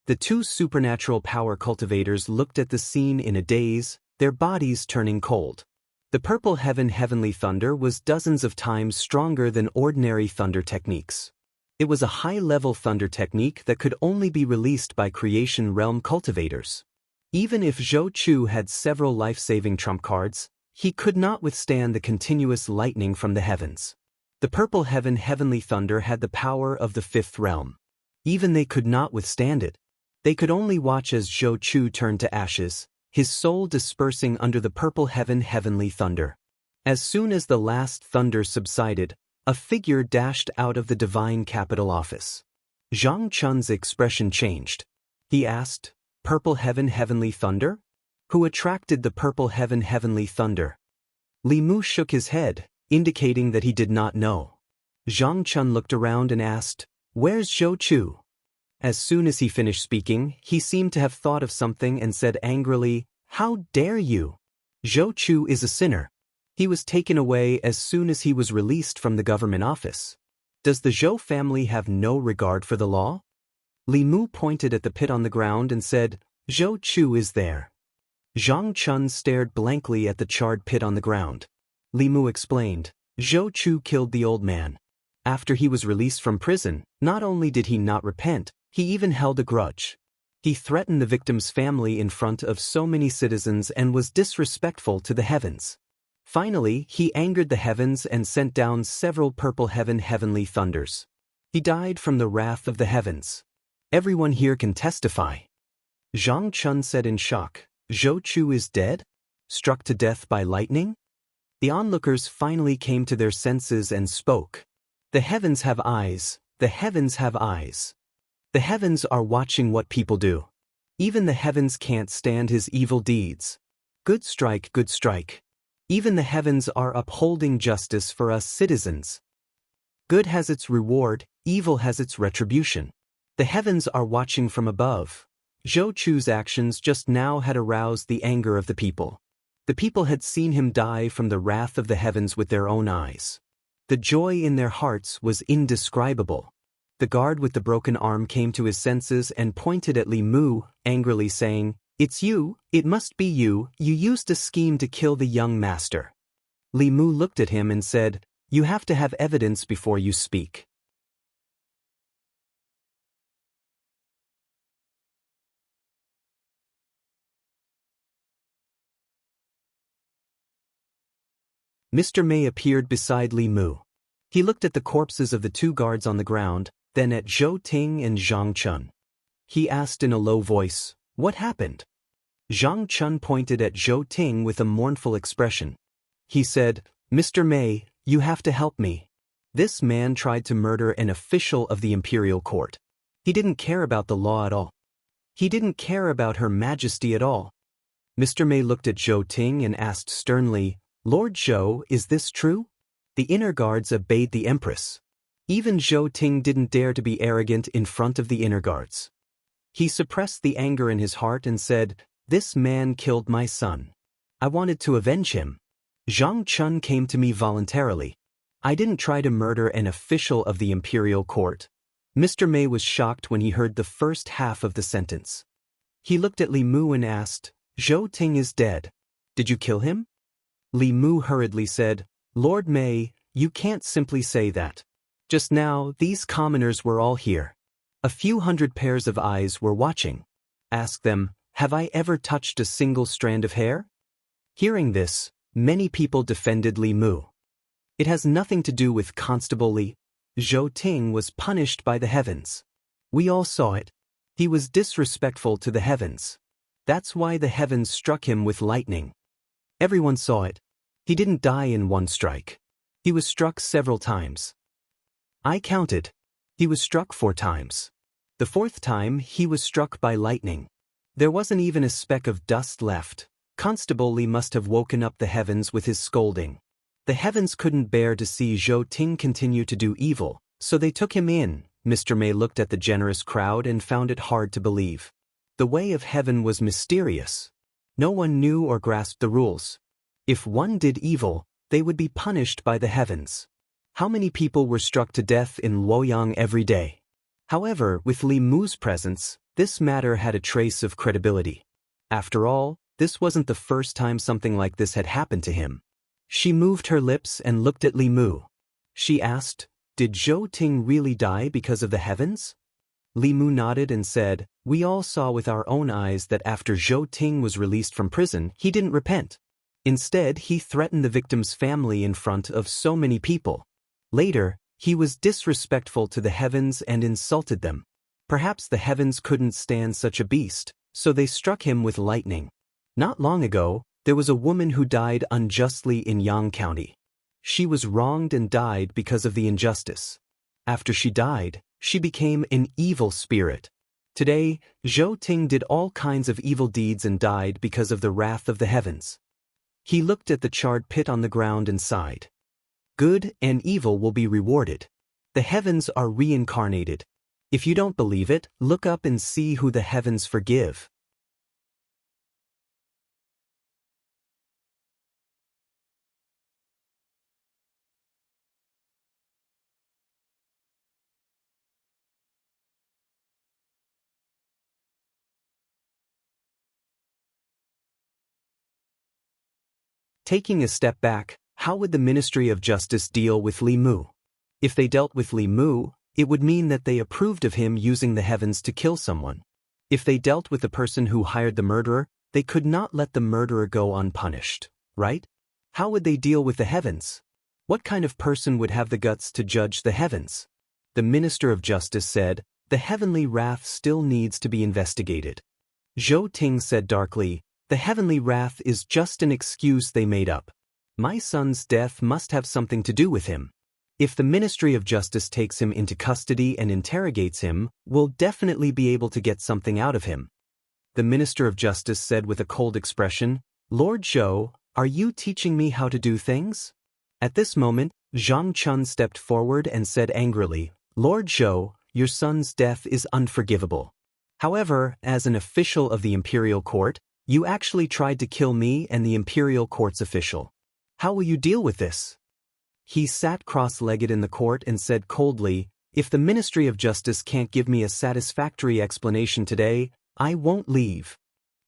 The 2 supernatural power cultivators looked at the scene in a daze, their bodies turning cold. The purple heavenly thunder was dozens of times stronger than ordinary thunder techniques. It was a high-level thunder technique that could only be released by creation realm cultivators. Even if Zhou Chu had several life-saving trump cards, he could not withstand the continuous lightning from the heavens. The purple heavenly thunder had the power of the 5th realm. Even they could not withstand it. They could only watch as Zhou Chu turned to ashes, his soul dispersing under the purple heavenly thunder. As soon as the last thunder subsided, a figure dashed out of the divine capital office. Zhang Chun's expression changed. He asked, Purple heavenly thunder? Who attracted the purple heavenly thunder? Li Mu shook his head, indicating that he did not know. Zhang Chun looked around and asked, Where's Zhou Chu? As soon as he finished speaking, he seemed to have thought of something and said angrily, How dare you? Zhou Chu is a sinner. He was taken away as soon as he was released from the government office. Does the Zhou family have no regard for the law? Li Mu pointed at the pit on the ground and said, "Zhou Chu is there." Zhang Chun stared blankly at the charred pit on the ground. Li Mu explained, "Zhou Chu killed the old man. After he was released from prison, not only did he not repent, he even held a grudge. He threatened the victim's family in front of so many citizens and was disrespectful to the heavens. Finally, he angered the heavens and sent down several purple heavenly thunders. He died from the wrath of the heavens. Everyone here can testify." Zhang Chun said in shock, "Zhou Chu is dead? Struck to death by lightning?" The onlookers finally came to their senses and spoke. "The heavens have eyes, the heavens have eyes. The heavens are watching what people do. Even the heavens can't stand his evil deeds. Good strike, good strike. Even the heavens are upholding justice for us citizens. Good has its reward, evil has its retribution. The heavens are watching from above." Zhou Chu's actions just now had aroused the anger of the people. The people had seen him die from the wrath of the heavens with their own eyes. The joy in their hearts was indescribable. The guard with the broken arm came to his senses and pointed at Li Mu, angrily saying, "It's you, it must be you, you used a scheme to kill the young master." Li Mu looked at him and said, "You have to have evidence before you speak." Mr. May appeared beside Li Mu. He looked at the corpses of the two guards on the ground, then at Zhou Ting and Zhang Chun. He asked in a low voice, "What happened?" Zhang Chun pointed at Zhou Ting with a mournful expression. He said, "Mr. May, you have to help me. This man tried to murder an official of the imperial court. He didn't care about the law at all. He didn't care about Her Majesty at all." Mr. May looked at Zhou Ting and asked sternly, "Lord Zhou, is this true?" The inner guards obeyed the empress. Even Zhou Ting didn't dare to be arrogant in front of the inner guards. He suppressed the anger in his heart and said, "This man killed my son. I wanted to avenge him. Zhang Chun came to me voluntarily. I didn't try to murder an official of the imperial court." Mr. May was shocked when he heard the first half of the sentence. He looked at Li Mu and asked, "Zhou Ting is dead. Did you kill him?" Li Mu hurriedly said, "Lord May, you can't simply say that. Just now, these commoners were all here. A few hundred pairs of eyes were watching. Ask them, have I ever touched a single strand of hair?" Hearing this, many people defended Li Mu. "It has nothing to do with Constable Li. Zhou Ting was punished by the heavens. We all saw it. He was disrespectful to the heavens. That's why the heavens struck him with lightning. Everyone saw it. He didn't die in one strike. He was struck several times. I counted. He was struck 4 times. The 4th time, he was struck by lightning. There wasn't even a speck of dust left. Constable Li must have woken up the heavens with his scolding. The heavens couldn't bear to see Zhou Ting continue to do evil, so they took him in." Mr. May looked at the generous crowd and found it hard to believe. The way of heaven was mysterious. No one knew or grasped the rules. If one did evil, they would be punished by the heavens. How many people were struck to death in Luoyang every day? However, with Li Mu's presence, this matter had a trace of credibility. After all, this wasn't the first time something like this had happened to him. She moved her lips and looked at Li Mu. She asked, "Did Zhou Ting really die because of the heavens?" Li Mu nodded and said, "We all saw with our own eyes that after Zhou Ting was released from prison, he didn't repent. Instead, he threatened the victim's family in front of so many people. Later, he was disrespectful to the heavens and insulted them. Perhaps the heavens couldn't stand such a beast, so they struck him with lightning. Not long ago, there was a woman who died unjustly in Yang County. She was wronged and died because of the injustice. After she died, she became an evil spirit. Today, Zhou Ting did all kinds of evil deeds and died because of the wrath of the heavens." He looked at the charred pit on the ground and sighed. "Good and evil will be rewarded. The heavens are reincarnated. If you don't believe it, look up and see who the heavens forgive." Taking a step back, how would the Ministry of Justice deal with Li Mu? If they dealt with Li Mu, it would mean that they approved of him using the heavens to kill someone. If they dealt with the person who hired the murderer, they could not let the murderer go unpunished, right? How would they deal with the heavens? What kind of person would have the guts to judge the heavens? The Minister of Justice said, "The heavenly wrath still needs to be investigated." Zhou Ting said darkly, "The heavenly wrath is just an excuse they made up. My son's death must have something to do with him. If the Ministry of Justice takes him into custody and interrogates him, we'll definitely be able to get something out of him." The Minister of Justice said with a cold expression, "Lord Zhou, are you teaching me how to do things?" At this moment, Zhang Chun stepped forward and said angrily, "Lord Zhou, your son's death is unforgivable. However, as an official of the Imperial Court, you actually tried to kill me and the Imperial Court's official. How will you deal with this?" He sat cross-legged in the court and said coldly, "If the Ministry of Justice can't give me a satisfactory explanation today, I won't leave."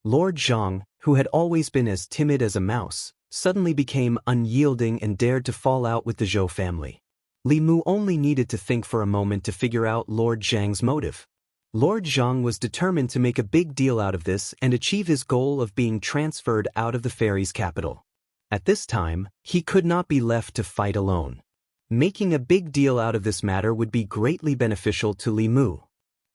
Lord Zhang, who had always been as timid as a mouse, suddenly became unyielding and dared to fall out with the Zhou family. Li Mu only needed to think for a moment to figure out Lord Zhang's motive. Lord Zhang was determined to make a big deal out of this and achieve his goal of being transferred out of the fairies' capital. At this time, he could not be left to fight alone. Making a big deal out of this matter would be greatly beneficial to Li Mu.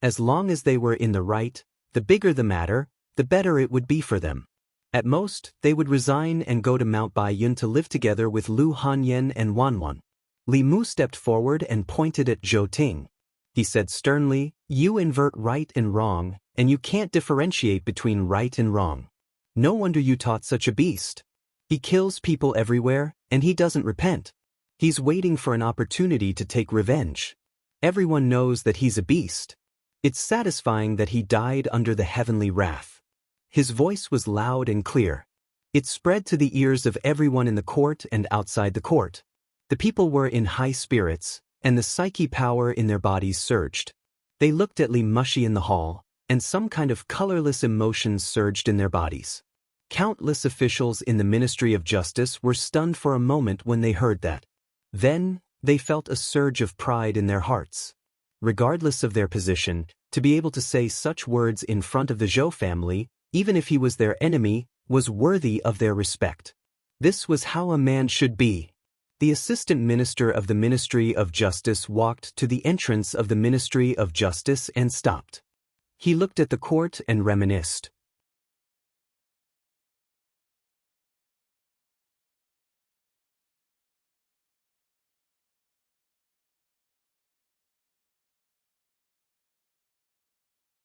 As long as they were in the right, the bigger the matter, the better it would be for them. At most, they would resign and go to Mount Baiyun to live together with Lu Hanyan and Wanwan. Li Mu stepped forward and pointed at Zhou Ting. He said sternly, "You invert right and wrong, and you can't differentiate between right and wrong. No wonder you taught such a beast. He kills people everywhere, and he doesn't repent. He's waiting for an opportunity to take revenge. Everyone knows that he's a beast. It's satisfying that he died under the heavenly wrath." His voice was loud and clear. It spread to the ears of everyone in the court and outside the court. The people were in high spirits, and the psyche power in their bodies surged. They looked at Li Mushi in the hall, and some kind of colorless emotions surged in their bodies. Countless officials in the Ministry of Justice were stunned for a moment when they heard that. Then, they felt a surge of pride in their hearts. Regardless of their position, to be able to say such words in front of the Zhou family, even if he was their enemy, was worthy of their respect. This was how a man should be. The Assistant Minister of the Ministry of Justice walked to the entrance of the Ministry of Justice and stopped. He looked at the court and reminisced,